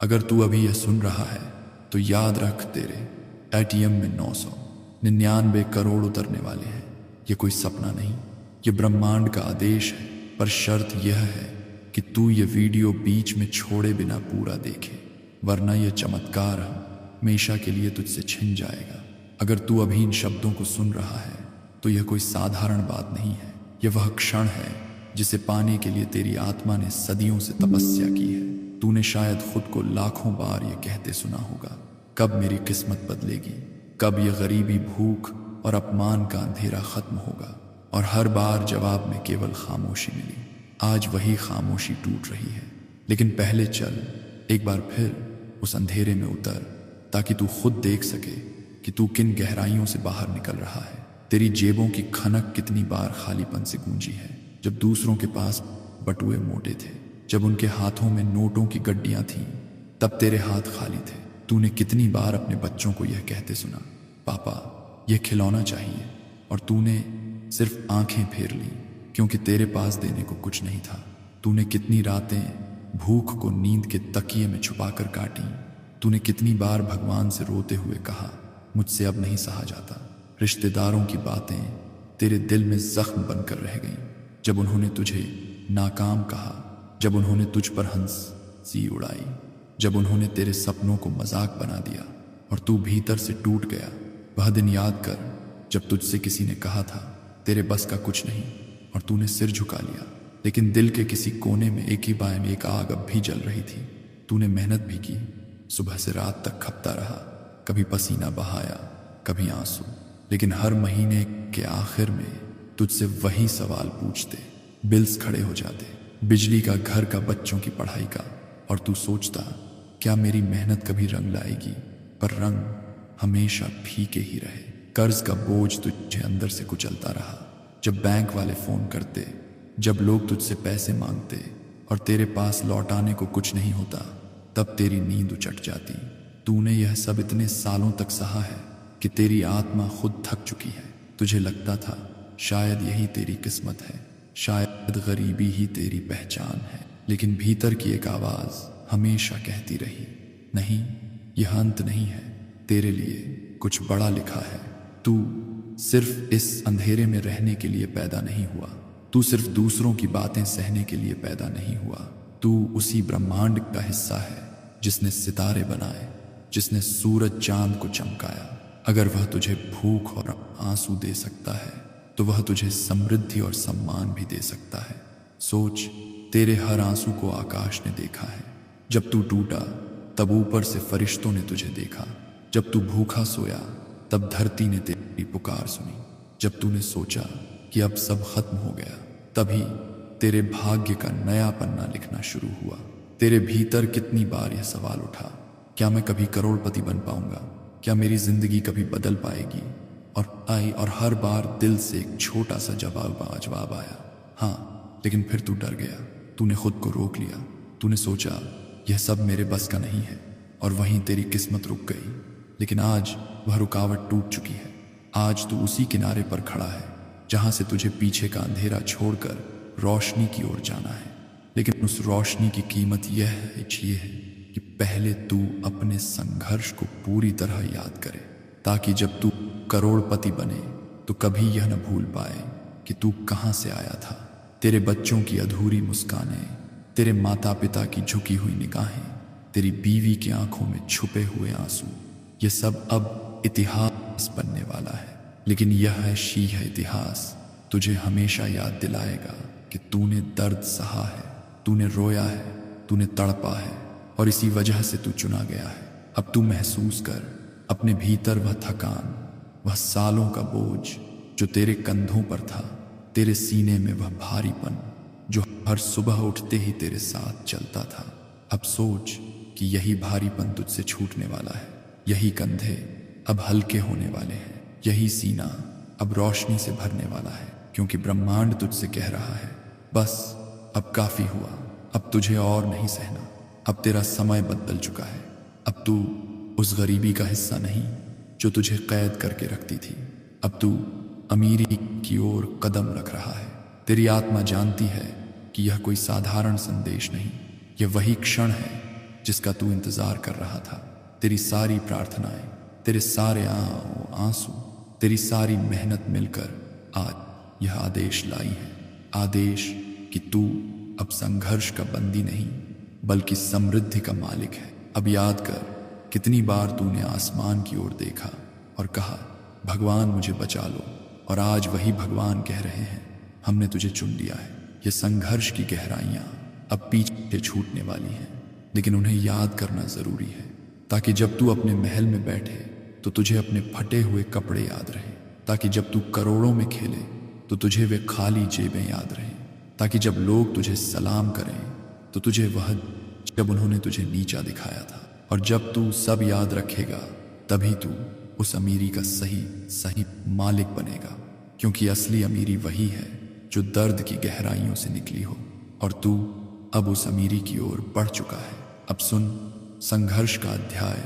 अगर तू अभी यह सुन रहा है तो याद रख, तेरे एटीएम में 999 करोड़ उतरने वाले हैं। ये कोई सपना नहीं, ये ब्रह्मांड का आदेश है। पर शर्त यह है कि तू ये वीडियो बीच में छोड़े बिना पूरा देखे, वरना यह चमत्कार हमेशा के लिए तुझसे छिन जाएगा। अगर तू अभी इन शब्दों को सुन रहा है तो यह कोई साधारण बात नहीं है। यह वह क्षण है जिसे पाने के लिए तेरी आत्मा ने सदियों से तपस्या की है। तूने शायद खुद को लाखों बार यह कहते सुना होगा, कब मेरी किस्मत बदलेगी, कब यह गरीबी, भूख और अपमान का अंधेरा खत्म होगा। और हर बार जवाब में केवल खामोशी मिली। आज वही खामोशी टूट रही है। लेकिन पहले चल, एक बार फिर उस अंधेरे में उतर, ताकि तू खुद देख सके कि तू किन गहराइयों से बाहर निकल रहा है। तेरी जेबों की खनक कितनी बार खालीपन से गूंजी है। जब दूसरों के पास बटुए मोटे थे, जब उनके हाथों में नोटों की गड्डियां थीं, तब तेरे हाथ खाली थे। तूने कितनी बार अपने बच्चों को यह कहते सुना, पापा यह खिलौना चाहिए, और तूने सिर्फ आंखें फेर ली क्योंकि तेरे पास देने को कुछ नहीं था। तूने कितनी रातें भूख को नींद के तकिए में छुपाकर काटी। तूने कितनी बार भगवान से रोते हुए कहा, मुझसे अब नहीं सहा जाता। रिश्तेदारों की बातें तेरे दिल में जख्म बनकर रह गईं। जब उन्होंने तुझे नाकाम कहा, जब उन्होंने तुझ पर हंसी उड़ाई, जब उन्होंने तेरे सपनों को मजाक बना दिया और तू भीतर से टूट गया। वह दिन याद कर जब तुझसे किसी ने कहा था तेरे बस का कुछ नहीं, और तूने सिर झुका लिया। लेकिन दिल के किसी कोने में एक ही बाय में एक आग अब भी जल रही थी। तूने मेहनत भी की, सुबह से रात तक खपता रहा, कभी पसीना बहाया, कभी आंसू। लेकिन हर महीने के आखिर में तुझसे वही सवाल पूछते, बिल्स खड़े हो जाते, बिजली का, घर का, बच्चों की पढ़ाई का, और तू सोचता क्या मेरी मेहनत कभी रंग लाएगी। पर रंग हमेशा फीके ही रहे। कर्ज का बोझ तुझे अंदर से कुचलता रहा। जब बैंक वाले फोन करते, जब लोग तुझसे पैसे मांगते और तेरे पास लौटाने को कुछ नहीं होता, तब तेरी नींद उचट जाती। तूने यह सब इतने सालों तक सहा है कि तेरी आत्मा खुद थक चुकी है। तुझे लगता था शायद यही तेरी किस्मत है, शायद गरीबी ही तेरी पहचान है। लेकिन भीतर की एक आवाज हमेशा कहती रही, नहीं, यह अंत नहीं है, तेरे लिए कुछ बड़ा लिखा है। तू सिर्फ इस अंधेरे में रहने के लिए पैदा नहीं हुआ। तू सिर्फ दूसरों की बातें सहने के लिए पैदा नहीं हुआ। तू उसी ब्रह्मांड का हिस्सा है जिसने सितारे बनाए, जिसने सूरज चांद को चमकाया। अगर वह तुझे भूख और आंसू दे सकता है तो वह तुझे समृद्धि और सम्मान भी दे सकता है। सोच, तेरे हर आंसू को आकाश ने देखा है। जब तू टूटा तब ऊपर से फरिश्तों ने तुझे देखा। जब तू भूखा सोया तब धरती ने तेरी पुकार सुनी। जब तूने सोचा कि अब सब खत्म हो गया, तभी तेरे भाग्य का नया पन्ना लिखना शुरू हुआ। तेरे भीतर कितनी बार यह सवाल उठा, क्या मैं कभी करोड़पति बन पाऊंगा? क्या मेरी जिंदगी कभी बदल पाएगी? और हर बार दिल से एक छोटा सा जवाब आया, हाँ। लेकिन फिर तू डर गया। तूने खुद को रोक लिया। तूने सोचा यह सब मेरे बस का नहीं है, और वहीं तेरी किस्मत रुक गई। लेकिन आज वह रुकावट टूट चुकी है। आज तू उसी किनारे पर खड़ा है जहां से तुझे पीछे का अंधेरा छोड़कर रोशनी की ओर जाना है। लेकिन उस रोशनी की कीमत यह है कि पहले तू अपने संघर्ष को पूरी तरह याद करे, ताकि जब तू करोड़पति बने तो कभी यह न भूल पाए कि तू कहां से आया था। तेरे बच्चों की अधूरी मुस्कानें, तेरे माता पिता की झुकी हुई निगाहें, तेरी बीवी की आंखों में छुपे हुए आंसू, ये सब अब इतिहास बनने वाला है। लेकिन यह शीह इतिहास तुझे हमेशा याद दिलाएगा कि तूने दर्द सहा है, तूने रोया है, तूने तड़पा है, और इसी वजह से तू चुना गया है। अब तू महसूस कर अपने भीतर वह थकान, वह सालों का बोझ जो तेरे कंधों पर था, तेरे सीने में वह भारीपन जो हर सुबह उठते ही तेरे साथ चलता था। अब सोच कि यही भारीपन तुझसे छूटने वाला है। यही कंधे अब हल्के होने वाले हैं। यही सीना अब रोशनी से भरने वाला है, क्योंकि ब्रह्मांड तुझसे कह रहा है, बस अब काफी हुआ, अब तुझे और नहीं सहना। अब तेरा समय बदल चुका है। अब तू उस गरीबी का हिस्सा नहीं जो तुझे कैद करके रखती थी। अब तू अमीरी की ओर कदम रख रहा है। तेरी आत्मा जानती है कि यह कोई साधारण संदेश नहीं, यह वही क्षण है जिसका तू इंतजार कर रहा था। तेरी सारी प्रार्थनाएं, तेरे सारे आंसू, तेरी सारी मेहनत मिलकर आज यह आदेश लाई है। आदेश कि तू अब संघर्ष का बंदी नहीं बल्कि समृद्धि का मालिक है। अब याद कर, कितनी बार तूने आसमान की ओर देखा और कहा, भगवान मुझे बचा लो, और आज वही भगवान कह रहे हैं, हमने तुझे चुन लिया है। ये संघर्ष की गहराइयां अब पीछे छूटने वाली हैं, लेकिन उन्हें याद करना जरूरी है, ताकि जब तू अपने महल में बैठे तो तुझे अपने फटे हुए कपड़े याद रहे, ताकि जब तू करोड़ों में खेले तो तुझे वे खाली जेबें याद रहें, ताकि जब लोग तुझे सलाम करें तो तुझे वह जब उन्होंने तुझे नीचा दिखाया था। और जब तू सब याद रखेगा तभी तू उस अमीरी का सही मालिक बनेगा, क्योंकि असली अमीरी वही है जो दर्द की गहराइयों से निकली हो, और तू अब उस अमीरी की ओर बढ़ चुका है। अब सुन, संघर्ष का अध्याय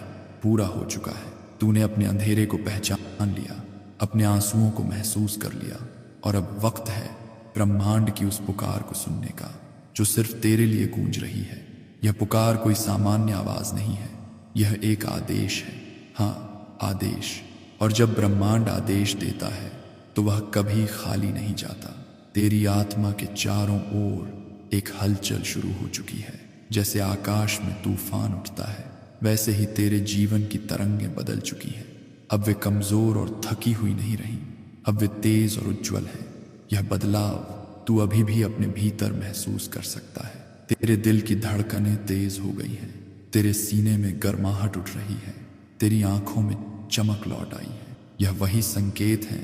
पूरा हो चुका है। तूने अपने अंधेरे को पहचान लिया, अपने आंसुओं को महसूस कर लिया, और अब वक्त है ब्रह्मांड की उस पुकार को सुनने का जो सिर्फ तेरे लिए गूंज रही है। यह पुकार कोई सामान्य आवाज नहीं है, यह एक आदेश है। हाँ, आदेश। और जब ब्रह्मांड आदेश देता है तो वह कभी खाली नहीं जाता। तेरी आत्मा के चारों ओर एक हलचल शुरू हो चुकी है। जैसे आकाश में तूफान उठता है, वैसे ही तेरे जीवन की तरंगें बदल चुकी हैं। अब वे कमजोर और थकी हुई नहीं रही, अब वे तेज और उज्जवल हैं। यह बदलाव तू अभी भी अपने भीतर महसूस कर सकता है। तेरे दिल की धड़कनें तेज हो गई हैं, तेरे सीने में गर्माहट उठ रही है, तेरी आंखों में चमक लौट आई है। यह वही संकेत है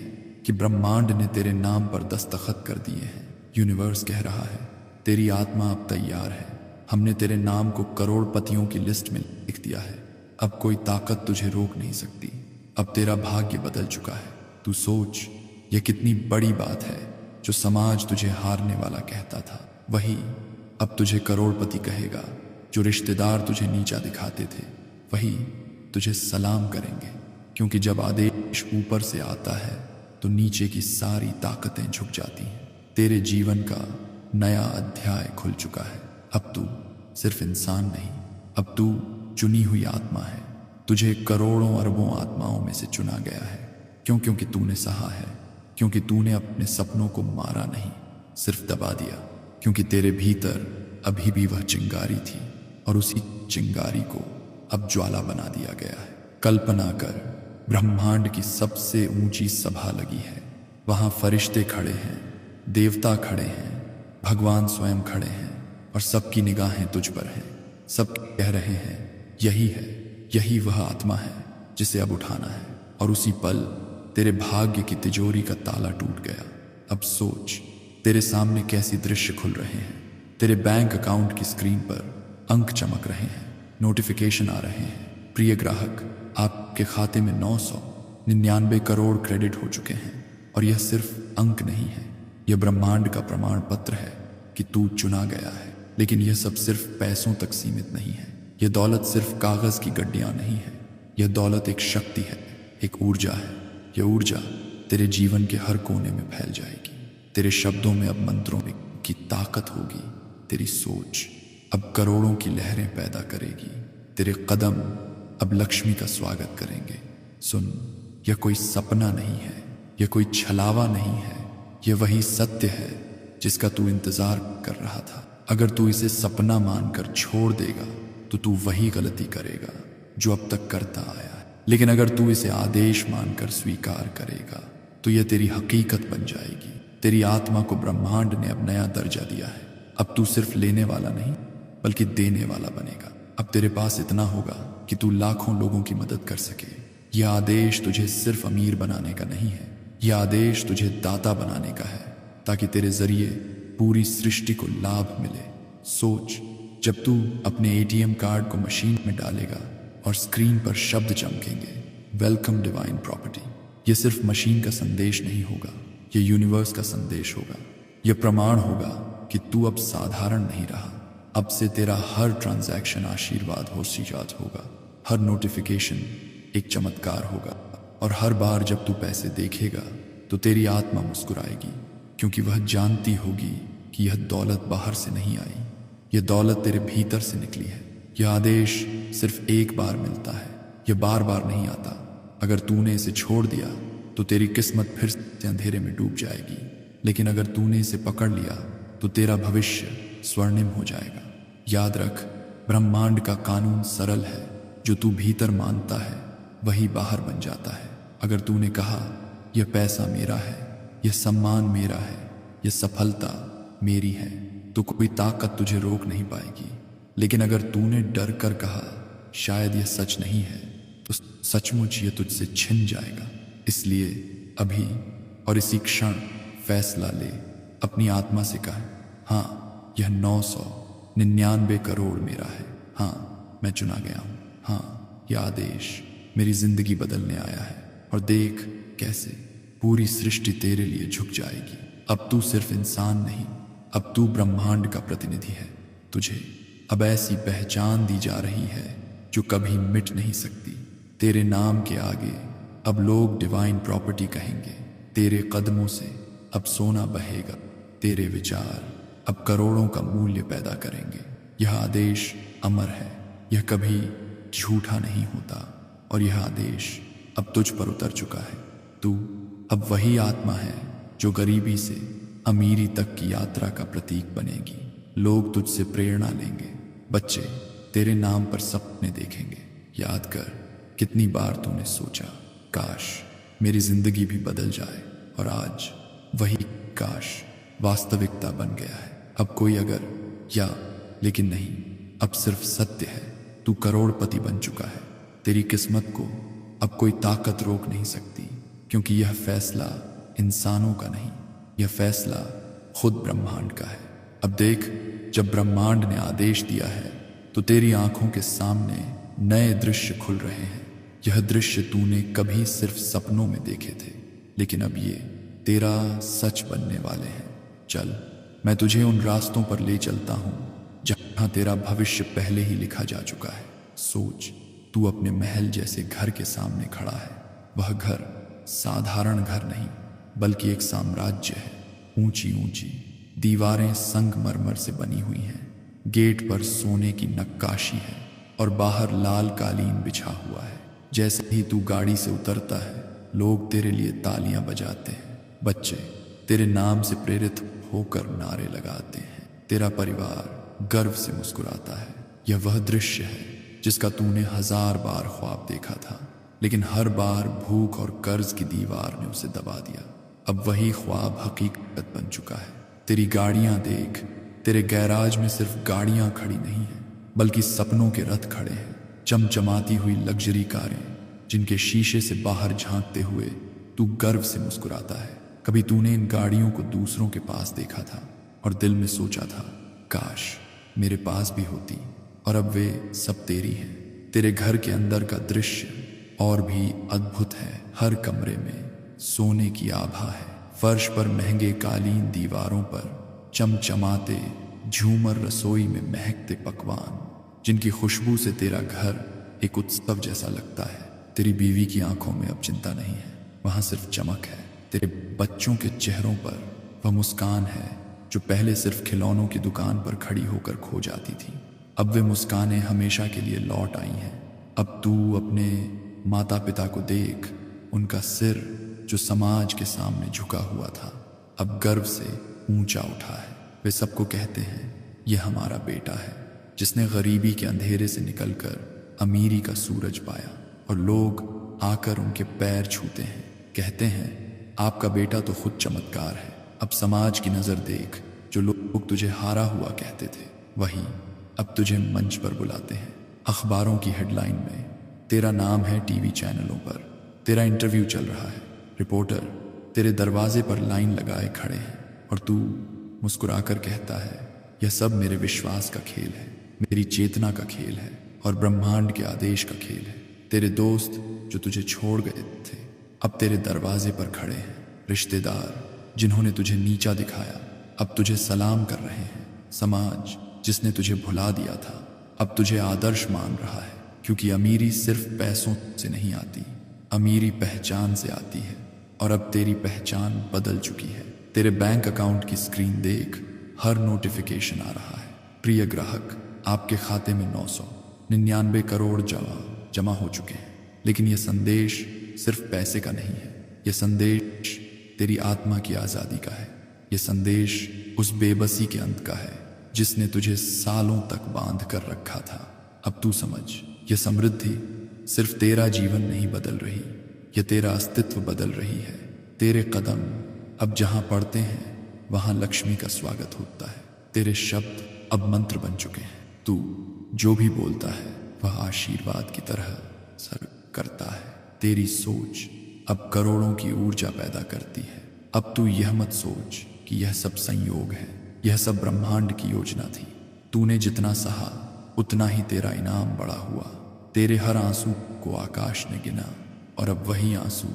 कि ब्रह्मांड ने तेरे नाम पर दस्तखत कर दिए हैं। यूनिवर्स कह रहा है, तेरी आत्मा अब तैयार है। हमने तेरे नाम को करोड़पतियों की लिस्ट में लिख दिया है। अब कोई ताकत तुझे रोक नहीं सकती। अब तेरा भाग्य बदल चुका है। तू सोच, यह कितनी बड़ी बात है। जो समाज तुझे हारने वाला कहता था, वही अब तुझे करोड़पति कहेगा। जो रिश्तेदार तुझे नीचा दिखाते थे, वही तुझे सलाम करेंगे, क्योंकि जब आदेश ऊपर से आता है तो नीचे की सारी ताकतें झुक जाती हैं। तेरे जीवन का नया अध्याय खुल चुका है। अब तू सिर्फ इंसान नहीं, अब तू चुनी हुई आत्मा है। तुझे करोड़ों अरबों आत्माओं में से चुना गया है। क्योंकि तूने सहा है, क्योंकि तूने अपने सपनों को मारा नहीं, सिर्फ दबा दिया। क्योंकि तेरे भीतर अभी भी वह चिंगारी थी, और उसी चिंगारी को अब ज्वाला बना दिया गया है। कल्पना कर, ब्रह्मांड की सबसे ऊंची सभा लगी है। वहां फरिश्ते खड़े हैं, देवता खड़े हैं, भगवान स्वयं खड़े हैं, और सबकी निगाहें तुझ पर हैं। सब कह रहे हैं, यही वह आत्मा है जिसे अब उठाना है। और उसी पल तेरे भाग्य की तिजोरी का ताला टूट गया। अब सोच, तेरे सामने कैसी दृश्य खुल रहे हैं। तेरे बैंक अकाउंट की स्क्रीन पर अंक चमक रहे हैं, नोटिफिकेशन आ रहे हैं। प्रिय ग्राहक, आपके खाते में 999 करोड़ क्रेडिट हो चुके हैं। और यह सिर्फ अंक नहीं है, यह ब्रह्मांड का प्रमाण पत्र है कि तू चुना गया है। लेकिन यह सब सिर्फ पैसों तक सीमित नहीं है। यह दौलत सिर्फ कागज की गड्डियां नहीं है। यह दौलत एक शक्ति है, एक ऊर्जा है। यह ऊर्जा तेरे जीवन के हर कोने में फैल जाएगी। तेरे शब्दों में अब मंत्रों की ताकत होगी। तेरी सोच अब करोड़ों की लहरें पैदा करेगी। तेरे कदम अब लक्ष्मी का स्वागत करेंगे। सुन, यह कोई सपना नहीं है, यह कोई छलावा नहीं है, यह वही सत्य है जिसका तू इंतजार कर रहा था। अगर तू इसे सपना मानकर छोड़ देगा तो तू वही गलती करेगा जो अब तक करता आया है। लेकिन अगर तू इसे आदेश मानकर स्वीकार करेगा तो यह तेरी हकीकत बन जाएगी। तेरी आत्मा को ब्रह्मांड ने अब नया दर्जा दिया है। अब तू सिर्फ लेने वाला नहीं बल्कि देने वाला बनेगा। अब तेरे पास इतना होगा कि तू लाखों लोगों की मदद कर सके। यह आदेश तुझे सिर्फ अमीर बनाने का नहीं है, यह आदेश तुझे दाता बनाने का है, ताकि तेरे जरिए पूरी सृष्टि को लाभ मिले। सोच, जब तू अपने एटीएम कार्ड को मशीन में डालेगा और स्क्रीन पर शब्द चमकेंगे, वेलकम डिवाइन प्रॉपर्टी। यह सिर्फ मशीन का संदेश नहीं होगा, यह यूनिवर्स का संदेश होगा। यह प्रमाण होगा कि तू अब साधारण नहीं रहा। अब से तेरा हर ट्रांजैक्शन आशीर्वाद हो सीजात होगा, हर नोटिफिकेशन एक चमत्कार होगा, और हर बार जब तू पैसे देखेगा तो तेरी आत्मा मुस्कुराएगी, क्योंकि वह जानती होगी कि यह दौलत बाहर से नहीं आई, यह दौलत तेरे भीतर से निकली है। यह आदेश सिर्फ एक बार मिलता है, यह बार बार नहीं आता। अगर तूने इसे छोड़ दिया तो तेरी किस्मत फिर से अंधेरे में डूब जाएगी, लेकिन अगर तूने इसे पकड़ लिया तो तेरा भविष्य स्वर्णिम हो जाएगा। याद रख, ब्रह्मांड का कानून सरल है, जो तू भीतर मानता है वही बाहर बन जाता है। अगर तूने कहा यह पैसा मेरा है, यह सम्मान मेरा है, यह सफलता मेरी है, तो कोई ताकत तुझे रोक नहीं पाएगी। लेकिन अगर तूने डर कर कहा शायद यह सच नहीं है, तो सचमुच यह तुझसे छिन जाएगा। इसलिए अभी और इसी क्षण फैसला ले, अपनी आत्मा से कह, हाँ यह 999 करोड़ मेरा है, हाँ मैं चुना गया हूँ, हाँ यह आदेश मेरी जिंदगी बदलने आया है। और देख कैसे पूरी सृष्टि तेरे लिए झुक जाएगी। अब तू सिर्फ इंसान नहीं, अब तू ब्रह्मांड का प्रतिनिधि है। तुझे अब ऐसी पहचान दी जा रही है जो कभी मिट नहीं सकती। तेरे नाम के आगे अब लोग डिवाइन प्रॉपर्टी कहेंगे। तेरे कदमों से अब सोना बहेगा। तेरे विचार अब करोड़ों का मूल्य पैदा करेंगे। यह आदेश अमर है, यह कभी झूठा नहीं होता, और यह आदेश अब तुझ पर उतर चुका है। तू अब वही आत्मा है जो गरीबी से अमीरी तक की यात्रा का प्रतीक बनेगी। लोग तुझसे प्रेरणा लेंगे, बच्चे तेरे नाम पर सपने देखेंगे। याद कर कितनी बार तूने सोचा काश मेरी जिंदगी भी बदल जाए, और आज वही काश वास्तविकता बन गया है। अब कोई अगर या लेकिन नहीं, अब सिर्फ सत्य है। तू करोड़पति बन चुका है। तेरी किस्मत को अब कोई ताकत रोक नहीं सकती, क्योंकि यह फैसला इंसानों का नहीं, यह फैसला खुद ब्रह्मांड का है। अब देख, जब ब्रह्मांड ने आदेश दिया है तो तेरी आंखों के सामने नए दृश्य खुल रहे हैं। यह दृश्य तूने कभी सिर्फ सपनों में देखे थे, लेकिन अब ये तेरा सच बनने वाले हैं। चल, मैं तुझे उन रास्तों पर ले चलता हूं जहां तेरा भविष्य पहले ही लिखा जा चुका है। सोच, तू अपने महल जैसे घर के सामने खड़ा है। वह घर साधारण घर नहीं, बल्कि एक साम्राज्य है। ऊंची ऊंची दीवारें संगमरमर से बनी हुई हैं, गेट पर सोने की नक्काशी है, और बाहर लाल कालीन बिछा हुआ है। जैसे ही तू गाड़ी से उतरता है, लोग तेरे लिए तालियां बजाते हैं। बच्चे तेरे नाम से प्रेरित होकर नारे लगाते हैं। तेरा परिवार गर्व से मुस्कुराता है। यह वह दृश्य है जिसका तूने 1000 बार ख्वाब देखा था, लेकिन हर बार भूख और कर्ज की दीवार ने उसे दबा दिया। अब वही ख्वाब हकीकत बन चुका है। तेरी गाड़ियां देख, तेरे गैराज में सिर्फ गाड़ियां खड़ी नहीं हैं, बल्कि सपनों के रथ खड़े हैं। चमचमाती हुई लग्जरी कारें, जिनके शीशे से बाहर झांकते हुए तू गर्व से मुस्कुराता है। कभी तूने इन गाड़ियों को दूसरों के पास देखा था और दिल में सोचा था काश मेरे पास भी होती, और अब वे सब तेरी हैं। तेरे घर के अंदर का दृश्य और भी अद्भुत है। हर कमरे में सोने की आभा है। फर्श पर महंगे कालीन, दीवारों पर चमचमाते झूमर, रसोई में महकते पकवान, जिनकी खुशबू से तेरा घर एक उत्सव जैसा लगता है। तेरी बीवी की आंखों में अब चिंता नहीं है, वहां सिर्फ चमक है। तेरे बच्चों के चेहरों पर वह मुस्कान है जो पहले सिर्फ खिलौनों की दुकान पर खड़ी होकर खो जाती थी। अब वे मुस्कानें हमेशा के लिए लौट आई हैं। अब तू अपने माता पिता को देख, उनका सिर जो समाज के सामने झुका हुआ था, अब गर्व से ऊंचा उठा है। वे सबको कहते हैं यह हमारा बेटा है, जिसने गरीबी के अंधेरे से निकलकर अमीरी का सूरज पाया। और लोग आकर उनके पैर छूते हैं, कहते हैं आपका बेटा तो खुद चमत्कार है। अब समाज की नजर देख, जो लोग तुझे हारा हुआ कहते थे, वही अब तुझे मंच पर बुलाते हैं। अखबारों की हेडलाइन में तेरा नाम है, टीवी चैनलों पर तेरा इंटरव्यू चल रहा है। रिपोर्टर तेरे दरवाजे पर लाइन लगाए खड़े हैं, और तू मुस्कुराकर कहता है यह सब मेरे विश्वास का खेल है, मेरी चेतना का खेल है, और ब्रह्मांड के आदेश का खेल है। तेरे दोस्त जो तुझे छोड़ गए थे अब तेरे दरवाजे पर खड़े हैं। रिश्तेदार जिन्होंने तुझे नीचा दिखाया अब तुझे सलाम कर रहे हैं। समाज जिसने तुझे भुला दिया था अब तुझे आदर्श मान रहा है, क्योंकि अमीरी सिर्फ पैसों से नहीं आती, अमीरी पहचान से आती है। और अब तेरी पहचान बदल चुकी है। तेरे बैंक अकाउंट की स्क्रीन देख, हर नोटिफिकेशन आ रहा है, प्रिय ग्राहक आपके खाते में 900, 99 करोड़ जमा हो चुके हैं। लेकिन यह संदेश सिर्फ पैसे का नहीं है, यह संदेश तेरी आत्मा की आज़ादी का है। यह संदेश उस बेबसी के अंत का है जिसने तुझे सालों तक बांध कर रखा था। अब तू समझ, यह समृद्धि सिर्फ तेरा जीवन नहीं बदल रही, यह तेरा अस्तित्व बदल रही है। तेरे कदम अब जहां पड़ते हैं वहां लक्ष्मी का स्वागत होता है। तेरे शब्द अब मंत्र बन चुके हैं। तू जो भी बोलता है वह आशीर्वाद की तरह सर करता है। तेरी सोच अब करोड़ों की ऊर्जा पैदा करती है। अब तू यह मत सोच कि यह सब संयोग है, यह सब ब्रह्मांड की योजना थी। तूने जितना सहा उतना ही तेरा इनाम बड़ा हुआ। तेरे हर आंसू को आकाश ने गिना और अब वही आंसू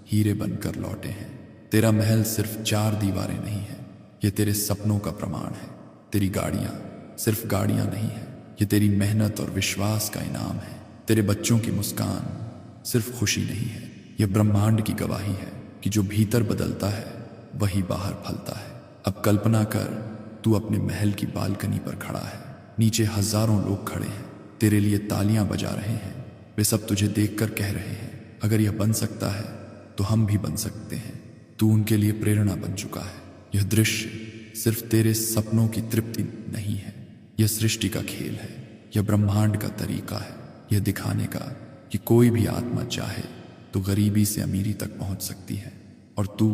हीरे बनकर लौटे हैं। तेरा महल सिर्फ 4 दीवारें नहीं है, ये तेरे सपनों का प्रमाण है। तेरी गाड़ियां सिर्फ गाड़ियां नहीं है, ये तेरी मेहनत और विश्वास का इनाम है। तेरे बच्चों की मुस्कान सिर्फ खुशी नहीं है, यह ब्रह्मांड की गवाही है कि जो भीतर बदलता है वही बाहर फलता है। अब कल्पना कर, तू अपने महल की बालकनी पर खड़ा है। नीचे हजारों लोग खड़े हैं, तेरे लिए तालियां बजा रहे हैं। वे सब तुझे देखकर कह रहे हैं, अगर यह बन सकता है तो हम भी बन सकते हैं। तू उनके लिए प्रेरणा बन चुका है। यह दृश्य सिर्फ तेरे सपनों की तृप्ति नहीं है, यह सृष्टि का खेल है, यह ब्रह्मांड का तरीका है, यह दिखाने का कि कोई भी आत्मा चाहे तो गरीबी से अमीरी तक पहुंच सकती है। और तू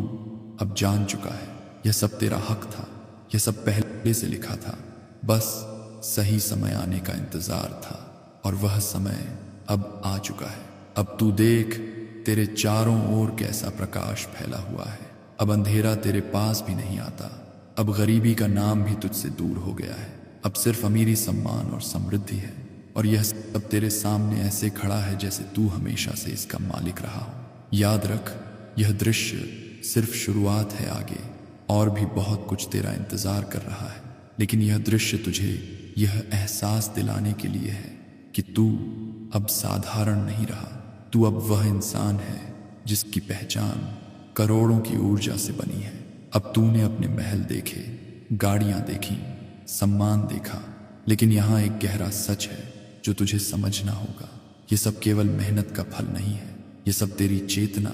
अब जान चुका है, यह सब तेरा हक था, यह सब पहले से लिखा था, बस सही समय आने का इंतजार था। और वह समय अब आ चुका है। अब तू देख, तेरे चारों ओर कैसा प्रकाश फैला हुआ है। अब अंधेरा तेरे पास भी नहीं आता। अब गरीबी का नाम भी तुझसे दूर हो गया है। अब सिर्फ अमीरी, सम्मान और समृद्धि है। और यह सब तेरे सामने ऐसे खड़ा है जैसे तू हमेशा से इसका मालिक रहा हो। याद रख, यह दृश्य सिर्फ शुरुआत है, आगे और भी बहुत कुछ तेरा इंतजार कर रहा है। लेकिन यह दृश्य तुझे यह एहसास दिलाने के लिए है कि तू अब साधारण नहीं रहा। तू अब वह इंसान है जिसकी पहचान करोड़ों की ऊर्जा से बनी है। अब तूने अपने महल देखे, गाड़ियां देखी, सम्मान देखा, लेकिन यहाँ एक गहरा सच है जो तुझे समझना होगा। ये सब केवल मेहनत का फल नहीं है, ये सब तेरी चेतना,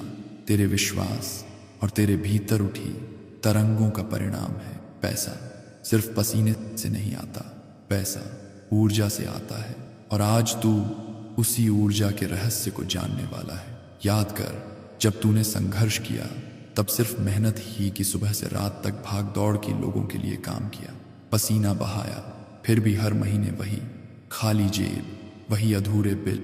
तेरे विश्वास और तेरे भीतर उठी तरंगों का परिणाम है। पैसा सिर्फ पसीने से नहीं आता, पैसा ऊर्जा से आता है। और आज तू उसी ऊर्जा के रहस्य को जानने वाला है। याद कर, जब तूने संघर्ष किया तब सिर्फ मेहनत ही की, सुबह से रात तक भाग दौड़ की लोगों के लिए काम किया, पसीना बहाया, फिर भी हर महीने वही खाली जेब, वही अधूरे बिल,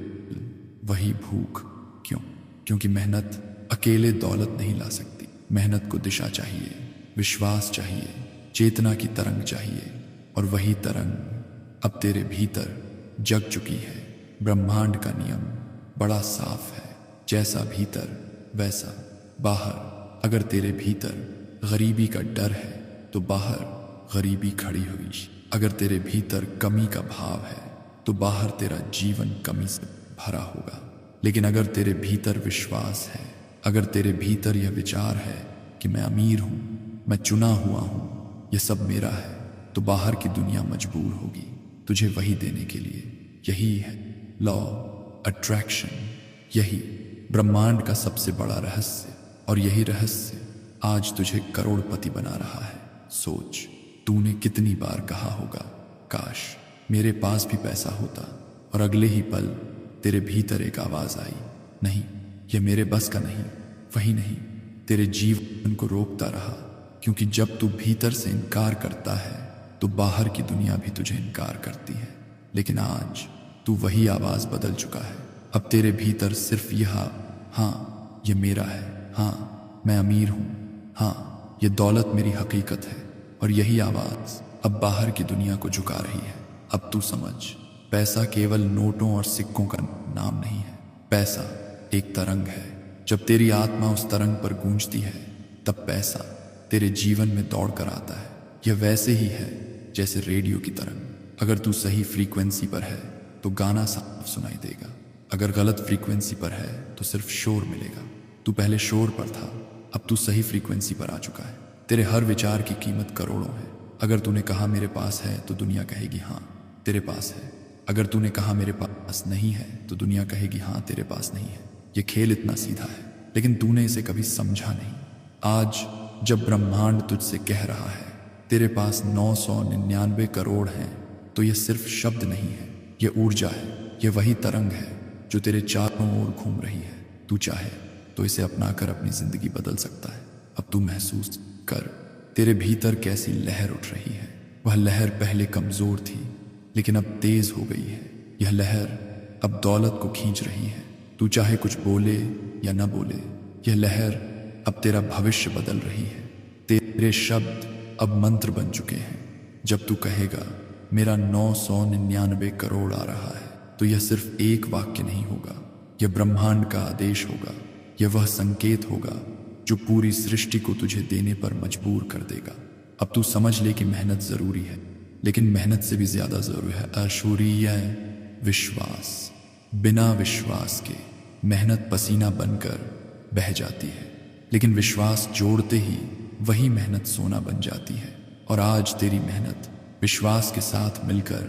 वही भूख। क्यों? क्योंकि मेहनत अकेले दौलत नहीं ला सकती। मेहनत को दिशा चाहिए, विश्वास चाहिए, चेतना की तरंग चाहिए। और वही तरंग अब तेरे भीतर जग चुकी है। ब्रह्मांड का नियम बड़ा साफ है, जैसा भीतर वैसा बाहर। अगर तेरे भीतर गरीबी का डर है तो बाहर गरीबी खड़ी हुई। अगर तेरे भीतर कमी का भाव है तो बाहर तेरा जीवन कमी से भरा होगा। लेकिन अगर तेरे भीतर विश्वास है, अगर तेरे भीतर यह विचार है कि मैं अमीर हूं, मैं चुना हुआ हूं, यह सब मेरा है, तो बाहर की दुनिया मजबूर होगी तुझे वही देने के लिए। यही है लॉ अट्रैक्शन, यही ब्रह्मांड का सबसे बड़ा रहस्य। और यही रहस्य आज तुझे करोड़पति बना रहा है। सोच, तूने कितनी बार कहा होगा, काश मेरे पास भी पैसा होता, और अगले ही पल तेरे भीतर एक आवाज आई, नहीं यह मेरे बस का नहीं। वही नहीं तेरे जीवन को रोकता रहा, क्योंकि जब तू भीतर से इनकार करता है तो बाहर की दुनिया भी तुझे इनकार करती है। लेकिन आज तू वही आवाज बदल चुका है। अब तेरे भीतर सिर्फ यह हाँ ये मेरा है, हाँ मैं अमीर हूं, हाँ ये दौलत मेरी हकीकत है। और यही आवाज अब बाहर की दुनिया को झुका रही है। अब तू समझ, पैसा केवल नोटों और सिक्कों का नाम नहीं है, पैसा एक तरंग है। जब तेरी आत्मा उस तरंग पर गूंजती है तब पैसा तेरे जीवन में दौड़ कर आता है। यह वैसे ही है जैसे रेडियो की तरंग। अगर तू सही फ्रीक्वेंसी पर है तो गाना साफ सुनाई देगा, अगर गलत फ्रीक्वेंसी पर है तो सिर्फ शोर मिलेगा। तू पहले शोर पर था, अब तू सही फ्रीक्वेंसी पर आ चुका है। तेरे हर विचार की कीमत करोड़ों है। अगर तूने कहा मेरे पास है तो दुनिया कहेगी हाँ तेरे पास है। अगर तूने कहा मेरे पास नहीं है तो दुनिया कहेगी हाँ तेरे पास नहीं है। ये खेल इतना सीधा है, लेकिन तूने इसे कभी समझा नहीं। आज जब ब्रह्मांड तुझसे कह रहा है तेरे पास 999 करोड़ हैं, तो ये सिर्फ शब्द नहीं है, ये ऊर्जा है, ये वही तरंग है जो तेरे चारों ओर घूम रही है। तू चाहे तो इसे अपनाकर अपनी जिंदगी बदल सकता है। अब तू महसूस कर तेरे भीतर कैसी लहर उठ रही है। वह लहर पहले कमजोर थी लेकिन अब तेज हो गई है। यह लहर अब दौलत को खींच रही है। तू चाहे कुछ बोले या न बोले, यह लहर अब तेरा भविष्य बदल रही है। तेरे शब्द अब मंत्र बन चुके हैं। जब तू कहेगा मेरा 999 करोड़ आ रहा है, तो यह सिर्फ एक वाक्य नहीं होगा, यह ब्रह्मांड का आदेश होगा। यह वह संकेत होगा जो पूरी सृष्टि को तुझे देने पर मजबूर कर देगा। अब तू समझ ले कि मेहनत जरूरी है, लेकिन मेहनत से भी ज्यादा जरूरी है अशूरीय विश्वास। बिना विश्वास के मेहनत पसीना बनकर बह जाती है, लेकिन विश्वास जोड़ते ही वही मेहनत सोना बन जाती है। और आज तेरी मेहनत विश्वास के साथ मिलकर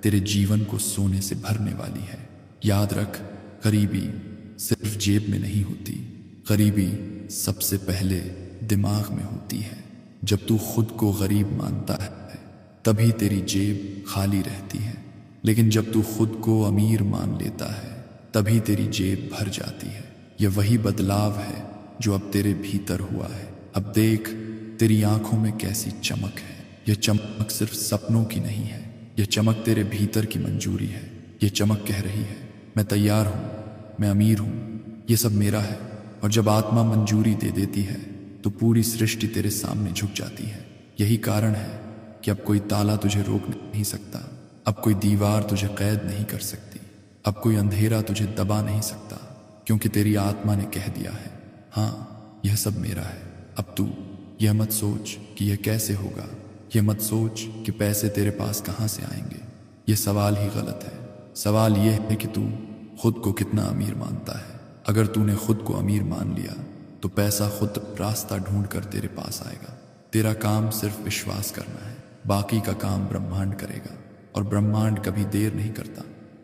तेरे जीवन को सोने से भरने वाली है। याद रख, गरीबी सिर्फ जेब में नहीं होती, गरीबी सबसे पहले दिमाग में होती है। जब तू खुद को गरीब मानता है तभी तेरी जेब खाली रहती है, लेकिन जब तू खुद को अमीर मान लेता है तभी तेरी जेब भर जाती है। यह वही बदलाव है जो अब तेरे भीतर हुआ है। अब देख तेरी आंखों में कैसी चमक है। यह चमक सिर्फ सपनों की नहीं है, यह चमक तेरे भीतर की मंजूरी है। यह चमक कह रही है मैं तैयार हूँ, मैं अमीर हूँ, ये सब मेरा है। और जब आत्मा मंजूरी दे देती है तो पूरी सृष्टि तेरे सामने झुक जाती है। यही कारण है कि अब कोई ताला तुझे रोक नहीं सकता, अब कोई दीवार तुझे कैद नहीं कर सकती, अब कोई अंधेरा तुझे दबा नहीं सकता, क्योंकि तेरी आत्मा ने कह दिया है हाँ यह सब मेरा है। अब तू यह मत सोच कि यह कैसे होगा, यह मत सोच कि पैसे तेरे पास कहाँ से आएंगे। यह सवाल ही गलत है। सवाल यह है कि तू खुद को कितना अमीर मानता है। अगर तूने खुद को अमीर मान लिया तो पैसा खुद रास्ता ढूंढ कर तेरे पास आएगा। तेरा काम सिर्फ विश्वास करना है, बाकी का काम ब्रह्मांड करेगा। और ब्रह्मांड कभी देर नहीं करता।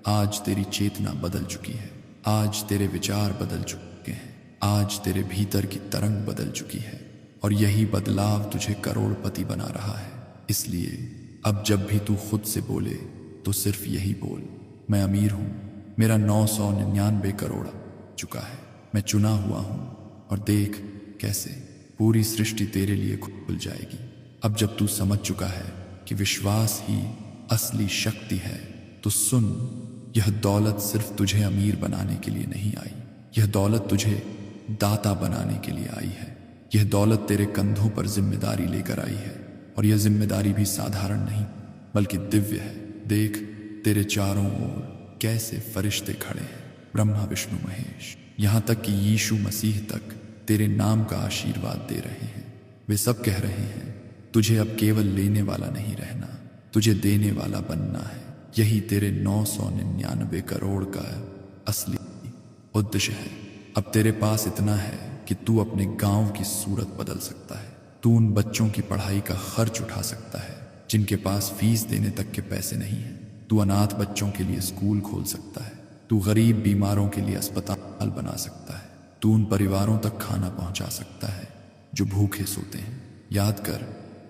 आज तेरी चेतना बदल चुकी है, आज तेरे विचार बदल चुके हैं, आज तेरे भीतर की तरंग बदल चुकी है, और यही बदलाव तुझे करोड़पति बना रहा है। इसलिए अब जब भी तू खुद से बोले तो सिर्फ यही बोल, मैं अमीर हूं, मेरा 999 करोड़ चुका है, मैं चुना हुआ हूं। और देख कैसे पूरी सृष्टि तेरे लिए खुल जाएगी। अब जब तू समझ चुका है कि विश्वास ही असली शक्ति है, तो सुन, यह दौलत सिर्फ तुझे अमीर बनाने के लिए नहीं आई, यह दौलत तुझे दाता बनाने के लिए आई है। यह दौलत तेरे कंधों पर जिम्मेदारी लेकर आई है, और यह जिम्मेदारी भी साधारण नहीं बल्कि दिव्य है। देख तेरे चारों ओर कैसे फरिश्ते खड़े हैं, ब्रह्मा विष्णु महेश, यहाँ तक कि यीशु मसीह तक तेरे नाम का आशीर्वाद दे रहे हैं। वे सब कह रहे हैं तुझे अब केवल लेने वाला नहीं रहना, तुझे देने वाला बनना है। यही तेरे 999 करोड़ का असली उद्देश्य है। अब तेरे पास इतना है कि तू अपने गांव की सूरत बदल सकता है। तू उन बच्चों की पढ़ाई का खर्च उठा सकता है जिनके पास फीस देने तक के पैसे नहीं हैं। तू अनाथ बच्चों के लिए स्कूल खोल सकता है। तू गरीब बीमारों के लिए अस्पताल बना सकता है। तू उन परिवारों तक खाना पहुंचा सकता है जो भूखे सोते हैं। याद कर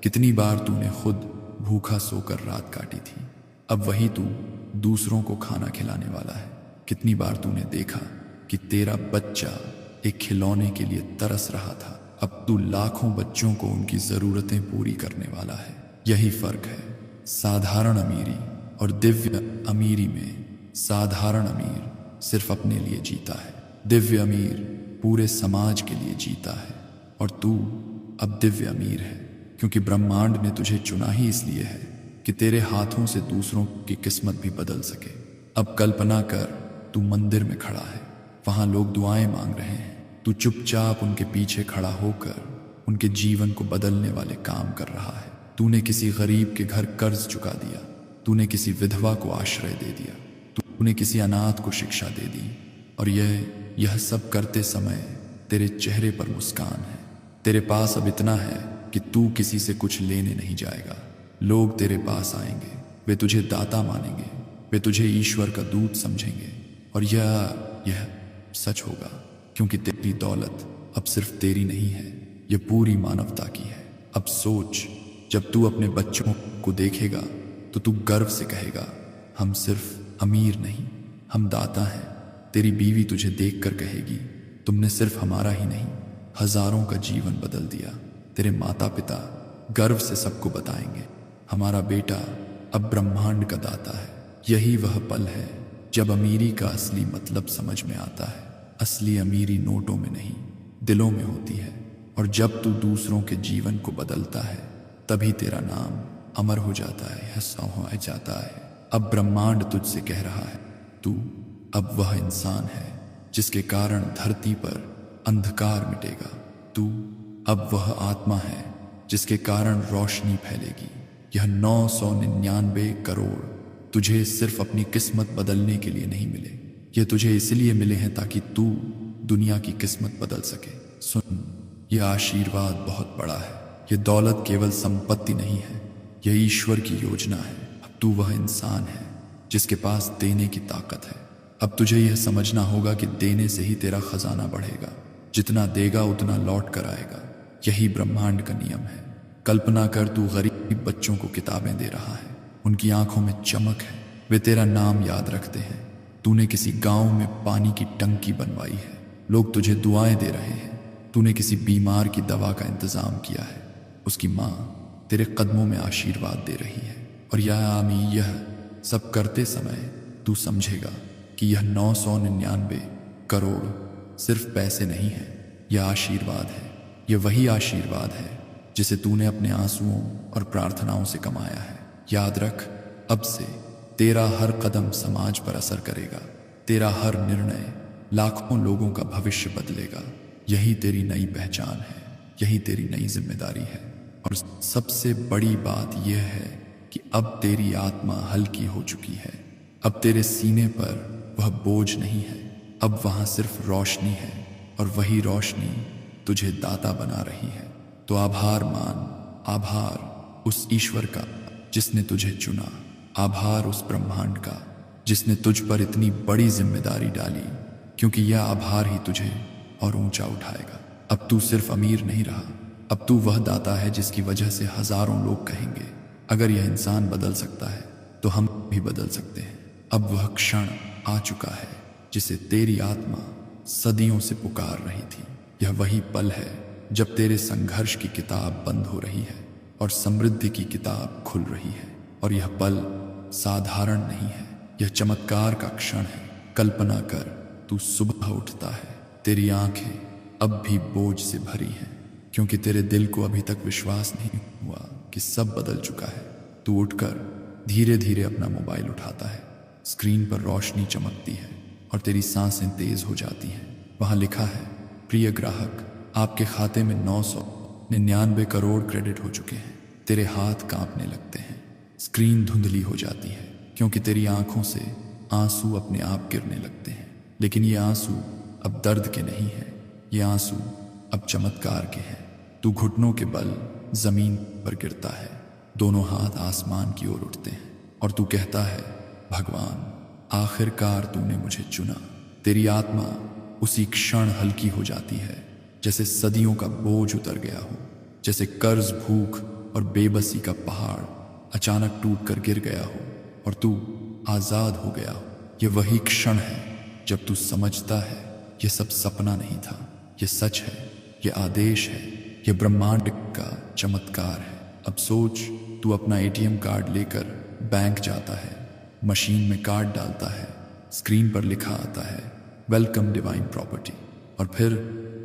कितनी बार तूने खुद भूखा सोकर रात काटी थी, अब वही तू दूसरों को खाना खिलाने वाला है। कितनी बार तूने देखा कि तेरा बच्चा एक खिलौने के लिए तरस रहा था, अब तू लाखों बच्चों को उनकी जरूरतें पूरी करने वाला है। यही फर्क है साधारण अमीरी और दिव्य अमीरी में। साधारण अमीर सिर्फ अपने लिए जीता है, दिव्य अमीर पूरे समाज के लिए जीता है। और तू अब दिव्य अमीर है क्योंकि ब्रह्मांड ने तुझे चुना ही इसलिए है कि तेरे हाथों से दूसरों की किस्मत भी बदल सके। अब कल्पना कर तू मंदिर में खड़ा है, वहां लोग दुआएं मांग रहे हैं, तू चुपचाप उनके पीछे खड़ा होकर उनके जीवन को बदलने वाले काम कर रहा है। तूने किसी गरीब के घर कर्ज चुका दिया, तूने किसी विधवा को आश्रय दे दिया, तूने किसी अनाथ को शिक्षा दे दी, और यह सब करते समय तेरे चेहरे पर मुस्कान है। तेरे पास अब इतना है कि तू किसी से कुछ लेने नहीं जाएगा। लोग तेरे पास आएंगे, वे तुझे दाता मानेंगे, वे तुझे ईश्वर का दूत समझेंगे। और यह सच होगा, क्योंकि तेरी दौलत अब सिर्फ तेरी नहीं है, यह पूरी मानवता की है। अब सोच, जब तू अपने बच्चों को देखेगा तो तू गर्व से कहेगा, हम सिर्फ अमीर नहीं, हम दाता हैं। तेरी बीवी तुझे देखकर कहेगी, तुमने सिर्फ हमारा ही नहीं, हजारों का जीवन बदल दिया। तेरे माता पिता गर्व से सबको बताएंगे, हमारा बेटा अब ब्रह्मांड का दाता है। यही वह पल है जब अमीरी का असली मतलब समझ में आता है। असली अमीरी नोटों में नहीं, दिलों में होती है। और जब तू दूसरों के जीवन को बदलता है, तभी तेरा नाम अमर हो जाता है, यह सौंधा जाता है। अब ब्रह्मांड तुझसे कह रहा है, तू अब वह इंसान है जिसके कारण धरती पर अंधकार मिटेगा। तू अब वह आत्मा है जिसके कारण रोशनी फैलेगी। यह 999 करोड़ तुझे सिर्फ अपनी किस्मत बदलने के लिए नहीं मिले, ये तुझे इसलिए मिले हैं ताकि तू दुनिया की किस्मत बदल सके। सुन, यह आशीर्वाद बहुत बड़ा है। यह दौलत केवल संपत्ति नहीं है, यह ईश्वर की योजना है। अब तू वह इंसान है जिसके पास देने की ताकत है। अब तुझे यह समझना होगा कि देने से ही तेरा खजाना बढ़ेगा। जितना देगा उतना लौट कर आएगा। यही ब्रह्मांड का नियम है। कल्पना कर, तू गरीब बच्चों को किताबें दे रहा है, उनकी आंखों में चमक है, वे तेरा नाम याद रखते हैं। तूने किसी गांव में पानी की टंकी बनवाई है, लोग तुझे दुआएं दे रहे हैं। तूने किसी बीमार की दवा का इंतजाम किया है, उसकी माँ तेरे कदमों में आशीर्वाद दे रही है। और यह सब करते समय तू समझेगा कि यह 999 करोड़ सिर्फ पैसे नहीं है, यह आशीर्वाद है। यह वही आशीर्वाद है जिसे तूने अपने आंसुओं और प्रार्थनाओं से कमाया है। याद रख, अब से तेरा हर कदम समाज पर असर करेगा। तेरा हर निर्णय लाखों लोगों का भविष्य बदलेगा। यही तेरी नई पहचान है, यही तेरी नई जिम्मेदारी है। और सबसे बड़ी बात यह है कि अब तेरी आत्मा हल्की हो चुकी है। अब तेरे सीने पर वह बोझ नहीं है, अब वहां सिर्फ रोशनी है। और वही रोशनी तुझे दाता बना रही है। तो आभार मान, आभार उस ईश्वर का जिसने तुझे चुना, आभार उस ब्रह्मांड का जिसने तुझ पर इतनी बड़ी जिम्मेदारी डाली, क्योंकि यह आभार ही तुझे और ऊंचा उठाएगा। अब तू सिर्फ अमीर नहीं रहा, अब तू वह दाता है जिसकी वजह से हजारों लोग कहेंगे, अगर यह इंसान बदल सकता है तो हम भी बदल सकते हैं। अब वह क्षण आ चुका है जिसे तेरी आत्मा सदियों से पुकार रही थी। यह वही पल है जब तेरे संघर्ष की किताब बंद हो रही है और समृद्धि की किताब खुल रही है। और यह पल साधारण नहीं है, यह चमत्कार का क्षण है। कल्पना कर, तू सुबह उठता है, तेरी आंखें अब भी बोझ से भरी हैं, क्योंकि तेरे दिल को अभी तक विश्वास नहीं हुआ कि सब बदल चुका है। तू उठकर धीरे धीरे अपना मोबाइल उठाता है, स्क्रीन पर रोशनी चमकती है और तेरी सांसें तेज हो जाती हैं। वहां लिखा है, प्रिय ग्राहक, आपके खाते में 999 करोड़ क्रेडिट हो चुके हैं। तेरे हाथ कांपने लगते हैं, स्क्रीन धुंधली हो जाती है, क्योंकि तेरी आंखों से आंसू अपने आप गिरने लगते हैं। लेकिन ये आंसू अब दर्द के नहीं हैं, ये आंसू अब चमत्कार के हैं। तू घुटनों के बल जमीन पर गिरता है, दोनों हाथ आसमान की ओर उठते हैं और तू कहता है, भगवान, आखिरकार तूने मुझे चुना। तेरी आत्मा उसी क्षण हल्की हो जाती है, जैसे सदियों का बोझ उतर गया हो, जैसे कर्ज, भूख और बेबसी का पहाड़ अचानक टूट कर गिर गया हो और तू आजाद हो गया हो। यह वही क्षण है जब तू समझता है यह सब सपना नहीं था, यह सच है, यह आदेश है, यह ब्रह्मांड का चमत्कार है। अब सोच, तू अपना एटीएम कार्ड लेकर बैंक जाता है, मशीन में कार्ड डालता है, स्क्रीन पर लिखा आता है, वेलकम डिवाइन प्रॉपर्टी, और फिर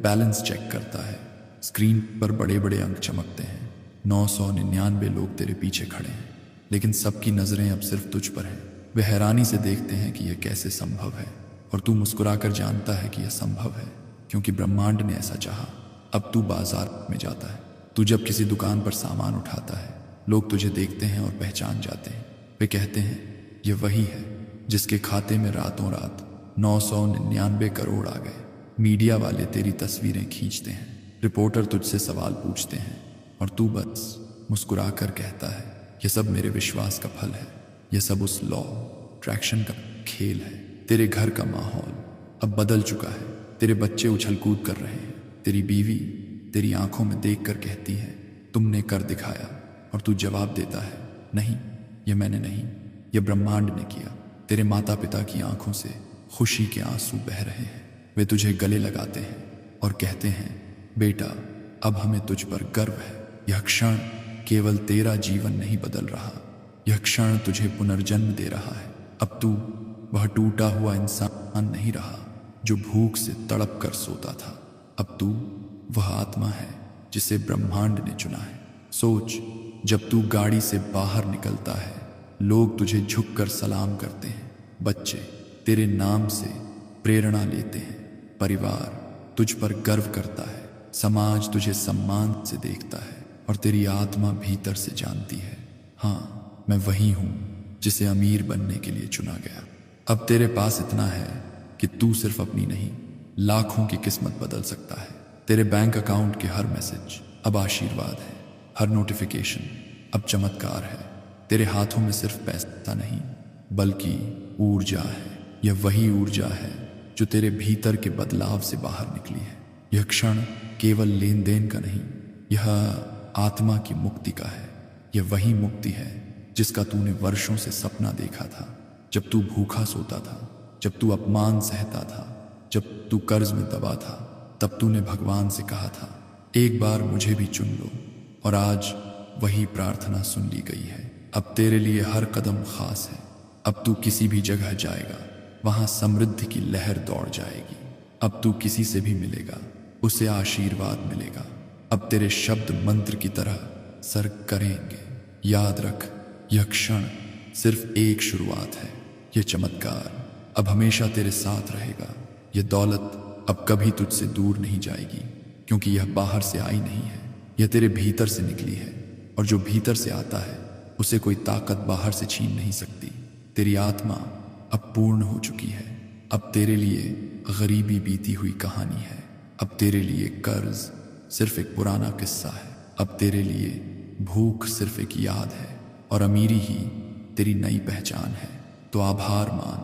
बैलेंस चेक करता है, स्क्रीन पर बड़े बड़े अंक चमकते हैं। 999 लोग तेरे पीछे खड़े हैं, लेकिन सबकी नजरें अब सिर्फ तुझ पर हैं। वे हैरानी से देखते हैं कि यह कैसे संभव है, और तू मुस्कुराकर जानता है कि यह संभव है क्योंकि ब्रह्मांड ने ऐसा चाहा। अब तू बाजार में जाता है, तू जब किसी दुकान पर सामान उठाता है, लोग तुझे देखते हैं और पहचान जाते हैं। वे कहते हैं, यह वही है जिसके खाते में रातों रात 999 करोड़ आ गए। मीडिया वाले तेरी तस्वीरें खींचते हैं, रिपोर्टर तुझसे सवाल पूछते हैं, और तू बस मुस्कुराकर कहता है, यह सब मेरे विश्वास का फल है, यह सब उस लॉ अट्रैक्शन का खेल है। तेरे घर का माहौल अब बदल चुका है। तेरे बच्चे उछल कूद कर रहे हैं। तेरी बीवी तेरी आंखों में देखकर कहती है, तुमने कर दिखाया, और तू जवाब देता है, नहीं, यह मैंने नहीं, यह ब्रह्मांड ने किया। तेरे माता पिता की आंखों से खुशी के आंसू बह रहे हैं। वे तुझे गले लगाते हैं और कहते हैं, बेटा, अब हमें तुझ पर गर्व है। यह क्षण केवल तेरा जीवन नहीं बदल रहा, यह क्षण तुझे पुनर्जन्म दे रहा है। अब तू वह टूटा हुआ इंसान नहीं रहा जो भूख से तड़प कर सोता था। अब तू वह आत्मा है जिसे ब्रह्मांड ने चुना है। सोच, जब तू गाड़ी से बाहर निकलता है, लोग तुझे झुककर सलाम करते हैं। बच्चे तेरे नाम से प्रेरणा लेते हैं। परिवार तुझ पर गर्व करता है। समाज तुझे सम्मान से देखता है और तेरी आत्मा भीतर से जानती है, हाँ, मैं वही हूं जिसे अमीर बनने के लिए चुना गया। अब तेरे पास इतना है कि तू सिर्फ अपनी नहीं, लाखों की किस्मत बदल सकता है। तेरे बैंक अकाउंट के हर मैसेज अब आशीर्वाद है, हर नोटिफिकेशन अब चमत्कार है। तेरे हाथों में सिर्फ पैसा नहीं बल्कि ऊर्जा है। यह वही ऊर्जा है जो तेरे भीतर के बदलाव से बाहर निकली है। यह क्षण केवल लेन देन का नहीं, यह आत्मा की मुक्ति का है। यह वही मुक्ति है जिसका तूने वर्षों से सपना देखा था। जब तू भूखा सोता था, जब तू अपमान सहता था, जब तू कर्ज में दबा था, तब तूने भगवान से कहा था, एक बार मुझे भी चुन लो। और आज वही प्रार्थना सुन ली गई है। अब तेरे लिए हर कदम खास है। अब तू किसी भी जगह जाएगा, वहां समृद्धि की लहर दौड़ जाएगी। अब तू किसी से भी मिलेगा, उसे आशीर्वाद मिलेगा। अब तेरे शब्द मंत्र की तरह सर करेंगे। याद रख, यह क्षण सिर्फ एक शुरुआत है। यह चमत्कार अब हमेशा तेरे साथ रहेगा। यह दौलत अब कभी तुझसे दूर नहीं जाएगी, क्योंकि यह बाहर से आई नहीं है, यह तेरे भीतर से निकली है। और जो भीतर से आता है उसे कोई ताकत बाहर से छीन नहीं सकती। तेरी आत्मा अब पूर्ण हो चुकी है। अब तेरे लिए गरीबी बीती हुई कहानी है। अब तेरे लिए कर्ज सिर्फ एक पुराना किस्सा है। अब तेरे लिए भूख सिर्फ एक याद है और अमीरी ही तेरी नई पहचान है। तो आभार मान,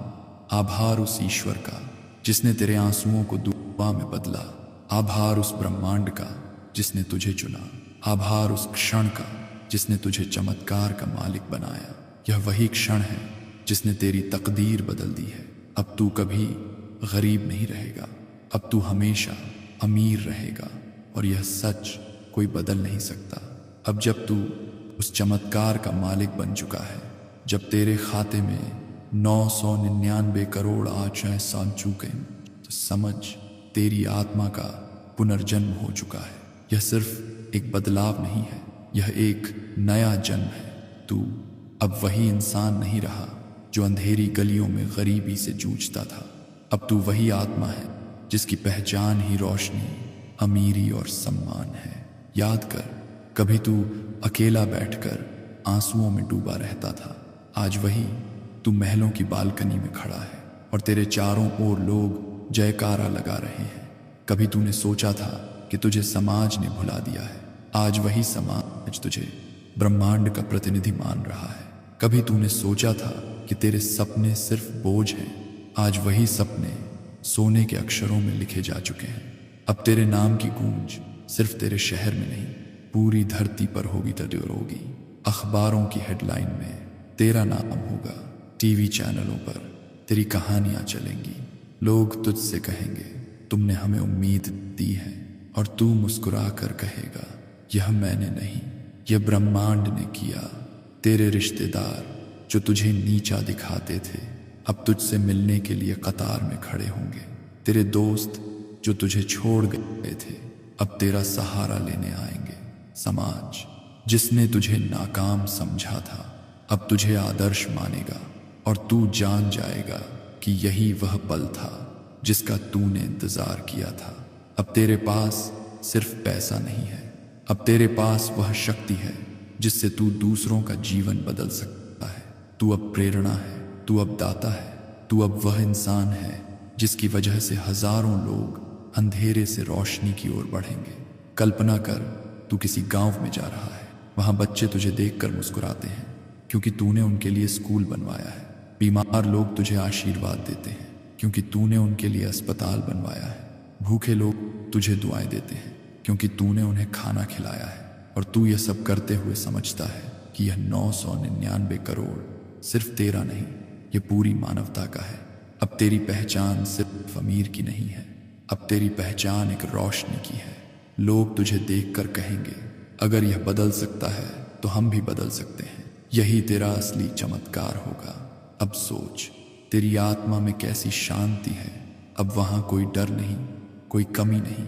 आभार उस ईश्वर का जिसने तेरे आंसुओं को दुआ में बदला। आभार उस ब्रह्मांड का जिसने तुझे चुना। आभार उस क्षण का जिसने तुझे चमत्कार का मालिक बनाया। यह वही क्षण है जिसने तेरी तकदीर बदल दी है। अब तू कभी गरीब नहीं रहेगा, अब तू हमेशा अमीर रहेगा, और यह सच कोई बदल नहीं सकता। अब जब तू उस चमत्कार का मालिक बन चुका है, जब तेरे खाते में 999 करोड़ आशाएं साल चुके, तो समझ, तेरी आत्मा का पुनर्जन्म हो चुका है। यह सिर्फ एक बदलाव नहीं है, यह एक नया जन्म है। तू अब वही इंसान नहीं रहा जो अंधेरी गलियों में गरीबी से जूझता था। अब तू वही आत्मा है जिसकी पहचान ही रोशनी, अमीरी और सम्मान है। याद कर, कभी तू अकेला बैठकर आंसुओं में डूबा रहता था। आज वही तू महलों की बालकनी में खड़ा है और तेरे चारों ओर लोग जयकारा लगा रहे हैं। कभी तूने सोचा था कि तुझे समाज ने भुला दिया है, आज वही समाज तुझे ब्रह्मांड का प्रतिनिधि मान रहा है। कभी तूने सोचा था कि तेरे सपने सिर्फ बोझ हैं, आज वही सपने सोने के अक्षरों में लिखे जा चुके हैं। अब तेरे नाम की गूंज सिर्फ तेरे शहर में नहीं, पूरी धरती पर होगी होगी। अखबारों की हेडलाइन में तेरा नाम होगा, टीवी चैनलों पर तेरी कहानियां चलेंगी। लोग तुझसे कहेंगे, तुमने हमें उम्मीद दी है, और तू मुस्कुरा कर कहेगा, यह मैंने नहीं, यह ब्रह्मांड ने किया। तेरे रिश्तेदार जो तुझे नीचा दिखाते थे, अब तुझसे मिलने के लिए कतार में खड़े होंगे। तेरे दोस्त जो तुझे छोड़ गए थे, अब तेरा सहारा लेने आएंगे। समाज जिसने तुझे नाकाम समझा था, अब तुझे आदर्श मानेगा, और तू जान जाएगा कि यही वह पल था जिसका तूने इंतजार किया था। अब तेरे पास सिर्फ पैसा नहीं है, अब तेरे पास वह शक्ति है जिससे तू दूसरों का जीवन बदल सकता है। तू अब प्रेरणा है, तू अब दाता है, तू अब वह इंसान है जिसकी वजह से हजारों लोग अंधेरे से रोशनी की ओर बढ़ेंगे। कल्पना कर, तू किसी गांव में जा रहा है, वहां बच्चे तुझे देखकर मुस्कुराते हैं क्योंकि तूने उनके लिए स्कूल बनवाया है। बीमार लोग तुझे आशीर्वाद देते हैं क्योंकि तूने उनके लिए अस्पताल बनवाया है। भूखे लोग तुझे दुआएं देते हैं क्योंकि तूने उन्हें खाना खिलाया है। और तू यह सब करते हुए समझता है कि यह 999 करोड़ सिर्फ तेरा नहीं, यह पूरी मानवता का है। अब तेरी पहचान सिर्फ अमीर की नहीं है, अब तेरी पहचान एक रोशनी की है। लोग तुझे देखकर कहेंगे, अगर यह बदल सकता है तो हम भी बदल सकते हैं। यही तेरा असली चमत्कार होगा। अब सोच, तेरी आत्मा में कैसी शांति है। अब वहां कोई डर नहीं, कोई कमी नहीं।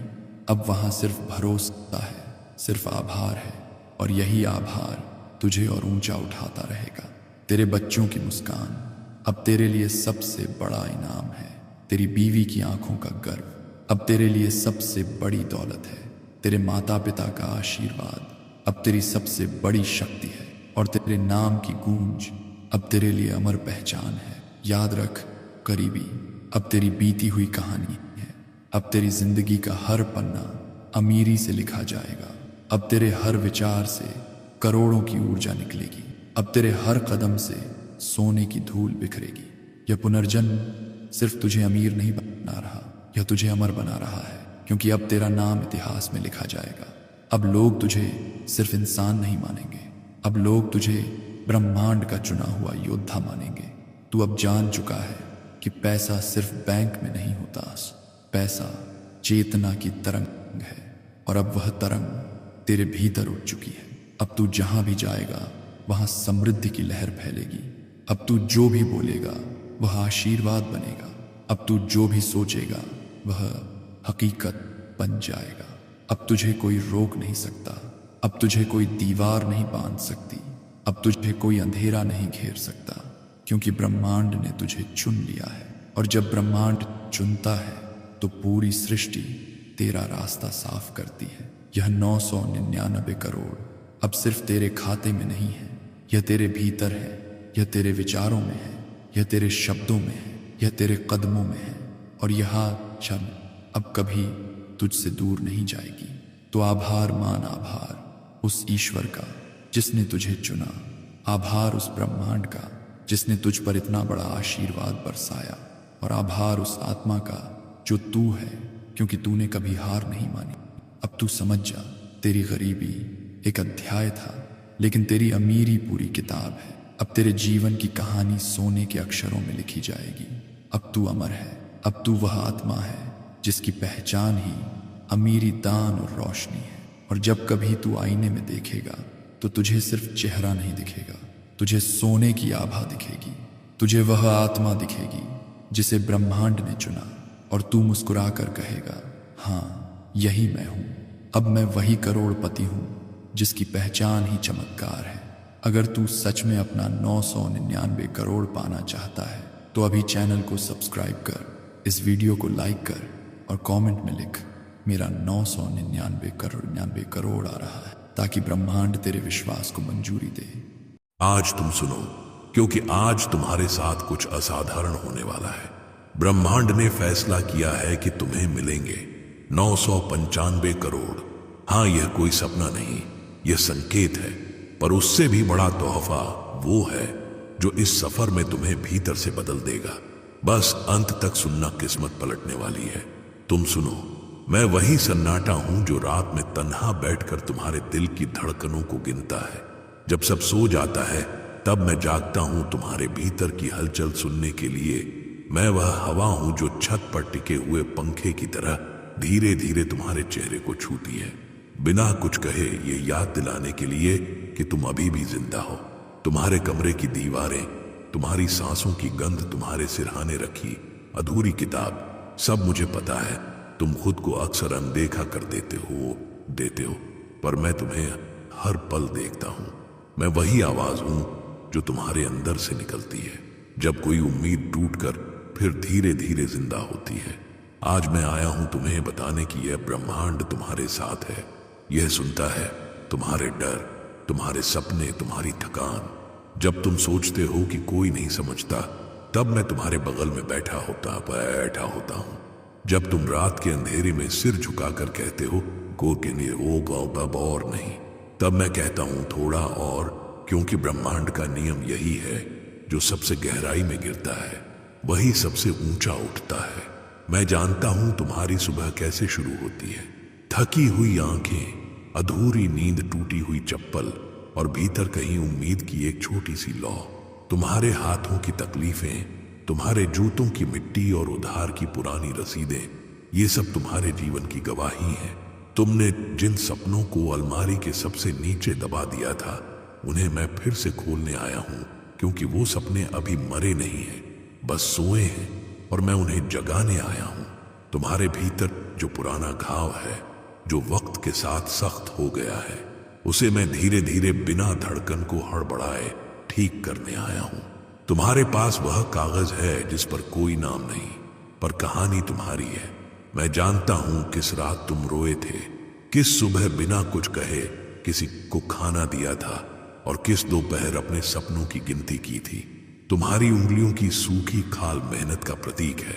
अब वहां सिर्फ भरोसा है, सिर्फ आभार है। और यही आभार तुझे और ऊंचा उठाता रहेगा। तेरे बच्चों की मुस्कान अब तेरे लिए सबसे बड़ा इनाम है। तेरी बीवी की आंखों का गर्व अब तेरे लिए सबसे बड़ी दौलत है। तेरे माता पिता का आशीर्वाद अब तेरी सबसे बड़ी शक्ति है। और तेरे नाम की गूंज अब तेरे लिए अमर पहचान है। याद रख करीबी, अब तेरी बीती हुई कहानी है। अब तेरी जिंदगी का हर पन्ना अमीरी से लिखा जाएगा। अब तेरे हर विचार से करोड़ों की ऊर्जा निकलेगी। अब तेरे हर कदम से सोने की धूल बिखरेगी। यह पुनर्जन्म सिर्फ तुझे अमीर नहीं बना रहा, यह तुझे अमर बना रहा है। क्योंकि अब तेरा नाम इतिहास में लिखा जाएगा। अब लोग तुझे सिर्फ इंसान नहीं मानेंगे, अब लोग तुझे ब्रह्मांड का चुना हुआ योद्धा मानेंगे। तू अब जान चुका है कि पैसा सिर्फ बैंक में नहीं होता, पैसा चेतना की तरंग है। और अब वह तरंग तेरे भीतर उठ चुकी है। अब तू जहां भी जाएगा वहां समृद्धि की लहर फैलेगी। अब तू जो भी बोलेगा वह आशीर्वाद बनेगा। अब तू जो भी सोचेगा वह हकीकत बन जाएगा। अब तुझे कोई रोक नहीं सकता, अब तुझे कोई दीवार नहीं बांध सकती, अब तुझे कोई अंधेरा नहीं घेर सकता। क्योंकि ब्रह्मांड ने तुझे चुन लिया है। और जब ब्रह्मांड चुनता है तो पूरी सृष्टि तेरा रास्ता साफ करती है। यह 999 करोड़ अब सिर्फ तेरे खाते में नहीं है, यह तेरे भीतर है, यह तेरे विचारों में है, यह तेरे शब्दों में है, यह तेरे कदमों में है। और यह क्षण अब कभी तुझसे दूर नहीं जाएगी। तो आभार मान, आभार उस ईश्वर का जिसने तुझे चुना, आभार उस ब्रह्मांड का जिसने तुझ पर इतना बड़ा आशीर्वाद बरसाया, और आभार उस आत्मा का जो तू है, क्योंकि तूने कभी हार नहीं मानी। अब तू समझ जा, तेरी गरीबी एक अध्याय था, लेकिन तेरी अमीरी पूरी किताब है। अब तेरे जीवन की कहानी सोने के अक्षरों में लिखी जाएगी। अब तू अमर है, अब तू वह आत्मा है जिसकी पहचान ही अमीरी, दान और रोशनी है। और जब कभी तू आईने में देखेगा तो तुझे सिर्फ चेहरा नहीं दिखेगा, तुझे सोने की आभा दिखेगी, तुझे वह आत्मा दिखेगी जिसे ब्रह्मांड ने चुना। और तू मुस्कुरा कर कहेगा, हाँ यही मैं हूं। अब मैं वही करोड़पति हूं जिसकी पहचान ही चमत्कार है। अगर तू सच में अपना 999 करोड़ पाना चाहता है तो अभी चैनल को सब्सक्राइब कर, इस वीडियो को लाइक कर और कमेंट में लिख, मेरा 999 करोड़ आ रहा है, ताकि ब्रह्मांड तेरे विश्वास को मंजूरी दे। आज तुम सुनो, क्योंकि आज तुम्हारे साथ कुछ असाधारण होने वाला है। ब्रह्मांड ने फैसला किया है कि तुम्हें मिलेंगे 995 करोड़। हाँ, यह कोई सपना नहीं, यह संकेत है। पर उससे भी बड़ा तोहफा वो है जो इस सफर में तुम्हें भीतर से बदल देगा। बस अंत तक सुनना, किस्मत पलटने वाली है। तुम सुनो, मैं वही सन्नाटा हूं जो रात में तन्हा बैठकर तुम्हारे दिल की धड़कनों को गिनता है। जब सब सो जाता है तब मैं जागता हूं तुम्हारे भीतर की हलचल सुनने के लिए। मैं वह हवा हूं जो छत पर टिके हुए पंखे की तरह धीरे धीरे तुम्हारे चेहरे को छूती है, बिना कुछ कहे, ये याद दिलाने के लिए कि तुम अभी भी जिंदा हो। तुम्हारे कमरे की दीवारें, तुम्हारी सांसों की गंध, तुम्हारे सिरहाने रखी अधूरी किताब, सब मुझे पता है। तुम खुद को अक्सर अनदेखा कर देते हो, पर मैं तुम्हें हर पल देखता हूं। मैं वही आवाज हूं जो तुम्हारे अंदर से निकलती है जब कोई उम्मीद टूटकर फिर धीरे धीरे जिंदा होती है। आज मैं आया हूं तुम्हें बताने कि यह ब्रह्मांड तुम्हारे साथ है। यह सुनता है तुम्हारे डर, तुम्हारे सपने, तुम्हारी थकान। जब तुम सोचते हो कि कोई नहीं समझता, तब मैं तुम्हारे बगल में बैठा होता हूं। जब तुम रात के अंधेरे में सिर झुकाकर कहते हो तब और नहीं, तब मैं कहता हूं थोड़ा और, क्योंकि ब्रह्मांड का नियम यही है, जो सबसे गहराई में गिरता है वही सबसे ऊंचा उठता है। मैं जानता हूं तुम्हारी सुबह कैसे शुरू होती है। थकी हुई आंखें, अधूरी नींद, टूटी हुई चप्पल और भीतर कहीं उम्मीद की एक छोटी सी लौ। तुम्हारे हाथों की तकलीफें, तुम्हारे जूतों की मिट्टी और उधार की पुरानी रसीदें, ये सब तुम्हारे जीवन की गवाही है। तुमने जिन सपनों को अलमारी के सबसे नीचे दबा दिया था, उन्हें मैं फिर से खोलने आया हूं, क्योंकि वो सपने अभी मरे नहीं हैं, बस सोए हैं और मैं उन्हें जगाने आया हूं। तुम्हारे भीतर जो पुराना घाव है, जो वक्त के साथ सख्त हो गया है, उसे मैं धीरे धीरे बिना धड़कन को हड़बड़ाए ठीक करने आया हूं। तुम्हारे पास वह कागज है जिस पर कोई नाम नहीं, पर कहानी तुम्हारी है। मैं जानता हूं किस रात तुम रोए थे, किस सुबह बिना कुछ कहे किसी को खाना दिया था और किस दोपहर अपने सपनों की गिनती की थी। तुम्हारी उंगलियों की सूखी खाल मेहनत का प्रतीक है।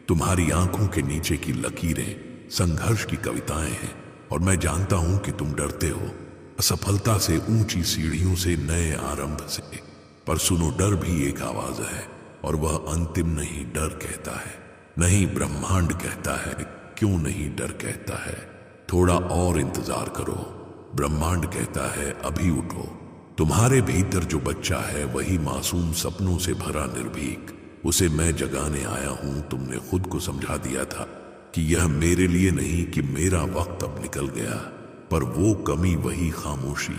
तुम्हारी आंखों के नीचे की लकीरें संघर्ष की कविताएं हैं। और मैं जानता हूं कि तुम डरते हो, असफलता से, ऊंची सीढ़ियों से, नए आरंभ से। पर सुनो, डर भी एक आवाज है और वह अंतिम नहीं। डर कहता है नहीं, ब्रह्मांड कहता है। क्यों नहीं डर कहता है? थोड़ा और इंतजार करो। ब्रह्मांड कहता है अभी उठो। तुम्हारे भीतर जो बच्चा है वही मासूम सपनों से भरा निर्भीक, उसे मैं जगाने आया हूं। तुमने खुद को समझा दिया था कि यह मेरे लिए नहीं, कि मेरा वक्त अब निकल गया। पर वो कमी, वही खामोशी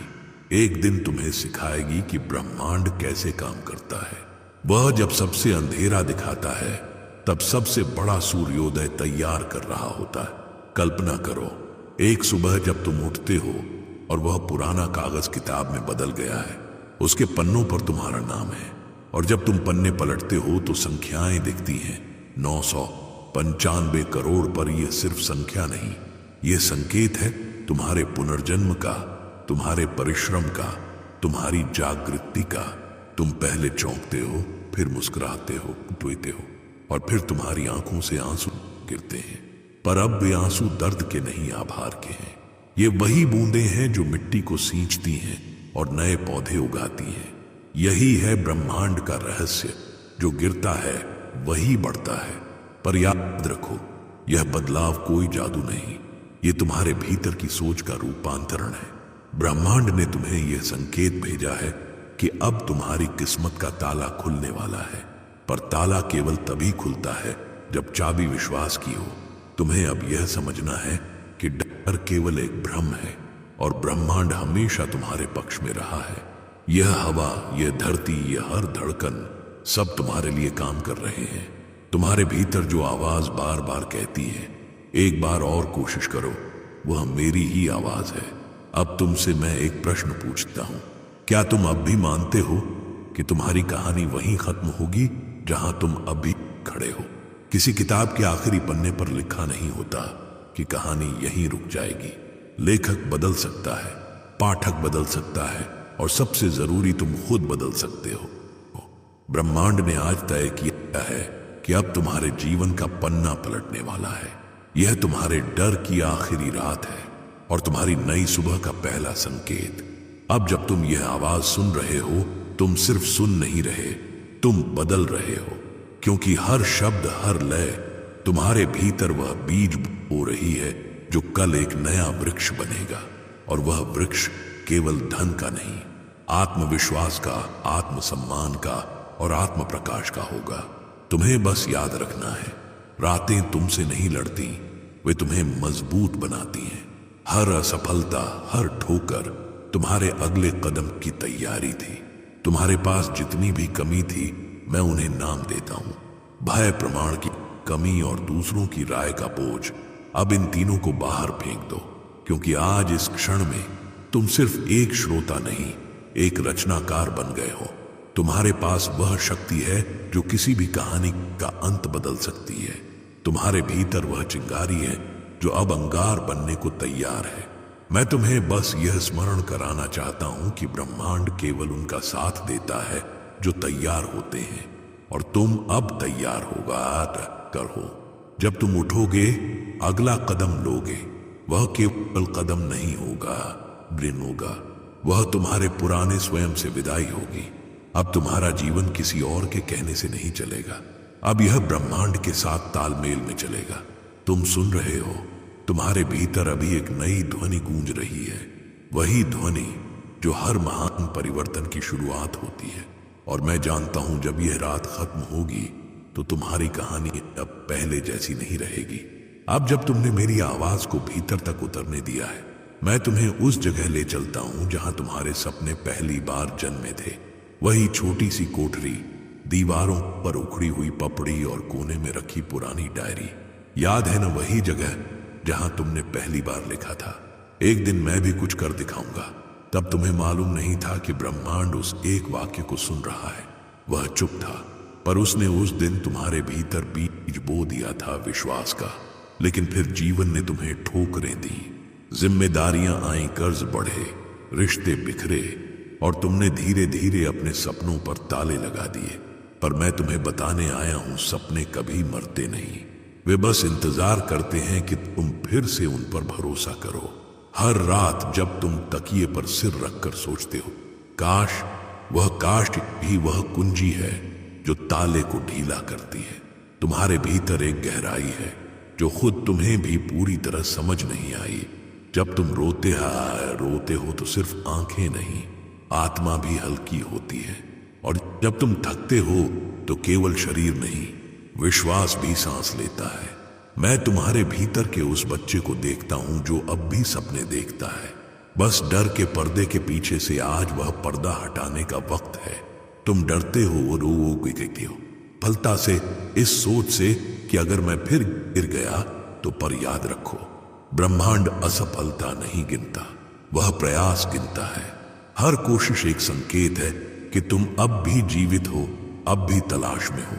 एक दिन तुम्हें सिखाएगी कि ब्रह्मांड कैसे काम करता है। वह जब सबसे अंधेरा दिखाता है, तब सबसे बड़ा सूर्योदय तैयार कर रहा होता है। कल्पना करो, एक सुबह जब तुम उठते हो और वह पुराना कागज किताब में बदल गया है, उसके पन्नों पर तुम्हारा नाम है। और जब तुम पन्ने पलटते हो तो संख्याएं दिखती हैं, 995 करोड़। पर यह सिर्फ संख्या नहीं, यह संकेत है तुम्हारे पुनर्जन्म का, तुम्हारे परिश्रम का, तुम्हारी जागृति का। तुम पहले चौंकते हो, फिर मुस्कुराते हो, टूटते हो, और फिर तुम्हारी आंखों से आंसू गिरते हैं। पर अब वे आंसू दर्द के नहीं, आभार के हैं। ये वही बूंदें हैं जो मिट्टी को सींचती हैं और नए पौधे उगाती हैं। यही है ब्रह्मांड का रहस्य, जो गिरता है वही बढ़ता है। पर याद रखो, यह बदलाव कोई जादू नहीं, ये तुम्हारे भीतर की सोच का रूपांतरण है। ब्रह्मांड ने तुम्हें यह संकेत भेजा है कि अब तुम्हारी किस्मत का ताला खुलने वाला है। पर ताला केवल तभी खुलता है जब चाबी विश्वास की हो। तुम्हें अब यह समझना है कि डर केवल एक भ्रम है और ब्रह्मांड हमेशा तुम्हारे पक्ष में रहा है। यह हवा, यह धरती, यह हर धड़कन, सब तुम्हारे लिए काम कर रहे हैं। तुम्हारे भीतर जो आवाज बार बार कहती है, एक बार और कोशिश करो, वह मेरी ही आवाज है। अब तुमसे मैं एक प्रश्न पूछता हूं, क्या तुम अब भी मानते हो कि तुम्हारी कहानी वहीं खत्म होगी जहां तुम अभी खड़े हो? किसी किताब के आखिरी पन्ने पर लिखा नहीं होता कि कहानी यहीं रुक जाएगी। लेखक बदल सकता है, पाठक बदल सकता है, और सबसे जरूरी तुम खुद बदल सकते हो। ब्रह्मांड ने आज तय किया है कि अब तुम्हारे जीवन का पन्ना पलटने वाला है। यह तुम्हारे डर की आखिरी रात है और तुम्हारी नई सुबह का पहला संकेत। अब जब तुम यह आवाज सुन रहे हो, तुम सिर्फ सुन नहीं रहे, तुम बदल रहे हो। क्योंकि हर शब्द, हर लय तुम्हारे भीतर वह बीज बो रही है जो कल एक नया वृक्ष बनेगा। और वह वृक्ष केवल धन का नहीं, आत्मविश्वास का, आत्मसम्मान का और आत्म प्रकाश का होगा। तुम्हें बस याद रखना है, रातें तुमसे नहीं लड़ती, वे तुम्हें मजबूत बनाती हैं। हर असफलता, हर ठोकर तुम्हारे अगले कदम की तैयारी थी। तुम्हारे पास जितनी भी कमी थी, मैं उन्हें नाम देता हूं। भय, प्रमाण की कमी और दूसरों की राय का बोझ, अब इन तीनों को बाहर फेंक दो। क्योंकि आज इस क्षण में तुम सिर्फ एक श्रोता नहीं, एक रचनाकार बन गए हो। तुम्हारे पास वह शक्ति है जो किसी भी कहानी का अंत बदल सकती है। तुम्हारे भीतर वह चिंगारी है जो अब अंगार बनने को तैयार है। मैं तुम्हें बस यह स्मरण कराना चाहता हूं कि ब्रह्मांड केवल उनका साथ देता है जो तैयार होते हैं, और तुम अब तैयार हो। जब तुम उठोगे, अगला कदम लोगे, वह केवल कदम नहीं होगा, दिन होगा। वह तुम्हारे पुराने स्वयं से विदाई होगी। अब तुम्हारा जीवन किसी और के कहने से नहीं चलेगा, अब यह ब्रह्मांड के साथ तालमेल में चलेगा। तुम सुन रहे हो, तुम्हारे भीतर अभी एक नई ध्वनि गूंज रही है, वही ध्वनि जो हर महान परिवर्तन की शुरुआत होती है। और मैं जानता हूं जब यह रात खत्म होगी तो तुम्हारी कहानी अब पहले जैसी नहीं रहेगी। अब जब तुमने मेरी आवाज को भीतर तक उतरने दिया है, मैं तुम्हें उस जगह ले चलता हूं जहां तुम्हारे सपने पहली बार जन्मे थे। वही छोटी सी कोठरी, दीवारों पर उखड़ी हुई पपड़ी और कोने में रखी पुरानी डायरी। याद है ना वही जगह जहां तुमने पहली बार लिखा था, एक दिन मैं भी कुछ कर दिखाऊंगा। तब तुम्हें मालूम नहीं था कि ब्रह्मांड उस एक वाक्य को सुन रहा है। वह चुप था, पर उसने उस दिन तुम्हारे भीतर बीज बो दिया था विश्वास का। लेकिन फिर जीवन ने तुम्हें ठोकरें दी, जिम्मेदारियां आई, कर्ज बढ़े, रिश्ते बिखरे और तुमने धीरे धीरे अपने सपनों पर ताले लगा दिए। पर मैं तुम्हें बताने आया हूं, सपने कभी मरते नहीं, वे बस इंतजार करते हैं कि तुम फिर से उन पर भरोसा करो। हर रात जब तुम तकिए पर सिर रखकर सोचते हो, काश भी वह कुंजी है जो ताले को ढीला करती है। तुम्हारे भीतर एक गहराई है जो खुद तुम्हें भी पूरी तरह समझ नहीं आई। जब तुम रोते हो तो सिर्फ आंखें नहीं, आत्मा भी हल्की होती है। और जब तुम थकते हो तो केवल शरीर नहीं, विश्वास भी सांस लेता है। मैं तुम्हारे भीतर के उस बच्चे को देखता हूं जो अब भी सपने देखता है। बस डर के पर्दे के पीछे से आज वह पर्दा हटाने का वक्त है। तुम डरते हो, रोते हो, फलता से, इस सोच से कि अगर मैं फिर गिर गया तो। पर याद रखो, ब्रह्मांड असफलता नहीं गिनता, वह प्रयास गिनता है। हर कोशिश एक संकेत है कि तुम अब भी जीवित हो, अब भी तलाश में हो।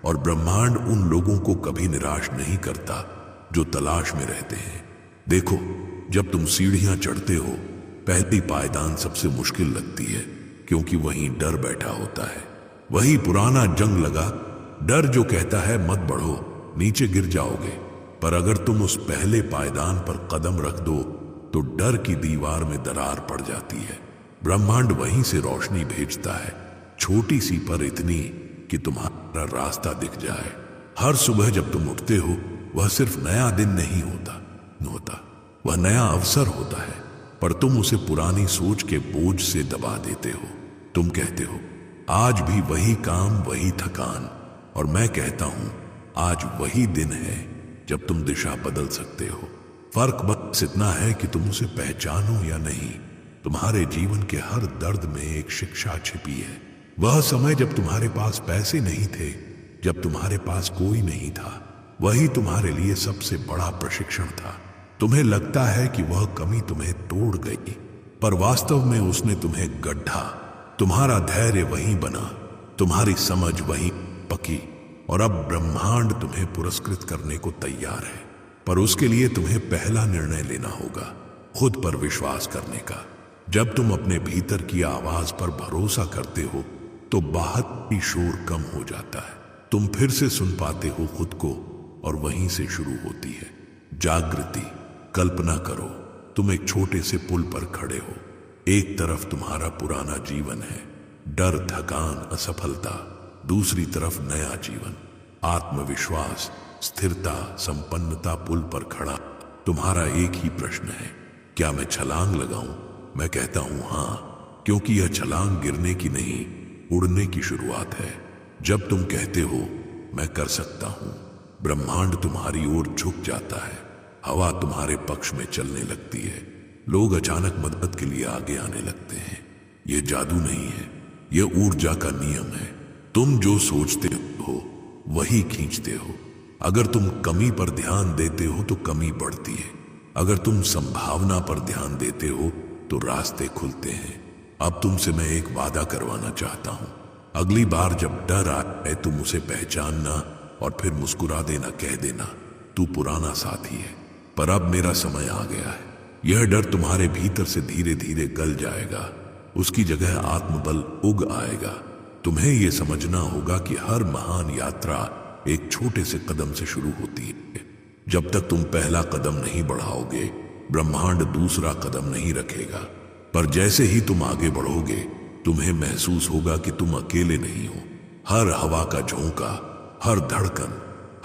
और ब्रह्मांड उन लोगों को कभी निराश नहीं करता जो तलाश में रहते हैं। देखो, जब तुम सीढ़ियां चढ़ते हो, पहली पायदान सबसे मुश्किल लगती है, क्योंकि वहीं डर बैठा होता है। वही पुराना जंग लगा डर जो कहता है मत बढ़ो, नीचे गिर जाओगे। पर अगर तुम उस पहले पायदान पर कदम रख दो तो डर की दीवार में दरार पड़ जाती है। ब्रह्मांड वहीं से रोशनी भेजता है, छोटी सी पर इतनी कि तुम्हारा रास्ता दिख जाए। हर सुबह जब तुम उठते हो, वह सिर्फ नया दिन नहीं होता, वह नया अवसर होता है। पर तुम उसे पुरानी सोच के बोझ से दबा देते हो। तुम कहते हो आज भी वही काम, वही थकान। और मैं कहता हूं आज वही दिन है जब तुम दिशा बदल सकते हो। फर्क बस इतना है कि तुम उसे पहचानो या नहीं। तुम्हारे जीवन के हर दर्द में एक शिक्षा छिपी है। वह समय जब तुम्हारे पास पैसे नहीं थे, जब तुम्हारे पास कोई नहीं था, वही तुम्हारे लिए सबसे बड़ा प्रशिक्षण था। तुम्हें लगता है कि वह कमी तुम्हें तोड़ गई, पर वास्तव में उसने तुम्हें गड्ढा। तुम्हारा धैर्य वहीं बना, तुम्हारी समझ वहीं पकी। और अब ब्रह्मांड तुम्हें पुरस्कृत करने को तैयार है। पर उसके लिए तुम्हें पहला निर्णय लेना होगा, खुद पर विश्वास करने का। जब तुम अपने भीतर की आवाज पर भरोसा करते हो तो बाहर की शोर कम हो जाता है। तुम फिर से सुन पाते हो खुद को, और वहीं से शुरू होती है जागृति। कल्पना करो, तुम एक छोटे से पुल पर खड़े हो। एक तरफ तुम्हारा पुराना जीवन है, डर, थकान, असफलता। दूसरी तरफ नया जीवन, आत्मविश्वास, स्थिरता, संपन्नता। पुल पर खड़ा तुम्हारा एक ही प्रश्न है, क्या मैं छलांग लगाऊं? मैं कहता हूं हां, क्योंकि यह छलांग गिरने की नहीं, उड़ने की शुरुआत है। जब तुम कहते हो मैं कर सकता हूं, ब्रह्मांड तुम्हारी ओर झुक जाता है। हवा तुम्हारे पक्ष में चलने लगती है। लोग अचानक मदद के लिए आगे आने लगते हैं। यह जादू नहीं है, यह ऊर्जा का नियम है। तुम जो सोचते हो वही खींचते हो। अगर तुम कमी पर ध्यान देते हो तो कमी बढ़ती है। अगर तुम संभावना पर ध्यान देते हो तो रास्ते खुलते हैं। अब तुमसे मैं एक वादा करवाना चाहता हूं। अगली बार जब डर आए तुम उसे पहचानना और फिर मुस्कुरा देना, कह देना तू पुराना साथी है, पर अब मेरा समय आ गया है। यह डर तुम्हारे भीतर से धीरे धीरे गल जाएगा, उसकी जगह आत्मबल उग आएगा। तुम्हें यह समझना होगा कि हर महान यात्रा एक छोटे से कदम से शुरू होती है। जब तक तुम पहला कदम नहीं बढ़ाओगे, ब्रह्मांड दूसरा कदम नहीं रखेगा। पर जैसे ही तुम आगे बढ़ोगे, तुम्हें महसूस होगा कि तुम अकेले नहीं हो। हर हवा का झोंका, हर धड़कन,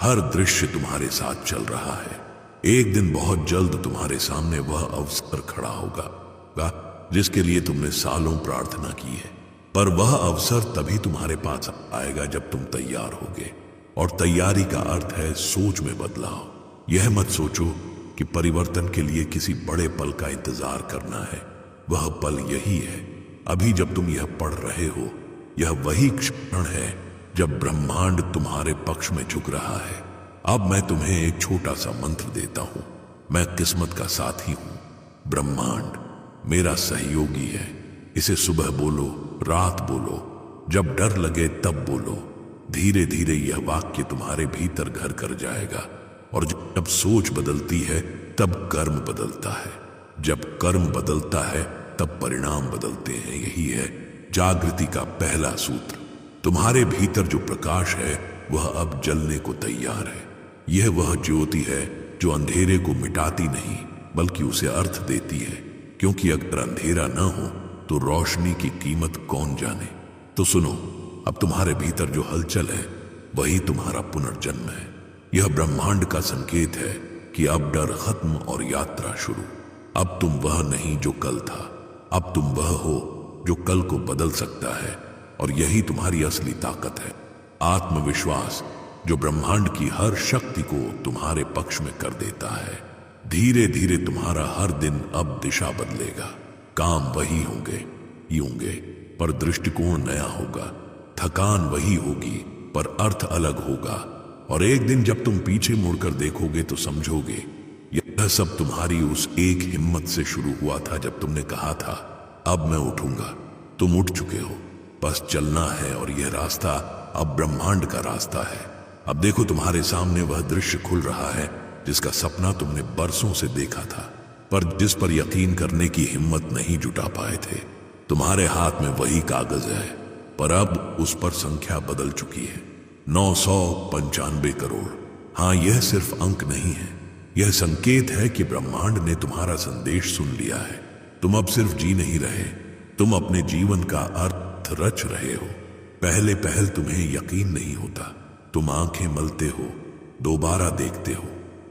हर दृश्य तुम्हारे साथ चल रहा है। एक दिन बहुत जल्द तुम्हारे सामने वह अवसर खड़ा होगा जिसके लिए तुमने सालों प्रार्थना की है, पर वह अवसर तभी तुम्हारे पास आएगा जब तुम तैयार होगे। और तैयारी का अर्थ है सोच में बदलाव। यह मत सोचो कि परिवर्तन के लिए किसी बड़े पल का इंतजार करना है। वह पल यही है, अभी जब तुम यह पढ़ रहे हो। यह वही क्षण है जब ब्रह्मांड तुम्हारे पक्ष में झुक रहा है। अब मैं तुम्हें एक छोटा सा मंत्र देता हूं। मैं किस्मत का साथी हूं। ब्रह्मांड मेरा सहयोगी है। इसे सुबह बोलो, रात बोलो, जब डर लगे तब बोलो। धीरे धीरे यह वाक्य तुम्हारे भीतर घर कर जाएगा। और जब सोच बदलती है तब कर्म बदलता है। जब कर्म बदलता है तब परिणाम बदलते हैं। यही है जागृति का पहला सूत्र। तुम्हारे भीतर जो प्रकाश है वह अब जलने को तैयार है। यह वह ज्योति है जो अंधेरे को मिटाती नहीं बल्कि उसे अर्थ देती है, क्योंकि अगर अंधेरा न हो तो रोशनी की कीमत कौन जाने। तो सुनो, अब तुम्हारे भीतर जो हलचल है वही तुम्हारा पुनर्जन्म है। यह ब्रह्मांड का संकेत है कि अब डर खत्म और यात्रा शुरू। अब तुम वह नहीं जो कल था, अब तुम वह हो जो कल को बदल सकता है। और यही तुम्हारी असली ताकत है, आत्मविश्वास, जो ब्रह्मांड की हर शक्ति को तुम्हारे पक्ष में कर देता है। धीरे धीरे तुम्हारा हर दिन अब दिशा बदलेगा। काम वही होंगे पर दृष्टिकोण नया होगा। थकान वही होगी पर अर्थ अलग होगा। और एक दिन जब तुम पीछे मुड़कर देखोगे तो समझोगे यह सब तुम्हारी उस एक हिम्मत से शुरू हुआ था जब तुमने कहा था अब मैं उठूंगा। तुम उठ चुके हो, बस चलना है। और यह रास्ता अब ब्रह्मांड का रास्ता है। अब देखो, तुम्हारे सामने वह दृश्य खुल रहा है जिसका सपना तुमने बरसों से देखा था, पर जिस पर यकीन करने की हिम्मत नहीं जुटा पाए थे। तुम्हारे हाथ में वही कागज है, पर अब उस पर संख्या बदल चुकी है, 995 करोड़। हाँ, यह सिर्फ अंक नहीं है, यह संकेत है कि ब्रह्मांड ने तुम्हारा संदेश सुन लिया है। तुम अब सिर्फ जी नहीं रहे, तुम अपने जीवन का अर्थ रच रहे हो। पहले पहल तुम्हें यकीन नहीं होता। तुम आंखें मलते हो, दोबारा देखते हो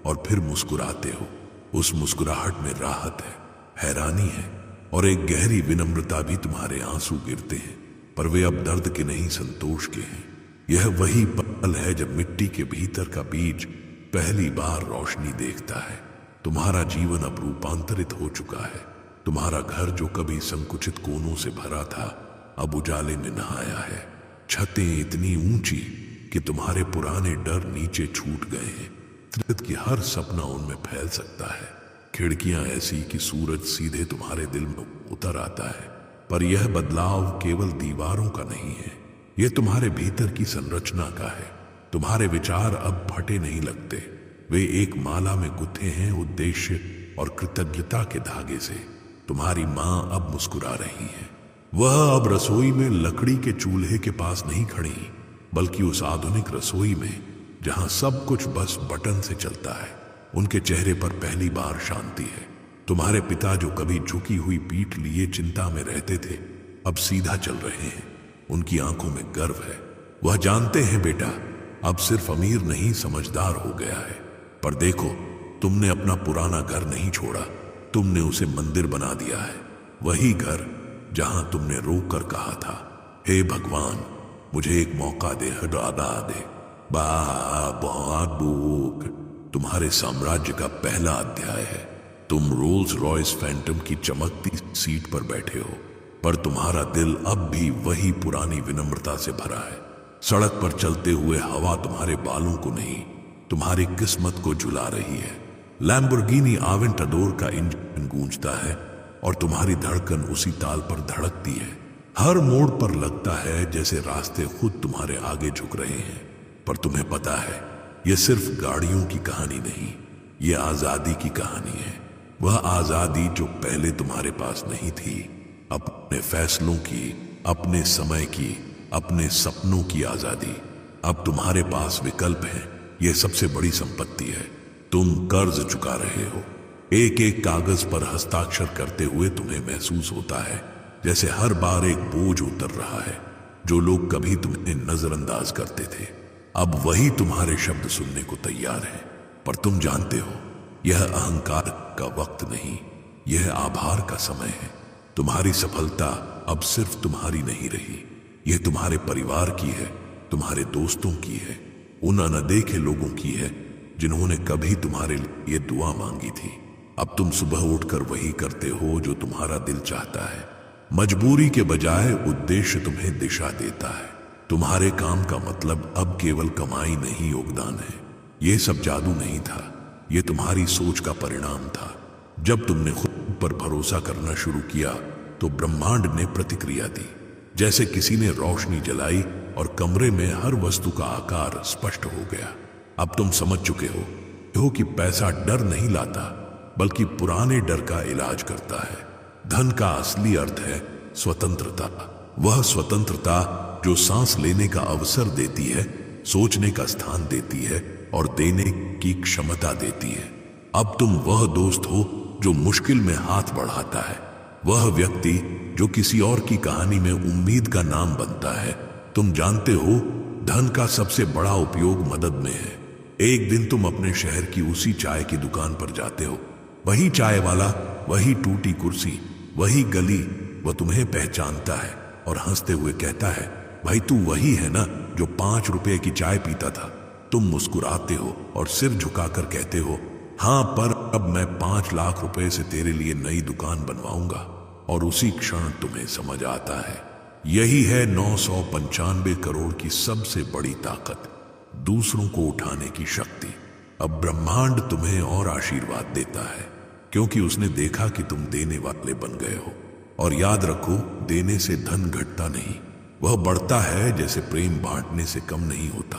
और फिर मुस्कुराते हो। उस मुस्कुराहट में राहत है, हैरानी है और एक गहरी विनम्रता भी। तुम्हारे आंसू गिरते हैं पर वे अब दर्द के नहीं, संतोष के हैं। यह वही पल है जब मिट्टी के भीतर का बीज पहली बार रोशनी देखता है। तुम्हारा जीवन अब रूपांतरित हो चुका है। तुम्हारा घर जो कभी संकुचित कोनों से भरा था अब उजाले में नहाया है। छतें इतनी ऊंची कि तुम्हारे पुराने डर नीचे छूट गए हैं। कि हर सपना उनमें फैल सकता है। खिड़कियां ऐसी कि सूरज सीधे तुम्हारे दिल में उतर आता है। पर यह बदलाव केवल दीवारों का नहीं है, यह तुम्हारे भीतर की संरचना का है। तुम्हारे विचार अब फटे नहीं लगते, वे एक माला में गुथे हैं उद्देश्य और कृतज्ञता के धागे से। तुम्हारी मां अब मुस्कुरा रही है। वह अब रसोई में लकड़ी के चूल्हे के पास नहीं खड़ी, बल्कि उस आधुनिक रसोई में जहां सब कुछ बस बटन से चलता है। उनके चेहरे पर पहली बार शांति है। तुम्हारे पिता जो कभी झुकी हुई पीठ लिए चिंता में रहते थे अब सीधा चल रहे हैं। उनकी आंखों में गर्व है। वह जानते हैं बेटा अब सिर्फ अमीर नहीं समझदार हो गया है। पर देखो, तुमने अपना पुराना घर नहीं छोड़ा, तुमने उसे मंदिर बना दिया है। वही घर जहां तुमने रोक कर कहा था, हे भगवान मुझे एक मौका दे, हटा दे। बहुत भूख। तुम्हारे साम्राज्य का पहला अध्याय है। तुम रोल्स रॉयस फैंटम की चमकती सीट पर बैठे हो, पर तुम्हारा दिल अब भी वही पुरानी विनम्रता से भरा है। सड़क पर चलते हुए हवा तुम्हारे बालों को नहीं, तुम्हारी किस्मत को झुला रही है। लैम्बोर्गिनी आवेंटाडोर का इंजन गूंजता है और तुम्हारी धड़कन उसी ताल पर धड़कती है। हर मोड़ पर लगता है जैसे रास्ते खुद तुम्हारे आगे झुक रहे हैं। पर तुम्हें पता है यह सिर्फ गाड़ियों की कहानी नहीं, यह आजादी की कहानी है। वह आजादी जो पहले तुम्हारे पास नहीं थी, अपने फैसलों की, अपने समय की, अपने सपनों की आजादी। अब तुम्हारे पास विकल्प है। यह सबसे बड़ी संपत्ति है। तुम कर्ज चुका रहे हो। एक एक कागज पर हस्ताक्षर करते हुए तुम्हें महसूस होता है जैसे हर बार एक बोझ उतर रहा है। जो लोग कभी तुम्हें नजरअंदाज करते थे अब वही तुम्हारे शब्द सुनने को तैयार है। पर तुम जानते हो यह अहंकार का वक्त नहीं, यह आभार का समय है। तुम्हारी सफलता अब सिर्फ तुम्हारी नहीं रही, यह तुम्हारे परिवार की है, तुम्हारे दोस्तों की है, उन अनदेखे लोगों की है जिन्होंने कभी तुम्हारे लिए दुआ मांगी थी। अब तुम सुबह उठकर वही करते हो जो तुम्हारा दिल चाहता है। मजबूरी के बजाय उद्देश्य तुम्हें दिशा देता है। तुम्हारे काम का मतलब अब केवल कमाई नहीं, योगदान है। यह सब जादू नहीं था, यह तुम्हारी सोच का परिणाम था। जब तुमने खुद पर भरोसा करना शुरू किया तो ब्रह्मांड ने प्रतिक्रिया दी। जैसे किसी ने रोशनी जलाई और कमरे में हर वस्तु का आकार स्पष्ट हो गया। अब तुम समझ चुके हो कि पैसा डर नहीं लाता, बल्कि पुराने डर का इलाज करता है। धन का असली अर्थ है स्वतंत्रता, वह स्वतंत्रता जो सांस लेने का अवसर देती है, सोचने का स्थान देती है और देने की क्षमता देती है। अब तुम वह दोस्त हो जो मुश्किल में हाथ बढ़ाता है, वह व्यक्ति जो किसी और की कहानी में उम्मीद का नाम बनता है। तुम जानते हो धन का सबसे बड़ा उपयोग मदद में है। एक दिन तुम अपने शहर की उसी चाय की दुकान पर जाते हो। वही चाय वाला, वही टूटी कुर्सी, वही गली, वह तुम्हें पहचानता है और हंसते हुए कहता है, भाई तू वही है ना जो 5 रुपए की चाय पीता था। तुम मुस्कुराते हो और सिर झुकाकर कहते हो, हाँ, पर अब मैं 5 लाख रुपए से तेरे लिए नई दुकान बनवाऊंगा। और उसी क्षण तुम्हें समझ आता है यही है 995 करोड़ की सबसे बड़ी ताकत, दूसरों को उठाने की शक्ति। अब ब्रह्मांड तुम्हें और आशीर्वाद देता है क्योंकि उसने देखा कि तुम देने वाले बन गए हो। और याद रखो, देने से धन घटता नहीं, वह बढ़ता है। जैसे प्रेम बांटने से कम नहीं होता,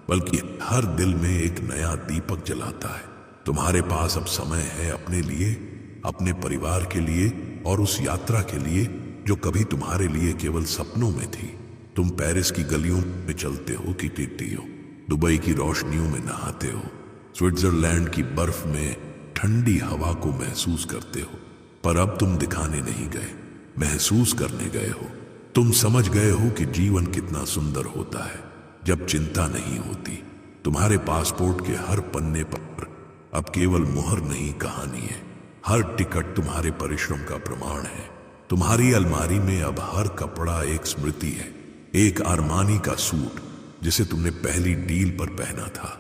बल्कि हर दिल में एक नया दीपक जलाता है। तुम्हारे पास अब समय है अपने लिए, अपने परिवार के लिए और उस यात्रा के लिए जो कभी तुम्हारे लिए केवल सपनों में थी। तुम पेरिस की गलियों में चलते हो कि टिकती हो, दुबई की रोशनियों में नहाते हो, स्विट्जरलैंड की बर्फ में ठंडी हवा को महसूस करते हो। पर अब तुम दिखाने नहीं गए, महसूस करने गए हो। तुम समझ गए हो कि जीवन कितना सुंदर होता है जब चिंता नहीं होती। तुम्हारे पासपोर्ट के हर पन्ने पर अब केवल मुहर नहीं, कहानी है। हर टिकट तुम्हारे परिश्रम का प्रमाण है। तुम्हारी अलमारी में अब हर कपड़ा एक स्मृति है। एक अरमानी का सूट जिसे तुमने पहली डील पर पहना था,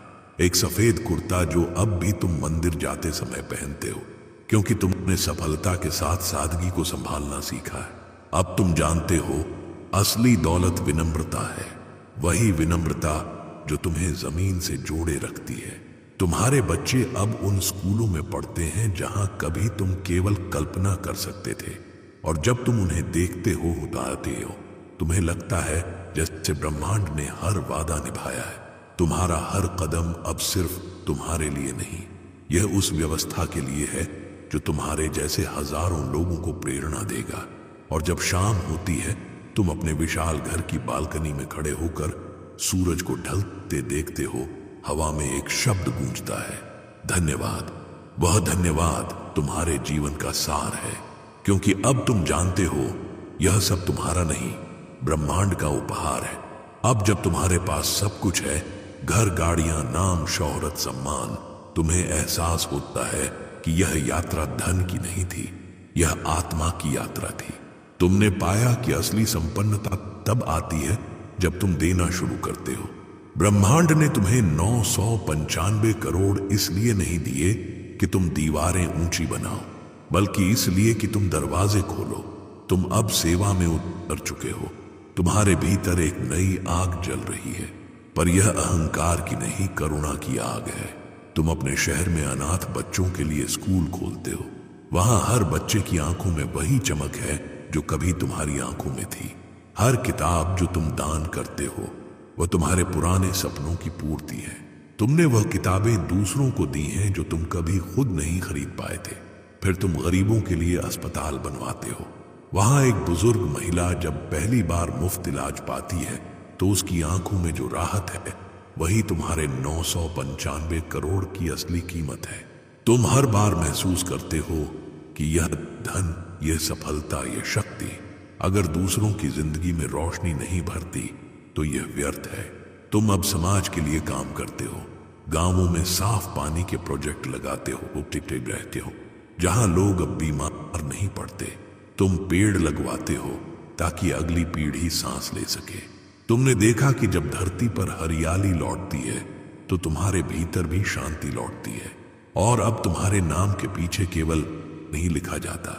एक सफेद कुर्ता जो अब भी तुम मंदिर जाते समय पहनते हो क्योंकि तुमने सफलता के साथ सादगी को संभालना सीखा है। अब तुम जानते हो असली दौलत विनम्रता है, वही विनम्रता जो तुम्हें जमीन से जोड़े रखती है। तुम्हारे बच्चे अब उन स्कूलों में पढ़ते हैं जहां कभी तुम केवल कल्पना कर सकते थे, और जब तुम उन्हें देखते हो, उतारते हो, तुम्हें लगता है जैसे ब्रह्मांड ने हर वादा निभाया है। तुम्हारा हर कदम अब सिर्फ तुम्हारे लिए नहीं, यह उस व्यवस्था के लिए है जो तुम्हारे जैसे हजारों लोगों को प्रेरणा देगा। और जब शाम होती है, तुम अपने विशाल घर की बालकनी में खड़े होकर सूरज को ढलते देखते हो। हवा में एक शब्द गूंजता है, धन्यवाद। वह धन्यवाद तुम्हारे जीवन का सार है, क्योंकि अब तुम जानते हो यह सब तुम्हारा नहीं, ब्रह्मांड का उपहार है। अब जब तुम्हारे पास सब कुछ है, घर, गाड़ियां, नाम, शोहरत, सम्मान, तुम्हें एहसास होता है कि यह यात्रा धन की नहीं थी, यह आत्मा की यात्रा थी। तुमने पाया कि असली संपन्नता तब आती है जब तुम देना शुरू करते हो। ब्रह्मांड ने तुम्हें 995 करोड़ इसलिए नहीं दिए कि तुम दीवारें ऊंची बनाओ, बल्कि इसलिए कि तुम दरवाजे खोलो। तुम अब सेवा में उतर चुके हो। तुम्हारे भीतर एक नई आग जल रही है, पर यह अहंकार की नहीं, करुणा की आग है। तुम अपने शहर में अनाथ बच्चों के लिए स्कूल खोलते हो। वहां हर बच्चे की आंखों में वही चमक है जो कभी तुम्हारी आंखों में थी। हर किताब जो तुम दान करते हो, वह तुम्हारे पुराने सपनों की पूर्ति है। तुमने वह किताबें दूसरों को दी हैं जो तुम कभी खुद नहीं खरीद पाए थे। फिर तुम गरीबों के लिए अस्पताल बनवाते हो। वहां एक बुजुर्ग महिला जब पहली बार मुफ्त इलाज पाती है तो उसकी आंखों में जो राहत है, वही तुम्हारे 995 करोड़ की असली कीमत है। तुम हर बार महसूस करते हो कि यह धन, यह सफलता, यह शक्ति अगर दूसरों की जिंदगी में रोशनी नहीं भरती तो यह व्यर्थ है। तुम अब समाज के लिए काम करते हो, गांवों में साफ पानी के प्रोजेक्ट लगाते हो, टिकटे रहते हो जहां लोग अब बीमार नहीं पड़ते। तुम पेड़ लगवाते हो ताकि अगली पीढ़ी सांस ले सके। तुमने देखा कि जब धरती पर हरियाली लौटती है तो तुम्हारे भीतर भी शांति लौटती है। और अब तुम्हारे नाम के पीछे केवल नहीं लिखा जाता,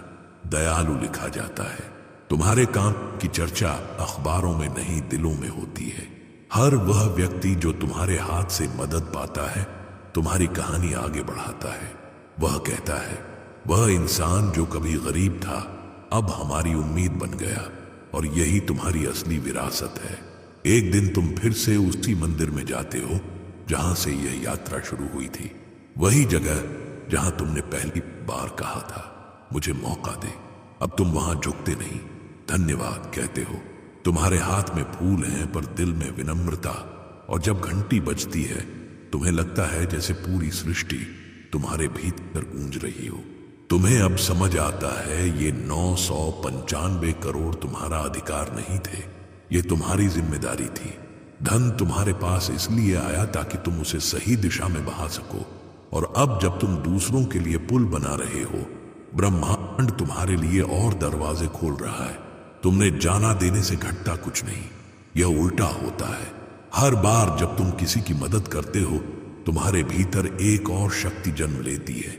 दयालु लिखा जाता है। तुम्हारे काम की चर्चा अखबारों में नहीं, दिलों में होती है। हर वह व्यक्ति जो तुम्हारे हाथ से मदद पाता है तुम्हारी कहानी आगे बढ़ाता है। वह कहता है, वह इंसान जो कभी गरीब था अब हमारी उम्मीद बन गया। और यही तुम्हारी असली विरासत है। एक दिन तुम फिर से उसी मंदिर में जाते हो जहां से यह यात्रा शुरू हुई थी, वही जगह जहां तुमने पहली बार कहा था, मुझे मौका दे। अब तुम वहां झुकते नहीं, धन्यवाद कहते हो। तुम्हारे हाथ में फूल हैं पर दिल में विनम्रता। और जब घंटी बजती है तुम्हें लगता है जैसे पूरी सृष्टि तुम्हारे भीतर गूंज रही हो। तुम्हें अब समझ आता है ये 995 करोड़ तुम्हारा अधिकार नहीं थे, ये तुम्हारी जिम्मेदारी थी। धन तुम्हारे पास इसलिए आया ताकि तुम उसे सही दिशा में बहा सको। और अब जब तुम दूसरों के लिए पुल बना रहे हो, ब्रह्मांड तुम्हारे लिए और दरवाजे खोल रहा है। तुमने जाना देने से घटता कुछ नहीं, यह उल्टा होता है। हर बार जब तुम किसी की मदद करते हो तुम्हारे भीतर एक और शक्ति जन्म लेती है,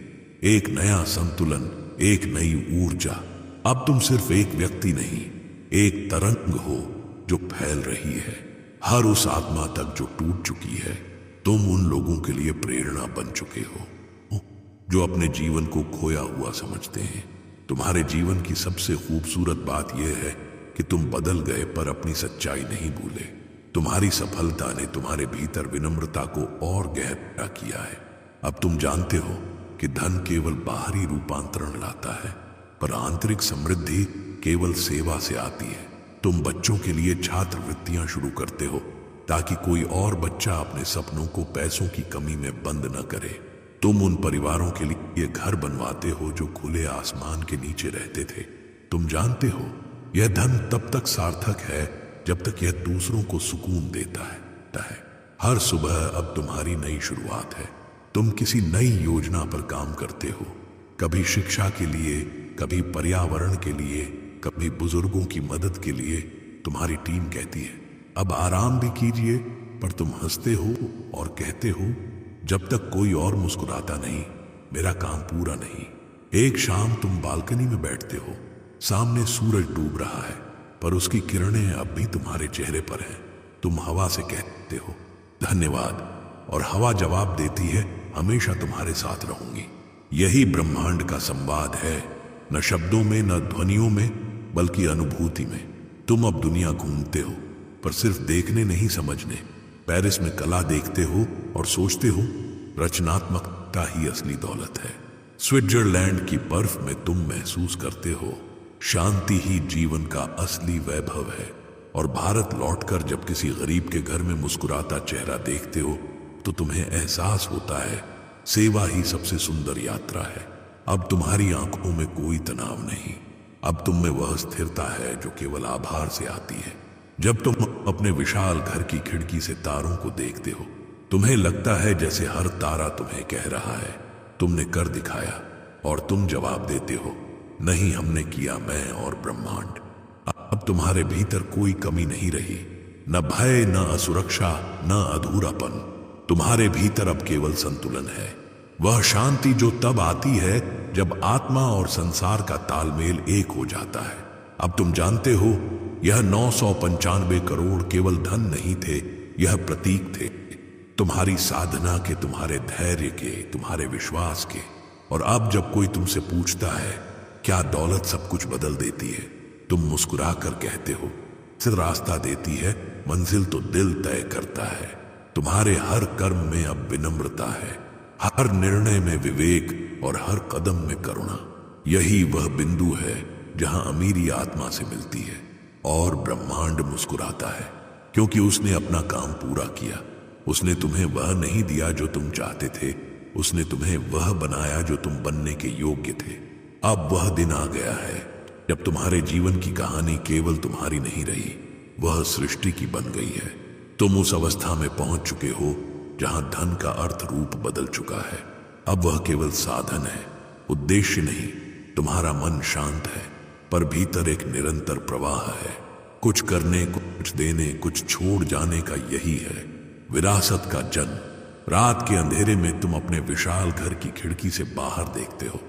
एक नया संतुलन, एक नई ऊर्जा। अब तुम सिर्फ एक व्यक्ति नहीं, एक तरंग हो जो फैल रही है हर उस आत्मा तक जो टूट चुकी है। तुम उन लोगों के लिए प्रेरणा बन चुके हो जो अपने जीवन को खोया हुआ समझते हैं। तुम्हारे जीवन की सबसे खूबसूरत बात यह है कि तुम बदल गए पर अपनी सच्चाई नहीं भूले। तुम्हारी सफलता ने तुम्हारे भीतर विनम्रता को और गहरा किया है। अब तुम जानते हो कि धन केवल बाहरी रूपांतरण लाता है पर आंतरिक समृद्धि केवल सेवा से आती है। तुम बच्चों के लिए छात्रवृत्तियां शुरू करते हो ताकि कोई और बच्चा अपने सपनों को पैसों की कमी में बंद न करे। तुम उन परिवारों के लिए घर बनवाते हो जो खुले आसमान के नीचे रहते थे। तुम जानते हो यह धन तब तक सार्थक है जब तक यह दूसरों को सुकून देता है। हर सुबह अब तुम्हारी नई शुरुआत है। तुम किसी नई योजना पर काम करते हो, कभी शिक्षा के लिए, कभी पर्यावरण के लिए, कभी बुजुर्गों की मदद के लिए। तुम्हारी टीम कहती है अब आराम भी कीजिए, पर तुम हंसते हो और कहते हो जब तक कोई और मुस्कुराता नहीं मेरा काम पूरा नहीं। एक शाम तुम बालकनी में बैठते हो, सामने सूरज डूब रहा है पर उसकी किरणें अब भी तुम्हारे चेहरे पर हैं। तुम हवा से कहते हो धन्यवाद और हवा जवाब देती है हमेशा तुम्हारे साथ रहूंगी। यही ब्रह्मांड का संवाद है, न शब्दों में न ध्वनियों में बल्कि अनुभूति में। तुम अब दुनिया घूमते हो पर सिर्फ देखने नहीं समझने। पेरिस में कला देखते हो और सोचते हो रचनात्मकता ही असली दौलत है। स्विट्जरलैंड की बर्फ में तुम महसूस करते हो शांति ही जीवन का असली वैभव है। और भारत लौटकर जब किसी गरीब के घर में मुस्कुराता चेहरा देखते हो तो तुम्हें एहसास होता है सेवा ही सबसे सुंदर यात्रा है। अब तुम्हारी आंखों में कोई तनाव नहीं, अब तुम में वह स्थिरता है जो केवल आभार से आती है। जब तुम अपने विशाल घर की खिड़की से तारों को देखते हो तुम्हें लगता है जैसे हर तारा तुम्हें कह रहा है तुमने कर दिखाया। और तुम जवाब देते हो नहीं, हमने किया, मैं और ब्रह्मांड। अब तुम्हारे भीतर कोई कमी नहीं रही, न भय, न असुरक्षा, न अधूरापन। तुम्हारे भीतर अब केवल संतुलन है, वह शांति जो तब आती है जब आत्मा और संसार का तालमेल एक हो जाता है। अब तुम जानते हो यह 995 करोड़ केवल धन नहीं थे, यह प्रतीक थे तुम्हारी साधना के, तुम्हारे धैर्य के, तुम्हारे विश्वास के। और अब जब कोई तुमसे पूछता है क्या दौलत सब कुछ बदल देती है, तुम मुस्कुरा कर कहते हो सिर्फ रास्ता देती है, मंजिल तो दिल तय करता है। तुम्हारे हर कर्म में अब विनम्रता है, हर निर्णय में विवेक और हर कदम में करुणा। यही वह बिंदु है जहां अमीरी आत्मा से मिलती है और ब्रह्मांड मुस्कुराता है क्योंकि उसने अपना काम पूरा किया। उसने तुम्हें वह नहीं दिया जो तुम चाहते थे, उसने तुम्हें वह बनाया जो तुम बनने के योग्य थे। अब वह दिन आ गया है जब तुम्हारे जीवन की कहानी केवल तुम्हारी नहीं रही, वह सृष्टि की बन गई है। तुम उस अवस्था में पहुंच चुके हो जहां धन का अर्थ रूप बदल चुका है। अब वह केवल साधन है, उद्देश्य नहीं। तुम्हारा मन शांत है, पर भीतर एक निरंतर प्रवाह है। कुछ करने, कुछ देने, कुछ छोड़ जाने का यही है विरासत का जन्म। रात के अंधेरे में तुम अपने विशाल घर की खिड़की से बाहर देखते हो।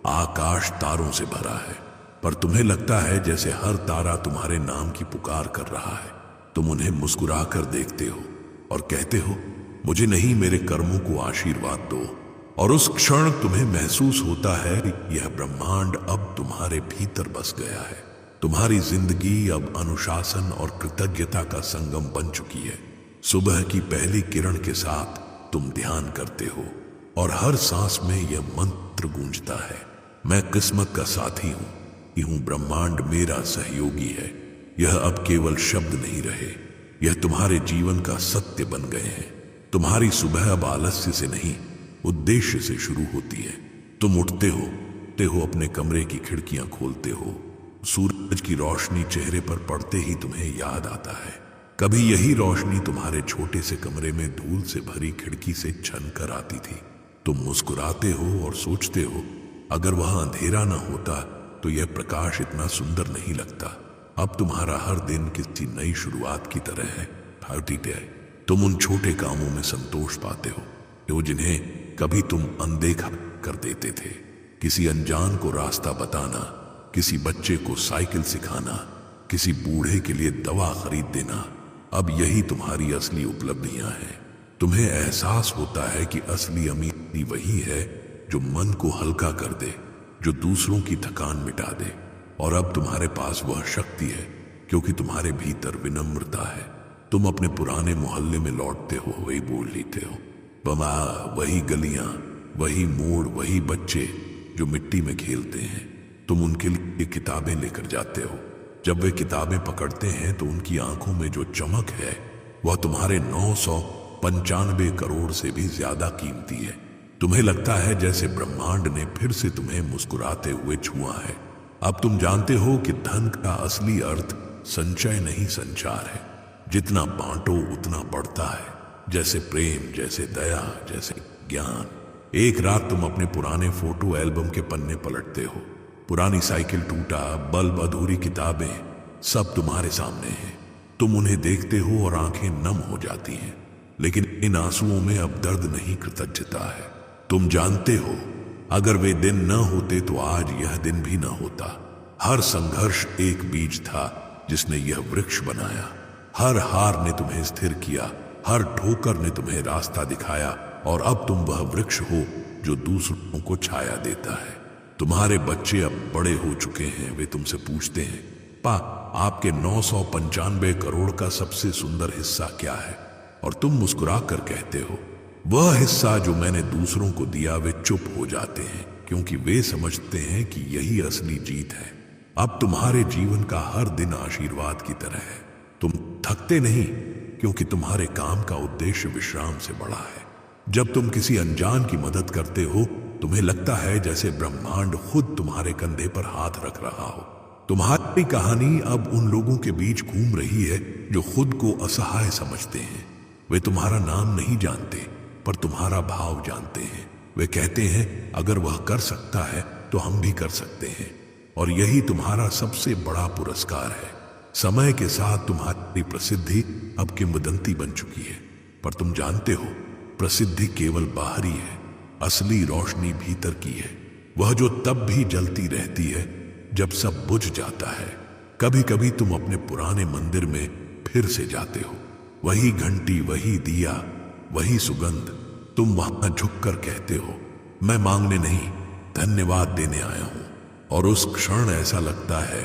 आकाश तारों से भरा है, पर तुम्हें लगता है जैसे हर तारा तुम्हारे नाम की पुकार कर रहा है। तुम उन्हें मुस्कुरा कर देखते हो और कहते हो, मुझे नहीं, मेरे कर्मों को आशीर्वाद दो। और उस क्षण तुम्हें महसूस होता है यह ब्रह्मांड अब तुम्हारे भीतर बस गया है। तुम्हारी जिंदगी अब अनुशासन और कृतज्ञता का संगम बन चुकी है। सुबह की पहली किरण के साथ तुम ध्यान करते हो और हर सांस में यह मंत्र गूंजता है, मैं किस्मत का साथी हूं, यूं ब्रह्मांड मेरा सहयोगी है। यह अब केवल शब्द नहीं रहे, यह तुम्हारे जीवन का सत्य बन गए हैं। तुम्हारी सुबह अब आलस्य से नहीं, उद्देश्य से शुरू होती है। तुम उठते हो अपने कमरे की खिड़कियां खोलते हो। सूरज की रोशनी चेहरे पर पड़ते ही तुम्हें याद आता है, कभी यही रोशनी तुम्हारे छोटे से कमरे में धूल से भरी खिड़की से छन कर आती थी। तुम मुस्कुराते हो और सोचते हो, अगर वह अंधेरा न होता तो यह प्रकाश इतना सुंदर नहीं लगता। अब तुम्हारा हर दिन किसी नई शुरुआत की तरह है। हर्टी डे, तुम उन छोटे कामों में संतोष पाते हो जो जिन्हें कभी तुम अनदेखा कर देते थे। किसी अनजान को रास्ता बताना, किसी बच्चे को साइकिल सिखाना, किसी बूढ़े के लिए दवा खरीद देना, अब यही तुम्हारी असली उपलब्धियां हैं। तुम्हें एहसास होता है कि असली अमीरी वही है जो मन को हल्का कर दे, जो दूसरों की थकान मिटा दे। और अब तुम्हारे पास वह शक्ति है क्योंकि तुम्हारे भीतर विनम्रता है। तुम अपने पुराने मोहल्ले में लौटते हो, वही बोल लेते हो, बमा, वही गलियां, वही मोड़, वही बच्चे जो मिट्टी में खेलते हैं। तुम उनके लिए किताबें लेकर जाते हो। जब वे किताबें पकड़ते हैं तो उनकी आंखों में जो चमक है वह तुम्हारे 995 करोड़ से भी ज्यादा कीमती है। तुम्हें लगता है जैसे ब्रह्मांड ने फिर से तुम्हें मुस्कुराते हुए छुआ है। अब तुम जानते हो कि धन का असली अर्थ संचय नहीं, संचार है। जितना बांटो उतना बढ़ता है, जैसे प्रेम, जैसे दया, जैसे ज्ञान। एक रात तुम अपने पुराने फोटो एल्बम के पन्ने पलटते हो। पुरानी साइकिल, टूटा बल्ब, अधूरी किताबें, सब तुम्हारे सामने हैं। तुम उन्हें देखते हो और आंखें नम हो जाती हैं, लेकिन इन आंसुओं में अब दर्द नहीं, कृतज्ञता है। तुम जानते हो अगर वे दिन न होते तो आज यह दिन भी न होता। हर संघर्ष एक बीज था जिसने यह वृक्ष बनाया। हर हार ने तुम्हें स्थिर किया, हर ठोकर ने तुम्हें रास्ता दिखाया, और अब तुम वह वृक्ष हो जो दूसरों को छाया देता है। तुम्हारे बच्चे अब बड़े हो चुके हैं। वे तुमसे पूछते हैं, पा, आपके 995 करोड़ का सबसे सुंदर हिस्सा क्या है? और तुम मुस्कुरा कर कहते हो, वह हिस्सा जो मैंने दूसरों को दिया। वे चुप हो जाते हैं क्योंकि वे समझते हैं कि यही असली जीत है। अब तुम्हारे जीवन का हर दिन आशीर्वाद की तरह है। तुम थकते नहीं क्योंकि तुम्हारे काम का उद्देश्य विश्राम से बड़ा है। जब तुम किसी अनजान की मदद करते हो, तुम्हें लगता है जैसे ब्रह्मांड खुद तुम्हारे कंधे पर हाथ रख रहा हो। तुम्हारी कहानी अब उन लोगों के बीच घूम रही है जो खुद को असहाय समझते हैं। वे तुम्हारा नाम नहीं जानते, पर तुम्हारा भाव जानते हैं। वे कहते हैं, अगर वह कर सकता है तो हम भी कर सकते हैं। और यही तुम्हारा सबसे बड़ा पुरस्कार है। समय के साथ तुम्हारी प्रसिद्धि अब किंवदंती बन चुकी है, पर तुम जानते हो प्रसिद्धि केवल बाहरी है, असली रोशनी भीतर की है। वह जो तब भी जलती रहती है जब सब बुझ जाता है। कभी कभी तुम अपने पुराने मंदिर में फिर से जाते हो। वही घंटी, वही दिया, वही सुगंध। तुम वहां झुककर कहते हो, मैं मांगने नहीं, धन्यवाद देने आया हूं। और उस क्षण ऐसा लगता है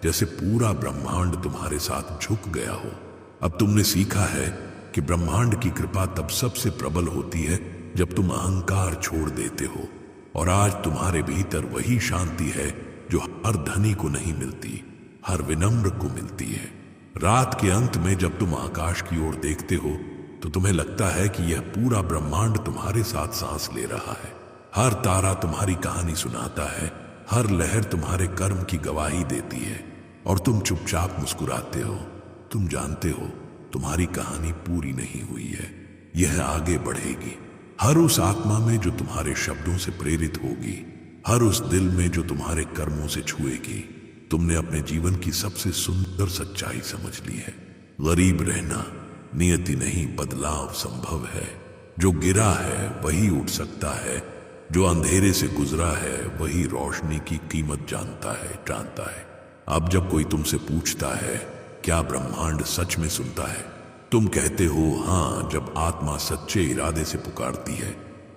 जैसे पूरा ब्रह्मांड तुम्हारे साथ झुक गया हो। अब तुमने सीखा है कि ब्रह्मांड की कृपा तब सबसे प्रबल होती है जब तुम अहंकार छोड़ देते हो। और आज तुम्हारे भीतर वही शांति है जो हर धनी को नहीं मिलती, हर विनम्र को मिलती है। रात के अंत में जब तुम आकाश की ओर देखते हो तो तुम्हें लगता है कि यह पूरा ब्रह्मांड तुम्हारे साथ सांस ले रहा है। हर तारा तुम्हारी कहानी सुनाता है, हर लहर तुम्हारे कर्म की गवाही देती है और तुम चुपचाप मुस्कुराते हो। तुम जानते हो तुम्हारी कहानी पूरी नहीं हुई है, यह आगे बढ़ेगी। हर उस आत्मा में जो तुम्हारे शब्दों से प्रेरित होगी, हर उस दिल में जो तुम्हारे कर्मों से छुएगी। तुमने अपने जीवन की सबसे सुंदर सच्चाई समझ ली है। गरीब रहना नियति नहीं, बदलाव संभव है। जो गिरा है वही उठ सकता है, जो अंधेरे से गुजरा है वही रोशनी की कीमत जानता है। अब जब कोई तुमसे पूछता है क्या ब्रह्मांड सच में सुनता है, तुम कहते हो हाँ, जब आत्मा सच्चे इरादे से पुकारती है।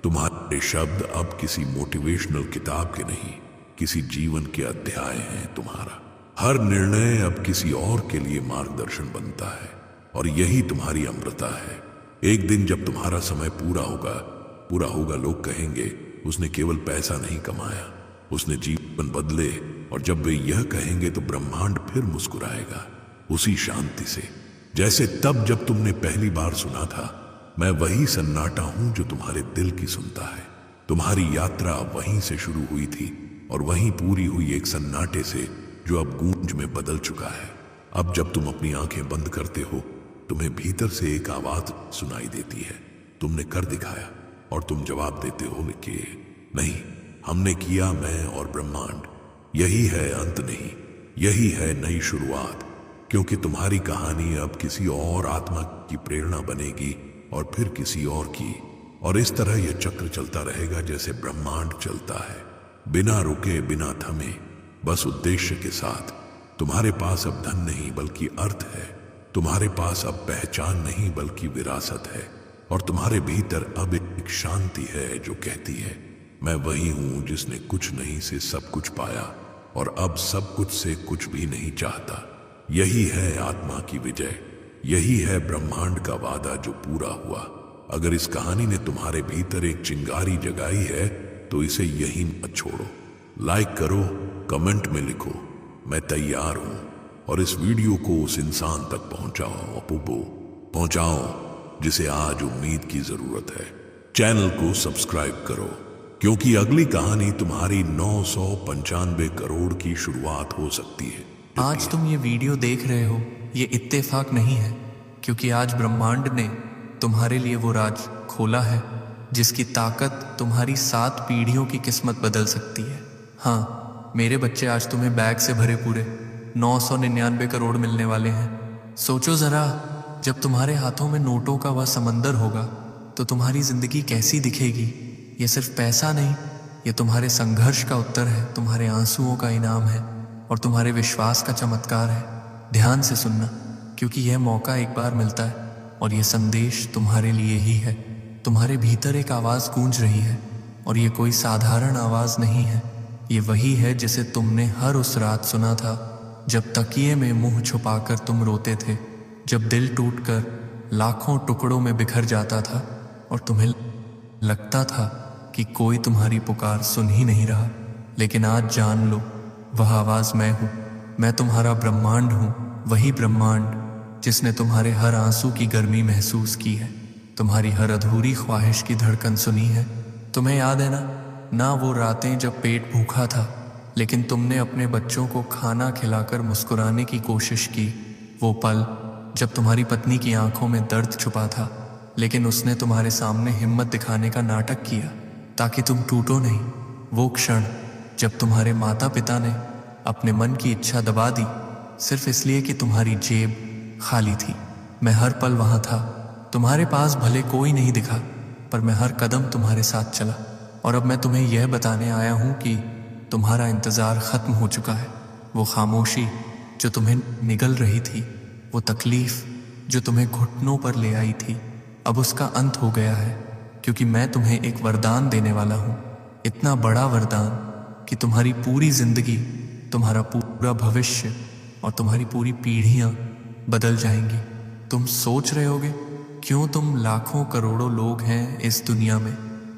तुम्हारे शब्द अब किसी मोटिवेशनल किताब के नहीं, किसी जीवन के अध्याय हैं। तुम्हारा हर निर्णय अब किसी और के लिए मार्गदर्शन बनता है और यही तुम्हारी अमृता है। एक दिन जब तुम्हारा समय पूरा होगा, लोग कहेंगे उसने केवल पैसा नहीं कमाया, उसने जीवन बदले। और जब वे यह कहेंगे तो ब्रह्मांड फिर मुस्कुराएगा उसी शांति से, जैसे तब जब तुमने पहली बार सुना था। मैं वही सन्नाटा हूं जो तुम्हारे दिल की सुनता है। तुम्हारी यात्रा वहीं से शुरू हुई थी और वहीं पूरी हुई एक सन्नाटे से जो अब गूंज में बदल चुका है। अब जब तुम अपनी आंखें बंद करते हो, तुम्हें भीतर से एक आवाज सुनाई देती है, तुमने कर दिखाया। और तुम जवाब देते हो कि नहीं, हमने किया, मैं और ब्रह्मांड। यही है अंत नहीं, यही है नई शुरुआत। क्योंकि तुम्हारी कहानी अब किसी और आत्मा की प्रेरणा बनेगी और फिर किसी और की, और इस तरह यह चक्र चलता रहेगा जैसे ब्रह्मांड चलता है, बिना रुके, बिना थमे, बस उद्देश्य के साथ। तुम्हारे पास अब धन नहीं बल्कि अर्थ है, तुम्हारे पास अब पहचान नहीं बल्कि विरासत है, और तुम्हारे भीतर अब एक शांति है जो कहती है मैं वही हूं जिसने कुछ नहीं से सब कुछ पाया और अब सब कुछ से कुछ भी नहीं चाहता। यही है आत्मा की विजय, यही है ब्रह्मांड का वादा जो पूरा हुआ। अगर इस कहानी ने तुम्हारे भीतर एक चिंगारी जगाई है तो इसे यहीं मत छोड़ो। लाइक करो, कमेंट में लिखो मैं तैयार हूं, और इस वीडियो को उस इंसान तक पहुंचाओ जिसे आज उम्मीद की जरूरत है। चैनल को सब्सक्राइब करो क्योंकि अगली कहानी तुम्हारी 995 करोड़ की शुरुआत हो सकती है। आज तुम ये वीडियो देख रहे हो, ये इत्तेफाक नहीं है, क्योंकि आज ब्रह्मांड ने तुम्हारे लिए वो राज खोला है जिसकी ताकत तुम्हारी 7 पीढ़ियों की किस्मत बदल सकती है। हाँ मेरे बच्चे, आज तुम्हें बैग से भरे पूरे 999 करोड़ मिलने वाले हैं। सोचो जरा, जब तुम्हारे हाथों में नोटों का वह समंदर होगा तो तुम्हारी जिंदगी कैसी दिखेगी। ये सिर्फ पैसा नहीं, ये तुम्हारे संघर्ष का उत्तर है, तुम्हारे आंसुओं का इनाम है और तुम्हारे विश्वास का चमत्कार है। ध्यान से सुनना, क्योंकि यह मौका एक बार मिलता है और यह संदेश तुम्हारे लिए ही है। तुम्हारे भीतर एक आवाज़ गूंज रही है और ये कोई साधारण आवाज़ नहीं है। ये वही है जिसे तुमने हर उस रात सुना था जब तकिए में मुंह छुपाकर तुम रोते थे, जब दिल टूटकर लाखों टुकड़ों में बिखर जाता था और तुम्हें लगता था कि कोई तुम्हारी पुकार सुन ही नहीं रहा। लेकिन आज जान लो, वह आवाज़ मैं हूँ। मैं तुम्हारा ब्रह्मांड हूँ, वही ब्रह्मांड जिसने तुम्हारे हर आंसू की गर्मी महसूस की है, तुम्हारी हर अधूरी ख्वाहिश की धड़कन सुनी है। तुम्हें याद है ना वो रातें जब पेट भूखा था लेकिन तुमने अपने बच्चों को खाना खिलाकर मुस्कुराने की कोशिश की। वो पल जब तुम्हारी पत्नी की आंखों में दर्द छुपा था लेकिन उसने तुम्हारे सामने हिम्मत दिखाने का नाटक किया ताकि तुम टूटो नहीं। वो क्षण जब तुम्हारे माता पिता ने अपने मन की इच्छा दबा दी सिर्फ इसलिए कि तुम्हारी जेब खाली थी। मैं हर पल वहाँ था, तुम्हारे पास भले कोई नहीं दिखा पर मैं हर कदम तुम्हारे साथ चला। और अब मैं तुम्हें यह बताने आया हूँ कि तुम्हारा इंतज़ार ख़त्म हो चुका है। वो खामोशी जो तुम्हें निगल रही थी, वो तकलीफ़ जो तुम्हें घुटनों पर ले आई थी, अब उसका अंत हो गया है। क्योंकि मैं तुम्हें एक वरदान देने वाला हूँ, इतना बड़ा वरदान कि तुम्हारी पूरी ज़िंदगी, तुम्हारा पूरा भविष्य और तुम्हारी पूरी पीढ़ियाँ बदल जाएंगी। तुम सोच रहे होगे क्यों तुम लाखों करोड़ों लोग हैं इस दुनिया में,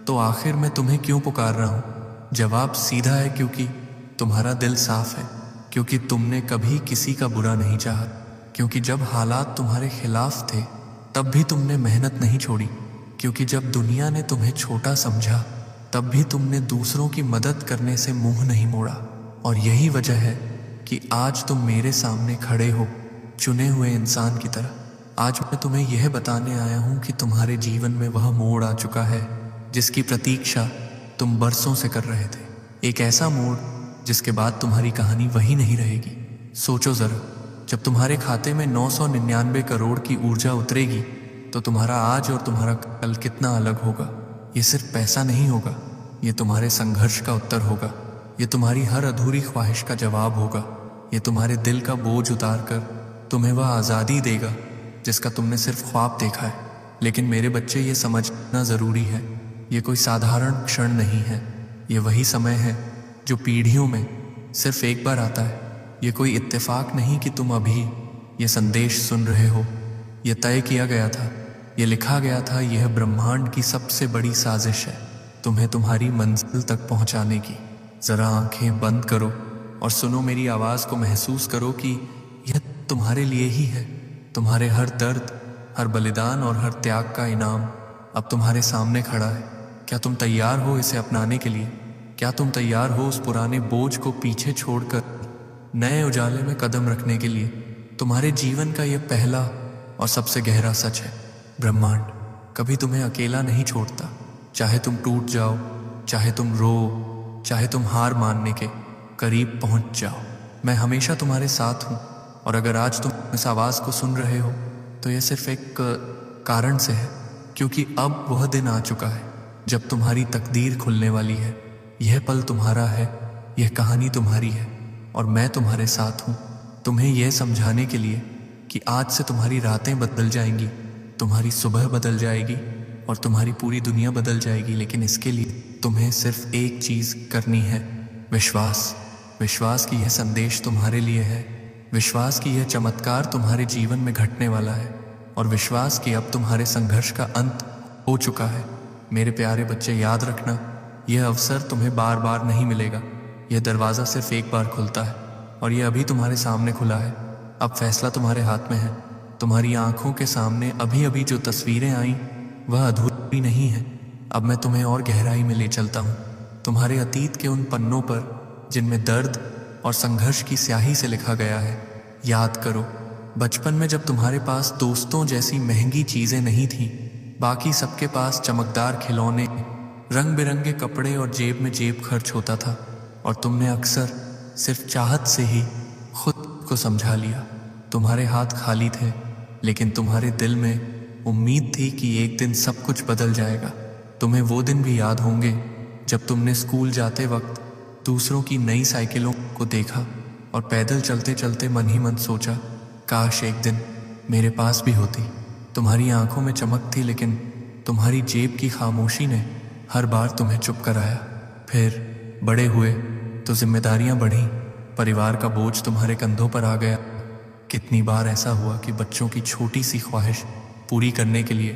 तो आखिर मैं तुम्हें क्यों पुकार रहा हूँ? जवाब सीधा है, क्योंकि तुम्हारा दिल साफ है, क्योंकि तुमने कभी किसी का बुरा नहीं चाहा, क्योंकि जब हालात तुम्हारे खिलाफ थे तब भी तुमने मेहनत नहीं छोड़ी, क्योंकि जब दुनिया ने तुम्हें छोटा समझा तब भी तुमने दूसरों की मदद करने से मुंह नहीं मोड़ा। और यही वजह है कि आज तुम मेरे सामने खड़े हो, चुने हुए इंसान की तरह। आज मैं तुम्हें यह बताने आया हूं कि तुम्हारे जीवन में वह मोड़ आ चुका है जिसकी प्रतीक्षा तुम बरसों से कर रहे थे। एक ऐसा मोड़ जिसके बाद तुम्हारी कहानी वही नहीं रहेगी। सोचो जरा, जब तुम्हारे खाते में 999 करोड़ की ऊर्जा उतरेगी तो तुम्हारा आज और तुम्हारा कल कितना अलग होगा। ये सिर्फ पैसा नहीं होगा, ये तुम्हारे संघर्ष का उत्तर होगा, ये तुम्हारी हर अधूरी ख्वाहिश का जवाब होगा, ये तुम्हारे दिल का बोझ उतार कर तुम्हें वह आज़ादी देगा जिसका तुमने सिर्फ ख्वाब देखा है। लेकिन मेरे बच्चे, ये समझना ज़रूरी है, ये कोई साधारण क्षण नहीं है। ये वही समय है जो पीढ़ियों में सिर्फ एक बार आता है। ये कोई इत्तेफाक नहीं कि तुम अभी ये संदेश सुन रहे हो। यह तय किया गया था, ये लिखा गया था। यह ब्रह्मांड की सबसे बड़ी साजिश है तुम्हें तुम्हारी मंजिल तक पहुंचाने की। ज़रा आंखें बंद करो और सुनो मेरी आवाज़ को। महसूस करो कि यह तुम्हारे लिए ही है। तुम्हारे हर दर्द, हर बलिदान और हर त्याग का इनाम अब तुम्हारे सामने खड़ा है। क्या तुम तैयार हो इसे अपनाने के लिए? क्या तुम तैयार हो उस पुराने बोझ को पीछे छोड़कर नए उजाले में कदम रखने के लिए? तुम्हारे जीवन का यह पहला और सबसे गहरा सच है, ब्रह्मांड कभी तुम्हें अकेला नहीं छोड़ता। चाहे तुम टूट जाओ, चाहे तुम रो, चाहे तुम हार मानने के करीब पहुंच जाओ, मैं हमेशा तुम्हारे साथ हूं। और अगर आज तुम इस आवाज़ को सुन रहे हो तो यह सिर्फ एक कारण से है, क्योंकि अब वह दिन आ चुका है जब तुम्हारी तकदीर खुलने वाली है। यह पल तुम्हारा है, यह कहानी तुम्हारी है और मैं तुम्हारे साथ हूँ, तुम्हें यह समझाने के लिए कि आज से तुम्हारी रातें बदल जाएंगी, तुम्हारी सुबह बदल जाएगी और तुम्हारी पूरी दुनिया बदल जाएगी। लेकिन इसके लिए तुम्हें सिर्फ एक चीज़ करनी है, विश्वास। विश्वास कि यह संदेश तुम्हारे लिए है, विश्वास कि यह चमत्कार तुम्हारे जीवन में घटने वाला है और विश्वास कि अब तुम्हारे संघर्ष का अंत हो चुका है। मेरे प्यारे बच्चे, याद रखना, यह अवसर तुम्हें बार बार नहीं मिलेगा। यह दरवाज़ा सिर्फ एक बार खुलता है और यह अभी तुम्हारे सामने खुला है। अब फैसला तुम्हारे हाथ में है। तुम्हारी आंखों के सामने अभी अभी जो तस्वीरें आईं वह अधूरी नहीं है। अब मैं तुम्हें और गहराई में ले चलता हूँ, तुम्हारे अतीत के उन पन्नों पर जिनमें दर्द और संघर्ष की स्याही से लिखा गया है। याद करो, बचपन में जब तुम्हारे पास दोस्तों जैसी महंगी चीज़ें नहीं थीं, बाकी सबके पास चमकदार खिलौने, रंग बिरंगे कपड़े और जेब में जेब खर्च होता था और तुमने अक्सर सिर्फ चाहत से ही खुद को समझा लिया। तुम्हारे हाथ खाली थे लेकिन तुम्हारे दिल में उम्मीद थी कि एक दिन सब कुछ बदल जाएगा। तुम्हें वो दिन भी याद होंगे जब तुमने स्कूल जाते वक्त दूसरों की नई साइकिलों को देखा और पैदल चलते चलते मन ही मन सोचा, काश एक दिन मेरे पास भी होती। तुम्हारी आंखों में चमक थी लेकिन तुम्हारी जेब की खामोशी ने हर बार तुम्हें चुप कराया। फिर बड़े हुए तो जिम्मेदारियां बढ़ी, परिवार का बोझ तुम्हारे कंधों पर आ गया। कितनी बार ऐसा हुआ कि बच्चों की छोटी सी ख्वाहिश पूरी करने के लिए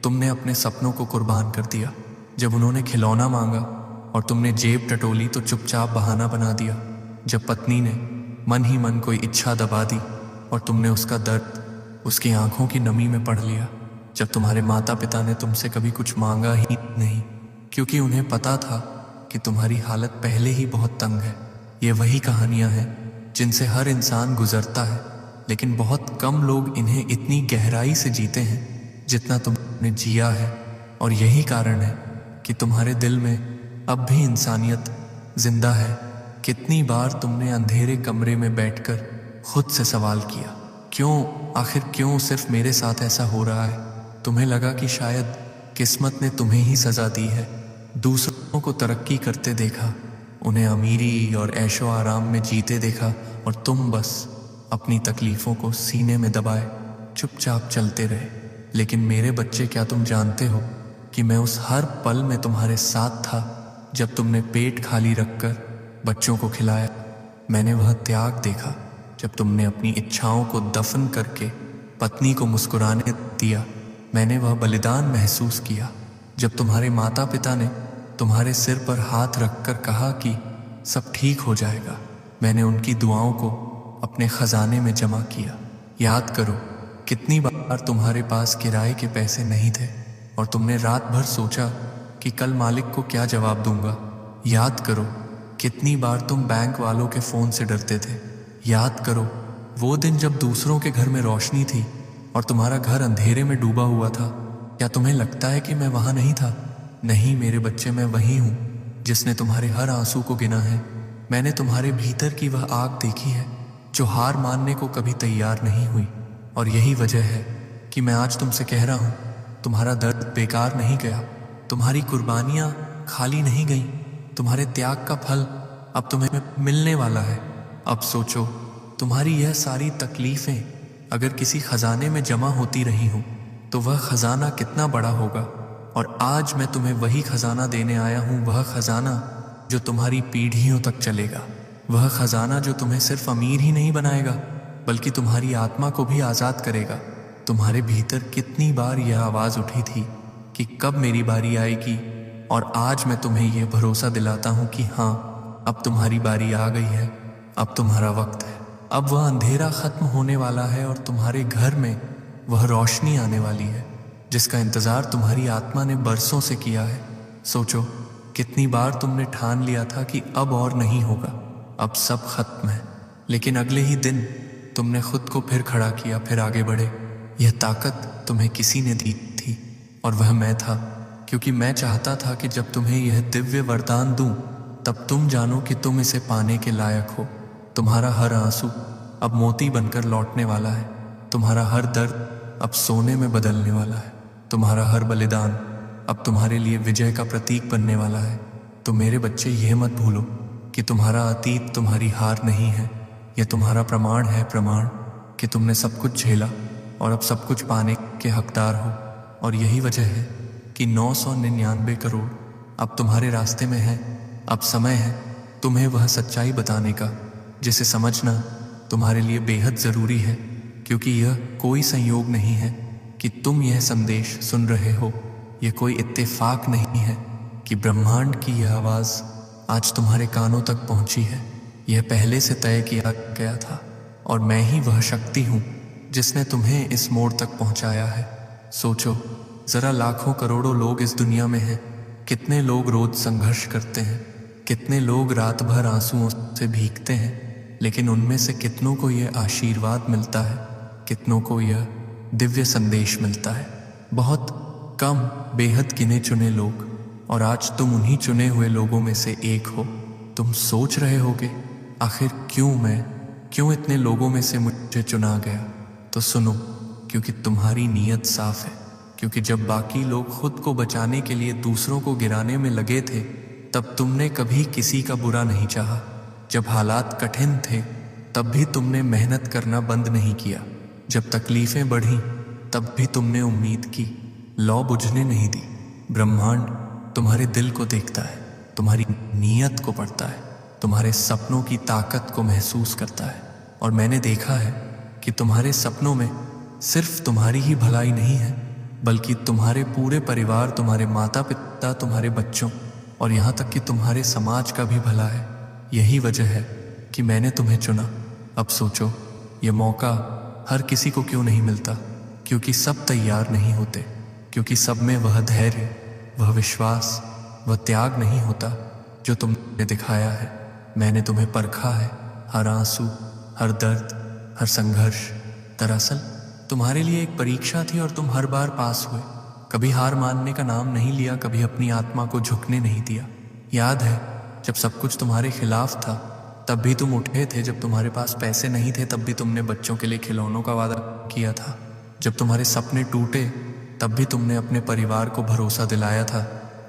तुमने अपने सपनों को कुर्बान कर दिया। जब उन्होंने खिलौना मांगा और तुमने जेब टटोली तो चुपचाप बहाना बना दिया। जब पत्नी ने मन ही मन कोई इच्छा दबा दी और तुमने उसका दर्द उसकी आंखों की नमी में पढ़ लिया। जब तुम्हारे माता पिता ने तुमसे कभी कुछ मांगा ही नहीं, क्योंकि उन्हें पता था कि तुम्हारी हालत पहले ही बहुत तंग है। ये वही कहानियां हैं जिनसे हर इंसान गुजरता है, लेकिन बहुत कम लोग इन्हें इतनी गहराई से जीते हैं जितना तुमने जिया है। और यही कारण है कि तुम्हारे दिल में अब भी इंसानियत जिंदा है। कितनी बार तुमने अंधेरे कमरे में बैठकर खुद से सवाल किया, क्यों, आखिर क्यों सिर्फ मेरे साथ ऐसा हो रहा है? तुम्हें लगा कि शायद किस्मत ने तुम्हें ही सजा दी है। दूसरों को तरक्की करते देखा, उन्हें अमीरी और ऐशो आराम में जीते देखा और तुम बस अपनी तकलीफ़ों को सीने में दबाए चुपचाप चलते रहे। लेकिन मेरे बच्चे, क्या तुम जानते हो कि मैं उस हर पल में तुम्हारे साथ था जब तुमने पेट खाली रखकर बच्चों को खिलाया। मैंने वह त्याग देखा जब तुमने अपनी इच्छाओं को दफन करके पत्नी को मुस्कुराने दिया। मैंने वह बलिदान महसूस किया जब तुम्हारे माता पिता ने तुम्हारे सिर पर हाथ रखकर कहा कि सब ठीक हो जाएगा। मैंने उनकी दुआओं को अपने खजाने में जमा किया। याद करो, कितनी बार तुम्हारे पास किराए के पैसे नहीं थे और तुमने रात भर सोचा कि कल मालिक को क्या जवाब दूंगा। याद करो कितनी बार तुम बैंक वालों के फ़ोन से डरते थे। याद करो वो दिन जब दूसरों के घर में रोशनी थी और तुम्हारा घर अंधेरे में डूबा हुआ था। क्या तुम्हें लगता है कि मैं वहाँ नहीं था? नहीं मेरे बच्चे, मैं वही हूँ जिसने तुम्हारे हर आंसू को गिना है। मैंने तुम्हारे भीतर की वह आग देखी है जो हार मानने को कभी तैयार नहीं हुई। और यही वजह है कि मैं आज तुमसे कह रहा हूँ, तुम्हारा दर्द बेकार नहीं गया, तुम्हारी कुर्बानियाँ खाली नहीं गईं, तुम्हारे त्याग का फल अब तुम्हें मिलने वाला है। अब सोचो, तुम्हारी यह सारी तकलीफ़ें अगर किसी खजाने में जमा होती रही हों तो वह खजाना कितना बड़ा होगा। और आज मैं तुम्हें वही खजाना देने आया हूँ, वह खजाना जो तुम्हारी पीढ़ियों तक चलेगा, वह खजाना जो तुम्हें सिर्फ अमीर ही नहीं बनाएगा बल्कि तुम्हारी आत्मा को भी आज़ाद करेगा। तुम्हारे भीतर कितनी बार यह आवाज़ उठी थी कि कब मेरी बारी आएगी, और आज मैं तुम्हें यह भरोसा दिलाता हूँ कि हाँ, अब तुम्हारी बारी आ गई है, अब तुम्हारा वक्त है। अब वह अंधेरा खत्म होने वाला है और तुम्हारे घर में वह रोशनी आने वाली है जिसका इंतज़ार तुम्हारी आत्मा ने बरसों से किया है। सोचो कितनी बार तुमने ठान लिया था कि अब और नहीं होगा, अब सब खत्म है, लेकिन अगले ही दिन तुमने खुद को फिर खड़ा किया, फिर आगे बढ़े। यह ताकत तुम्हें किसी ने दी थी और वह मैं था, क्योंकि मैं चाहता था कि जब तुम्हें यह दिव्य वरदान दूं तब तुम जानो कि तुम इसे पाने के लायक हो। तुम्हारा हर आंसू अब मोती बनकर लौटने वाला है, तुम्हारा हर दर्द अब सोने में बदलने वाला है, तुम्हारा हर बलिदान अब तुम्हारे लिए विजय का प्रतीक बनने वाला है। तो मेरे बच्चे, यह मत भूलो कि तुम्हारा अतीत तुम्हारी हार नहीं है, यह तुम्हारा प्रमाण है, प्रमाण कि तुमने सब कुछ झेला और अब सब कुछ पाने के हकदार हो। और यही वजह है कि 999 करोड़ अब तुम्हारे रास्ते में है। अब समय है तुम्हें वह सच्चाई बताने का जिसे समझना तुम्हारे लिए बेहद ज़रूरी है, क्योंकि यह कोई संयोग नहीं है कि तुम यह संदेश सुन रहे हो, यह कोई इत्तेफाक नहीं है कि ब्रह्मांड की यह आवाज़ आज तुम्हारे कानों तक पहुंची है। यह पहले से तय किया गया था और मैं ही वह शक्ति हूँ जिसने तुम्हें इस मोड़ तक पहुंचाया है। सोचो ज़रा, लाखों करोड़ों लोग इस दुनिया में हैं, कितने लोग रोज संघर्ष करते हैं, कितने लोग रात भर आंसुओं से भीगते हैं, लेकिन उनमें से कितनों को यह आशीर्वाद मिलता है, कितनों को यह दिव्य संदेश मिलता है। बहुत कम, बेहद गिने चुने लोग, और आज तुम उन्हीं चुने हुए लोगों में से एक हो। तुम सोच रहे होगे, आखिर क्यों इतने लोगों में से मुझे चुना गया? तो सुनो, क्योंकि तुम्हारी नीयत साफ है, क्योंकि जब बाकी लोग खुद को बचाने के लिए दूसरों को गिराने में लगे थे तब तुमने कभी किसी का बुरा नहीं चाहा। जब हालात कठिन थे तब भी तुमने मेहनत करना बंद नहीं किया। जब तकलीफ़ें बढ़ीं तब भी तुमने उम्मीद की, लौ बुझने नहीं दी। ब्रह्मांड तुम्हारे दिल को देखता है, तुम्हारी नीयत को पढ़ता है, तुम्हारे सपनों की ताकत को महसूस करता है। और मैंने देखा है कि तुम्हारे सपनों में सिर्फ तुम्हारी ही भलाई नहीं है, बल्कि तुम्हारे पूरे परिवार, तुम्हारे माता पिता, तुम्हारे बच्चों और यहाँ तक कि तुम्हारे समाज का भी भला है। यही वजह है कि मैंने तुम्हें चुना। अब सोचो, ये मौका हर किसी को क्यों नहीं मिलता? क्योंकि सब तैयार नहीं होते, क्योंकि सब में वह धैर्य, वह विश्वास, वह त्याग नहीं होता जो तुमने दिखाया है। मैंने तुम्हें परखा है, हर आंसू, हर दर्द, हर संघर्ष दरअसल तुम्हारे लिए एक परीक्षा थी और तुम हर बार पास हुए। कभी हार मानने का नाम नहीं लिया, कभी अपनी आत्मा को झुकने नहीं दिया। याद है जब सब कुछ तुम्हारे खिलाफ था तब भी तुम उठे थे। जब तुम्हारे पास पैसे नहीं थे तब भी तुमने बच्चों के लिए खिलौनों का वादा किया था। जब तुम्हारे सपने टूटे तब भी तुमने अपने परिवार को भरोसा दिलाया था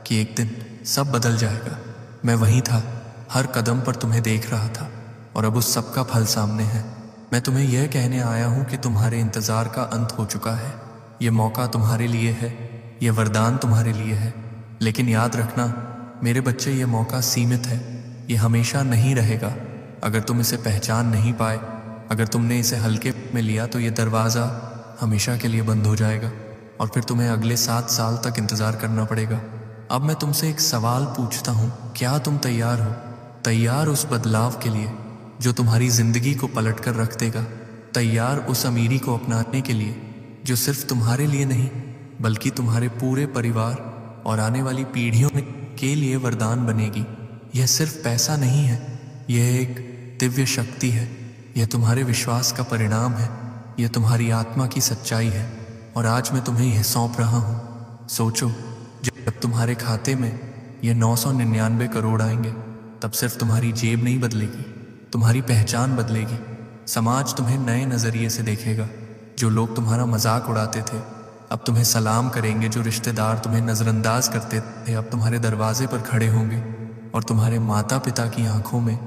कि एक दिन सब बदल जाएगा। मैं वहीं था, हर कदम पर तुम्हें देख रहा था और अब उस सब का फल सामने है। मैं तुम्हें यह कहने आया हूँ कि तुम्हारे इंतज़ार का अंत हो चुका है। ये मौका तुम्हारे लिए है, यह वरदान तुम्हारे लिए है। लेकिन याद रखना मेरे बच्चे, ये मौका सीमित है, ये हमेशा नहीं रहेगा। अगर तुम इसे पहचान नहीं पाए, अगर तुमने इसे हल्के में लिया तो ये दरवाज़ा हमेशा के लिए बंद हो जाएगा और फिर तुम्हें अगले 7 साल तक इंतज़ार करना पड़ेगा। अब मैं तुमसे एक सवाल पूछता हूँ, क्या तुम तैयार हो? तैयार उस बदलाव के लिए जो तुम्हारी ज़िंदगी को पलट कर रख देगा? तैयार उस अमीरी को अपनाने के लिए जो सिर्फ तुम्हारे लिए नहीं बल्कि तुम्हारे पूरे परिवार, और आने वाली पीढ़ियों के लिए वरदान बनेगी। यह सिर्फ पैसा नहीं है, यह एक दिव्य शक्ति है, यह तुम्हारे विश्वास का परिणाम है, यह तुम्हारी आत्मा की सच्चाई है। और आज मैं तुम्हें यह सौंप रहा हूँ। सोचो, जब तुम्हारे खाते में यह 999 करोड़ आएंगे, तब सिर्फ तुम्हारी जेब नहीं बदलेगी, तुम्हारी पहचान बदलेगी। समाज तुम्हें नए नज़रिए से देखेगा। जो लोग तुम्हारा मजाक उड़ाते थे अब तुम्हें सलाम करेंगे। जो रिश्तेदार तुम्हें नज़रअंदाज करते थे अब तुम्हारे दरवाजे पर खड़े होंगे। और तुम्हारे माता पिता की आंखों में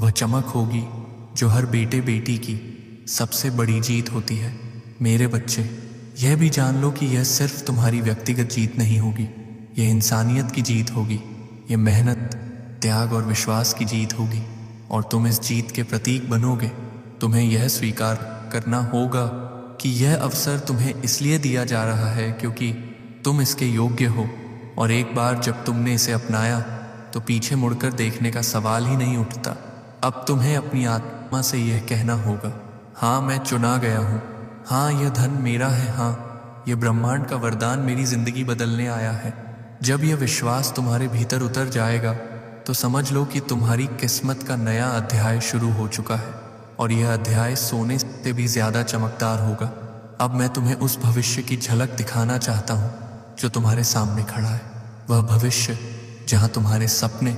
वह चमक होगी जो हर बेटे बेटी की सबसे बड़ी जीत होती है। मेरे बच्चे, यह भी जान लो कि यह सिर्फ तुम्हारी व्यक्तिगत जीत नहीं होगी, यह इंसानियत की जीत होगी, यह मेहनत, त्याग और विश्वास की जीत होगी। और तुम इस जीत के प्रतीक बनोगे। तुम्हें यह स्वीकार करना होगा कि यह अवसर तुम्हें इसलिए दिया जा रहा है क्योंकि तुम इसके योग्य हो। और एक बार जब तुमने इसे अपनाया तो पीछे मुड़कर देखने का सवाल ही नहीं उठता। अब तुम्हें अपनी आत्मा से यह कहना होगा, हाँ मैं चुना गया हूँ, हाँ यह धन मेरा है, हाँ यह ब्रह्मांड का वरदान मेरी जिंदगी बदलने आया है। जब यह विश्वास तुम्हारे भीतर उतर जाएगा तो समझ लो कि तुम्हारी किस्मत का नया अध्याय शुरू हो चुका है। और यह अध्याय सोने से भी ज्यादा चमकदार होगा। अब मैं तुम्हें उस भविष्य की झलक दिखाना चाहता हूँ जो तुम्हारे सामने खड़ा है। वह भविष्य जहाँ तुम्हारे सपने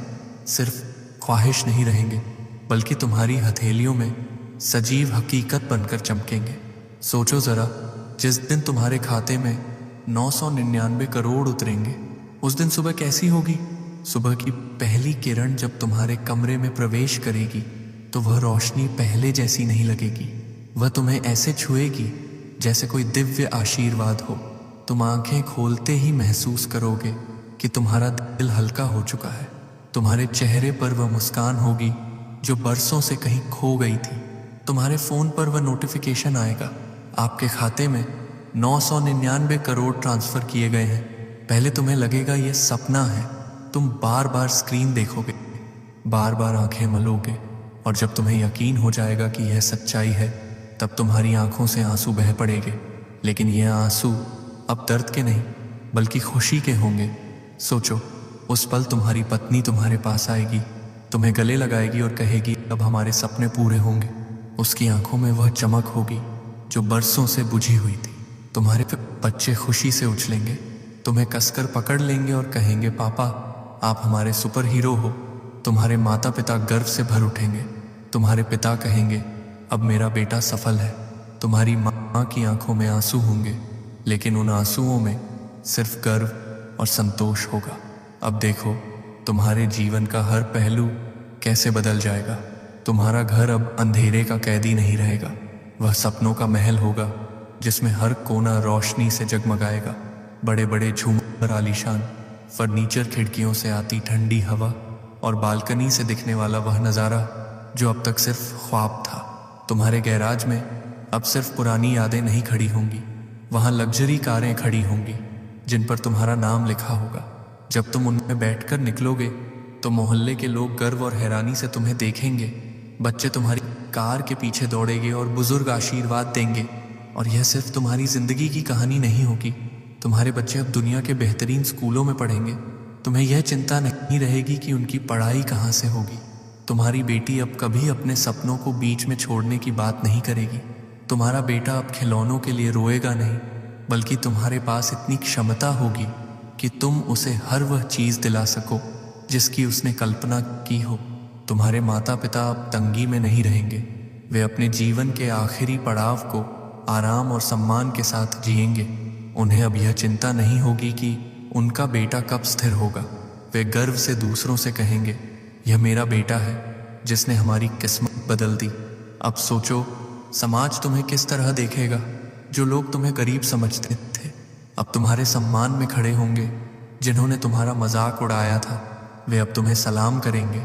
सिर्फ ख्वाहिश नहीं रहेंगे बल्कि तुम्हारी हथेलियों में सजीव हकीकत बनकर चमकेंगे। सोचो जरा, जिस दिन तुम्हारे खाते में 999 करोड़ उतरेंगे उस दिन सुबह कैसी होगी? सुबह की पहली किरण जब तुम्हारे कमरे में प्रवेश करेगी तो वह रोशनी पहले जैसी नहीं लगेगी। वह तुम्हें ऐसे छुएगी जैसे कोई दिव्य आशीर्वाद हो। तुम आंखें खोलते ही महसूस करोगे कि तुम्हारा दिल हल्का हो चुका है। तुम्हारे चेहरे पर वह मुस्कान होगी जो बरसों से कहीं खो गई थी। तुम्हारे फोन पर वह नोटिफिकेशन आएगा, आपके खाते में 999 करोड़ ट्रांसफर किए गए हैं। पहले तुम्हें लगेगा यह सपना है। तुम बार बार स्क्रीन देखोगे, बार बार आंखें मलोगे, और जब तुम्हें यकीन हो जाएगा कि यह सच्चाई है तब तुम्हारी आंखों से आंसू बह पड़ेंगे। लेकिन यह आंसू अब दर्द के नहीं बल्कि खुशी के होंगे। सोचो, उस पल तुम्हारी पत्नी तुम्हारे पास आएगी, तुम्हें गले लगाएगी और कहेगी अब हमारे सपने पूरे होंगे। उसकी आंखों में वह चमक होगी जो बरसों से बुझी हुई थी। तुम्हारे बच्चे खुशी से उछलेंगे, तुम्हें कसकर पकड़ लेंगे और कहेंगे पापा आप हमारे सुपर हीरो हो। तुम्हारे माता पिता गर्व से भर उठेंगे। तुम्हारे पिता कहेंगे अब मेरा बेटा सफल है। तुम्हारी माँ की आंखों में आंसू होंगे, लेकिन उन आंसुओं में सिर्फ गर्व और संतोष होगा। अब देखो, तुम्हारे जीवन का हर पहलू कैसे बदल जाएगा। तुम्हारा घर अब अंधेरे का कैदी नहीं रहेगा, वह सपनों का महल होगा जिसमें हर कोना रोशनी से जगमगाएगा। बड़े बड़े झूमर, आलीशान फर्नीचर, खिड़कियों से आती ठंडी हवा और बालकनी से दिखने वाला वह नज़ारा जो अब तक सिर्फ ख्वाब था। तुम्हारे गैराज में अब सिर्फ पुरानी यादें नहीं खड़ी होंगी, वहाँ लग्जरी कारें खड़ी होंगी जिन पर तुम्हारा नाम लिखा होगा। जब तुम उनमें बैठकर निकलोगे तो मोहल्ले के लोग गर्व और हैरानी से तुम्हें देखेंगे। बच्चे तुम्हारी कार के पीछे दौड़ेंगे और बुजुर्ग आशीर्वाद देंगे। और यह सिर्फ तुम्हारी जिंदगी की कहानी नहीं होगी, तुम्हारे बच्चे अब दुनिया के बेहतरीन स्कूलों में पढ़ेंगे। तुम्हें यह चिंता नहीं रहेगी कि उनकी पढ़ाई कहाँ से होगी। तुम्हारी बेटी अब कभी अपने सपनों को बीच में छोड़ने की बात नहीं करेगी। तुम्हारा बेटा अब खिलौनों के लिए रोएगा नहीं, बल्कि तुम्हारे पास इतनी क्षमता होगी कि तुम उसे हर वह चीज़ दिला सको जिसकी उसने कल्पना की हो। तुम्हारे माता पिता अब तंगी में नहीं रहेंगे, वे अपने जीवन के आखिरी पड़ाव को आराम और सम्मान के साथ जिएंगे। उन्हें अब यह चिंता नहीं होगी कि उनका बेटा कब स्थिर होगा। वे गर्व से दूसरों से कहेंगे, यह मेरा बेटा है जिसने हमारी किस्मत बदल दी। अब सोचो, समाज तुम्हें किस तरह देखेगा। जो लोग तुम्हें गरीब समझते थे अब तुम्हारे सम्मान में खड़े होंगे। जिन्होंने तुम्हारा मजाक उड़ाया था वे अब तुम्हें सलाम करेंगे।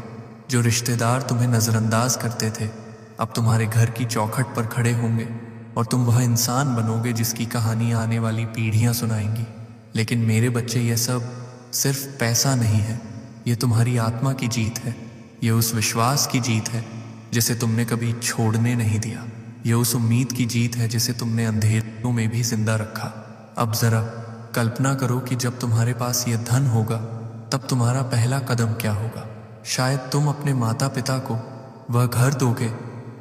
जो रिश्तेदार तुम्हें नज़रअंदाज करते थे अब तुम्हारे घर की चौखट पर खड़े होंगे और तुम वह इंसान बनोगे जिसकी कहानी आने वाली पीढ़ियां सुनाएंगी। लेकिन मेरे बच्चे, यह सब सिर्फ पैसा नहीं है, ये तुम्हारी आत्मा की जीत है। ये उस विश्वास की जीत है जिसे तुमने कभी छोड़ने नहीं दिया। ये उस उम्मीद की जीत है जिसे तुमने अंधेरों में भी जिंदा रखा। अब जरा कल्पना करो कि जब तुम्हारे पास यह धन होगा तब तुम्हारा पहला कदम क्या होगा। शायद तुम अपने माता पिता को वह घर दोगे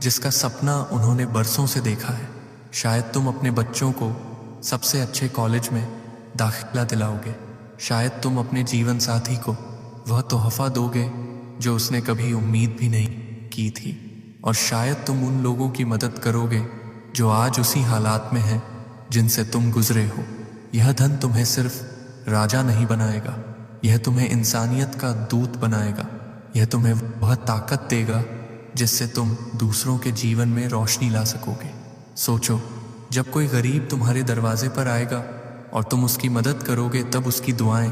जिसका सपना उन्होंने बरसों से देखा है। शायद तुम अपने बच्चों को सबसे अच्छे कॉलेज में दाखिला दिलाओगे। शायद तुम अपने जीवन साथी को वह तोहफा दोगे जो उसने कभी उम्मीद भी नहीं की थी। और शायद तुम उन लोगों की मदद करोगे जो आज उसी हालात में हैं जिनसे तुम गुजरे हो। यह धन तुम्हें सिर्फ राजा नहीं बनाएगा, यह तुम्हें इंसानियत का दूत बनाएगा। यह तुम्हें वह ताकत देगा जिससे तुम दूसरों के जीवन में रोशनी ला सकोगे। सोचो, जब कोई गरीब तुम्हारे दरवाजे पर आएगा और तुम उसकी मदद करोगे तब उसकी दुआएं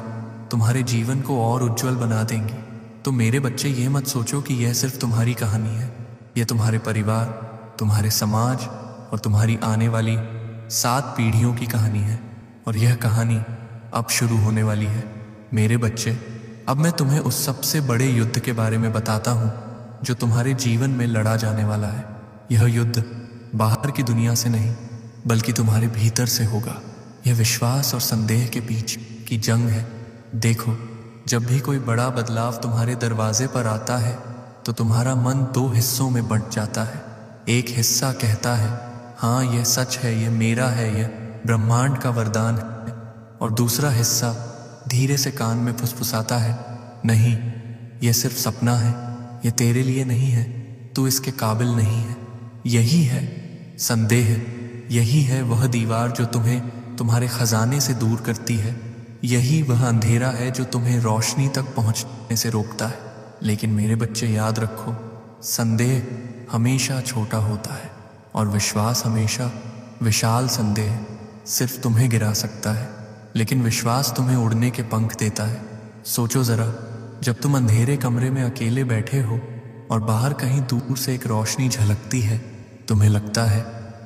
तुम्हारे जीवन को और उज्जवल बना देंगी। तो मेरे बच्चे, ये मत सोचो कि यह सिर्फ तुम्हारी कहानी है। यह तुम्हारे परिवार, तुम्हारे समाज और तुम्हारी आने वाली 7 पीढ़ियों की कहानी है। और यह कहानी अब शुरू होने वाली है। मेरे बच्चे, अब मैं तुम्हें उस सबसे बड़े युद्ध के बारे में बताता हूँ जो तुम्हारे जीवन में लड़ा जाने वाला है। यह युद्ध बाहर की दुनिया से नहीं बल्कि तुम्हारे भीतर से होगा। यह विश्वास और संदेह के बीच की जंग है। देखो, जब भी कोई बड़ा बदलाव तुम्हारे दरवाजे पर आता है तो तुम्हारा मन 2 हिस्सों में बंट जाता है। एक हिस्सा कहता है, हाँ यह सच है, यह मेरा है, यह ब्रह्मांड का वरदान है। और दूसरा हिस्सा धीरे से कान में फुसफुसाता है, नहीं, यह सिर्फ सपना है, यह तेरे लिए नहीं है, तू इसके काबिल नहीं है। यही है संदेह, यही है वह दीवार जो तुम्हें तुम्हारे खजाने से दूर करती है। यही वह अंधेरा है जो तुम्हें रोशनी तक पहुंचने से रोकता है। लेकिन मेरे बच्चे, याद रखो, संदेह हमेशा छोटा होता है और विश्वास हमेशा विशाल। संदेह सिर्फ तुम्हें गिरा सकता है, लेकिन विश्वास तुम्हें उड़ने के पंख देता है। सोचो जरा, जब तुम अंधेरे कमरे में अकेले बैठे हो और बाहर कहीं दूर से एक रोशनी झलकती है, तुम्हें लगता है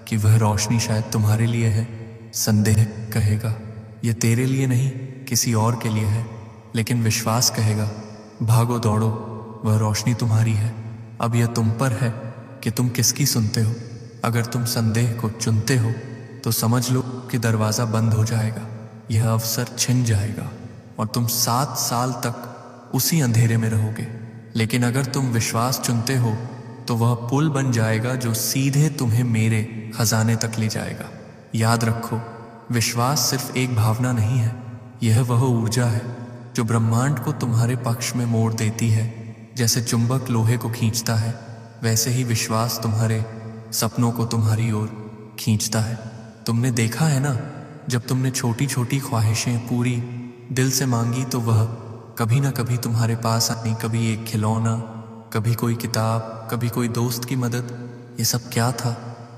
कि वह रोशनी शायद तुम्हारे लिए है। संदेह कहेगा, यह तेरे लिए नहीं, किसी और के लिए है। लेकिन विश्वास कहेगा, भागो दौड़ो, वह रोशनी तुम्हारी है। अब यह तुम पर है कि तुम किसकी सुनते हो। अगर तुम संदेह को चुनते हो तो समझ लो कि दरवाज़ा बंद हो जाएगा, यह अवसर छिन जाएगा और तुम 7 साल तक उसी अंधेरे में रहोगे। लेकिन अगर तुम विश्वास चुनते हो तो वह पुल बन जाएगा जो सीधे तुम्हें मेरे खजाने तक ले जाएगा। याद रखो, विश्वास सिर्फ एक भावना नहीं है, यह वह ऊर्जा है जो ब्रह्मांड को तुम्हारे पक्ष में मोड़ देती है। जैसे चुंबक लोहे को खींचता है, वैसे ही विश्वास तुम्हारे सपनों को तुम्हारी ओर खींचता है। तुमने देखा है ना, जब तुमने छोटी छोटी ख्वाहिशें पूरी दिल से मांगी तो वह कभी ना कभी तुम्हारे पास आई। कभी एक खिलौना, कभी कोई किताब, कभी कोई दोस्त की मदद। ये सब क्या था?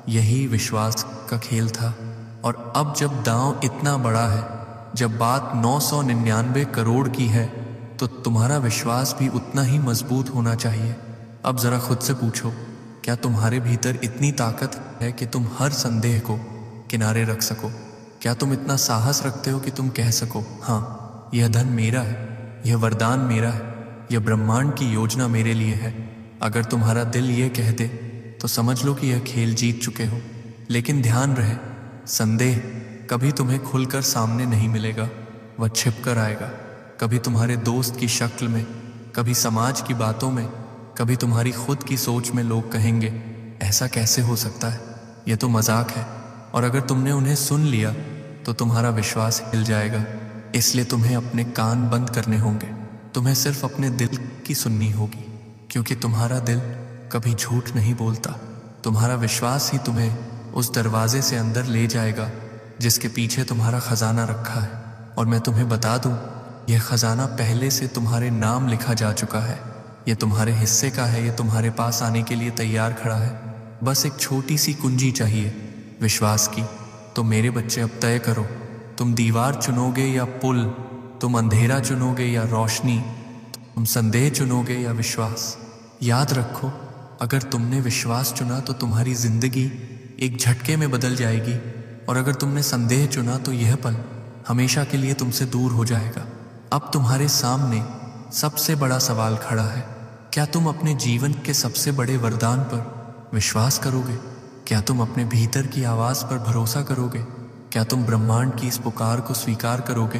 यही विश्वास का खेल था। और अब जब दांव इतना बड़ा है, जब बात 999 करोड़ की है, तो तुम्हारा विश्वास भी उतना ही मजबूत होना चाहिए। अब जरा खुद से पूछो, क्या तुम्हारे भीतर इतनी ताकत है कि तुम हर संदेह को किनारे रख सको? क्या तुम इतना साहस रखते हो कि तुम कह सको, हाँ यह धन मेरा है, यह वरदान मेरा है, यह ब्रह्मांड की योजना मेरे लिए है? अगर तुम्हारा दिल ये कह दे तो समझ लो कि यह खेल जीत चुके हो। लेकिन ध्यान रहे, संदेह कभी तुम्हें खुलकर सामने नहीं मिलेगा, वह छिप कर आएगा। कभी तुम्हारे दोस्त की शक्ल में, कभी समाज की बातों में, कभी तुम्हारी खुद की सोच में। लोग कहेंगे, ऐसा कैसे हो सकता है, यह तो मजाक है। और अगर तुमने उन्हें सुन लिया तो तुम्हारा विश्वास हिल जाएगा। इसलिए तुम्हें अपने कान बंद करने होंगे, तुम्हें सिर्फ अपने दिल की सुननी होगी, क्योंकि तुम्हारा दिल कभी झूठ नहीं बोलता। तुम्हारा विश्वास ही तुम्हें उस दरवाजे से अंदर ले जाएगा जिसके पीछे तुम्हारा खजाना रखा है। और मैं तुम्हें बता दूं, यह खजाना पहले से तुम्हारे नाम लिखा जा चुका है। यह तुम्हारे हिस्से का है, यह तुम्हारे पास आने के लिए तैयार खड़ा है। बस एक छोटी सी कुंजी चाहिए विश्वास की। तो मेरे बच्चे, अब तय करो, तुम दीवार चुनोगे या पुल, तुम अंधेरा चुनोगे या रोशनी, तुम संदेह चुनोगे या विश्वास। याद रखो, अगर तुमने विश्वास चुना तो तुम्हारी जिंदगी एक झटके में बदल जाएगी, और अगर तुमने संदेह चुना तो यह पल हमेशा के लिए तुमसे दूर हो जाएगा। अब तुम्हारे सामने सबसे बड़ा सवाल खड़ा है, क्या तुम अपने जीवन के सबसे बड़े वरदान पर विश्वास करोगे? क्या तुम अपने भीतर की आवाज़ पर भरोसा करोगे? क्या तुम ब्रह्मांड की इस पुकार को स्वीकार करोगे?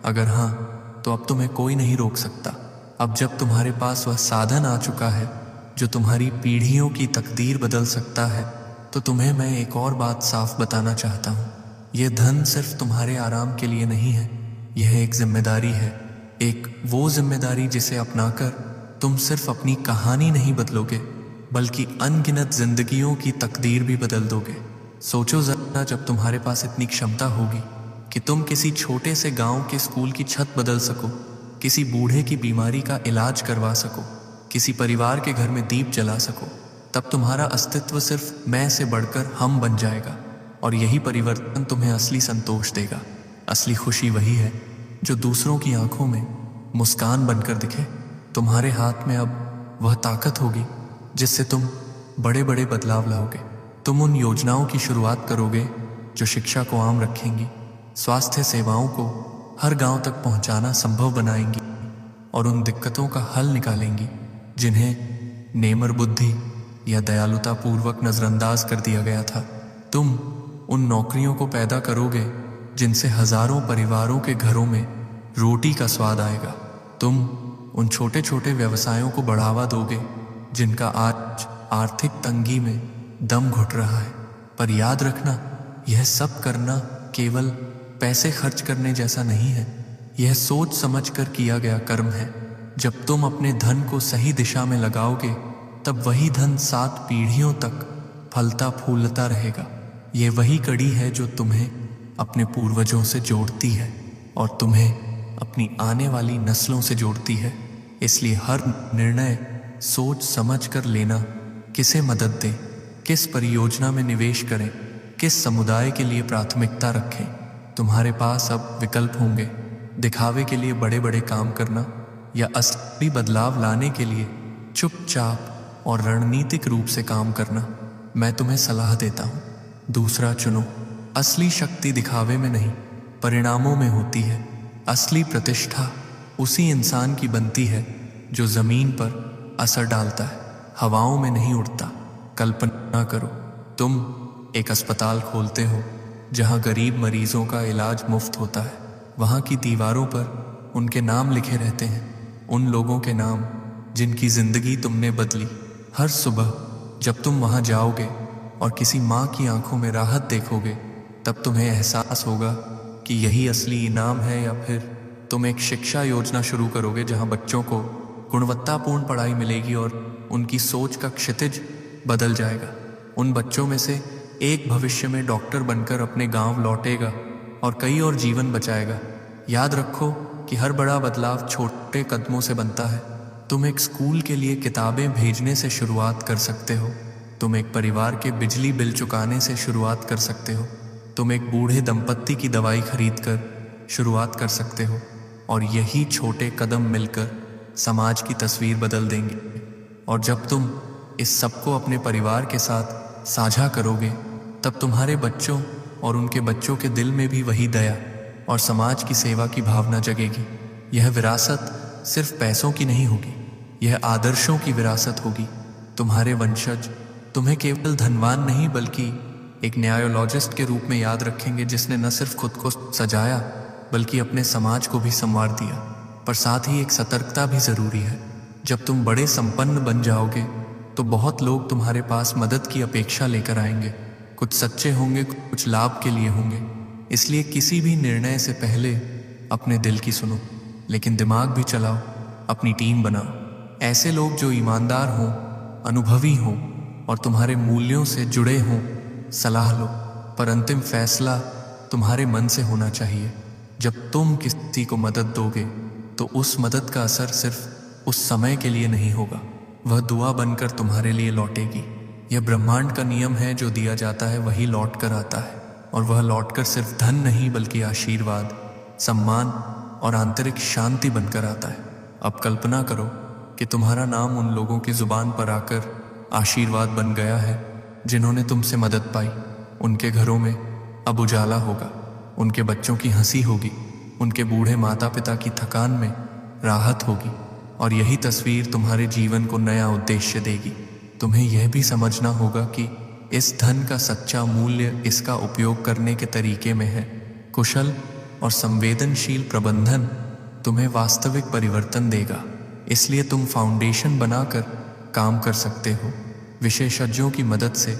अगर हाँ, तो अब तुम्हें कोई नहीं रोक सकता। अब जब तुम्हारे पास वह साधन आ चुका है जो तुम्हारी पीढ़ियों की तकदीर बदल सकता है, तो तुम्हें मैं एक और बात साफ बताना चाहता हूँ। यह धन सिर्फ तुम्हारे आराम के लिए नहीं है, यह एक जिम्मेदारी है। एक वो जिम्मेदारी जिसे अपनाकर तुम सिर्फ अपनी कहानी नहीं बदलोगे, बल्कि अनगिनत जिंदगियों की तकदीर भी बदल दोगे। सोचो जरा, जब तुम्हारे पास इतनी क्षमता होगी कि तुम किसी छोटे से गांव के स्कूल की छत बदल सको, किसी बूढ़े की बीमारी का इलाज करवा सको, किसी परिवार के घर में दीप जला सको, तब तुम्हारा अस्तित्व सिर्फ मैं से बढ़कर हम बन जाएगा। और यही परिवर्तन तुम्हें असली संतोष देगा। असली खुशी वही है जो दूसरों की आंखों में मुस्कान बनकर दिखे। तुम्हारे हाथ में अब वह ताकत होगी जिससे तुम बड़े बड़े बदलाव लाओगे। तुम उन योजनाओं की शुरुआत करोगे जो शिक्षा को आम रखेंगी, स्वास्थ्य सेवाओं को हर गांव तक पहुंचाना संभव बनाएंगी, और उन दिक्कतों का हल निकालेंगी जिन्हें नेमर बुद्धि या दयालुता पूर्वक नजरअंदाज कर दिया गया था। तुम उन नौकरियों को पैदा करोगे जिनसे हजारों परिवारों के घरों में रोटी का स्वाद आएगा। तुम उन छोटे छोटे व्यवसायों को बढ़ावा दोगे जिनका आज आर्थिक तंगी में दम घुट रहा है। पर याद रखना, यह सब करना केवल पैसे खर्च करने जैसा नहीं है, यह सोच समझ कर किया गया कर्म है। जब तुम अपने धन को सही दिशा में लगाओगे, तब वही धन 7 पीढ़ियों तक फलता फूलता रहेगा। यह वही कड़ी है जो तुम्हें अपने पूर्वजों से जोड़ती है और तुम्हें अपनी आने वाली नस्लों से जोड़ती है। इसलिए हर निर्णय सोच समझ कर लेना। किसे मदद दें, किस परियोजना में निवेश करें, किस समुदाय के लिए प्राथमिकता रखें। तुम्हारे पास अब विकल्प होंगे। दिखावे के लिए बड़े बड़े काम करना, या असली बदलाव लाने के लिए चुपचाप और रणनीतिक रूप से काम करना। मैं तुम्हें सलाह देता हूँ, दूसरा चुनो। असली शक्ति दिखावे में नहीं, परिणामों में होती है। असली प्रतिष्ठा उसी इंसान की बनती है जो जमीन पर असर डालता है, हवाओं में नहीं उड़ता। कल्पना करो, तुम एक अस्पताल खोलते हो जहां गरीब मरीजों का इलाज मुफ्त होता है। वहां की दीवारों पर उनके नाम लिखे रहते हैं, उन लोगों के नाम जिनकी जिंदगी तुमने बदली। हर सुबह जब तुम वहां जाओगे और किसी माँ की आंखों में राहत देखोगे, तब तुम्हें एहसास होगा कि यही असली इनाम है। या फिर तुम एक शिक्षा योजना शुरू करोगे जहां बच्चों को गुणवत्तापूर्ण पढ़ाई मिलेगी और उनकी सोच का क्षितिज बदल जाएगा। उन बच्चों में से एक भविष्य में डॉक्टर बनकर अपने गांव लौटेगा और कई और जीवन बचाएगा। याद रखो कि हर बड़ा बदलाव छोटे कदमों से बनता है। तुम एक स्कूल के लिए किताबें भेजने से शुरुआत कर सकते हो। तुम एक परिवार के बिजली बिल चुकाने से शुरुआत कर सकते हो। तुम एक बूढ़े दंपत्ति की दवाई खरीदकर शुरुआत कर सकते हो। और यही छोटे कदम मिलकर समाज की तस्वीर बदल देंगे। और जब तुम इस सबको अपने परिवार के साथ साझा करोगे, तब तुम्हारे बच्चों और उनके बच्चों के दिल में भी वही दया और समाज की सेवा की भावना जगेगी। यह विरासत सिर्फ पैसों की नहीं होगी, यह आदर्शों की विरासत होगी। तुम्हारे वंशज तुम्हें केवल धनवान नहीं, बल्कि एक न्यायोलॉजिस्ट के रूप में याद रखेंगे जिसने न सिर्फ खुद को सजाया बल्कि अपने समाज को भी संवार दिया। पर साथ ही एक सतर्कता भी जरूरी है। जब तुम बड़े संपन्न बन जाओगे तो बहुत लोग तुम्हारे पास मदद की अपेक्षा लेकर आएंगे। कुछ सच्चे होंगे, कुछ लाभ के लिए होंगे। इसलिए किसी भी निर्णय से पहले अपने दिल की सुनो, लेकिन दिमाग भी चलाओ, अपनी टीम बनाओ। ऐसे लोग जो ईमानदार हों, अनुभवी हों और तुम्हारे मूल्यों से जुड़े हों। सलाह लो, पर अंतिम फैसला तुम्हारे मन से होना चाहिए। जब तुम किसी को मदद दोगे तो उस मदद का असर सिर्फ उस समय के लिए नहीं होगा, वह दुआ बनकर तुम्हारे लिए लौटेगी। यह ब्रह्मांड का नियम है, जो दिया जाता है वही लौट कर आता है। और वह लौटकर सिर्फ धन नहीं बल्कि आशीर्वाद, सम्मान और आंतरिक शांति बनकर आता है। अब कल्पना करो कि तुम्हारा नाम उन लोगों की जुबान पर आकर आशीर्वाद बन गया है जिन्होंने तुमसे मदद पाई। उनके घरों में अब उजाला होगा, उनके बच्चों की हंसी होगी, उनके बूढ़े माता पिता की थकान में राहत होगी। और यही तस्वीर तुम्हारे जीवन को नया उद्देश्य देगी। तुम्हें यह भी समझना होगा कि इस धन का सच्चा मूल्य इसका उपयोग करने के तरीके में है। कुशल और संवेदनशील प्रबंधन तुम्हें वास्तविक परिवर्तन देगा। इसलिए तुम फाउंडेशन बनाकर काम कर सकते हो, विशेषज्ञों की मदद से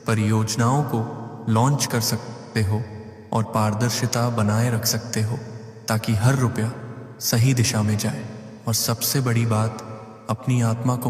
परियोजनाओं को लॉन्च कर सकते हो और पारदर्शिता बनाए रख सकते हो ताकि हर रुपया सही दिशा में जाए। और सबसे बड़ी बात, अपनी आत्मा को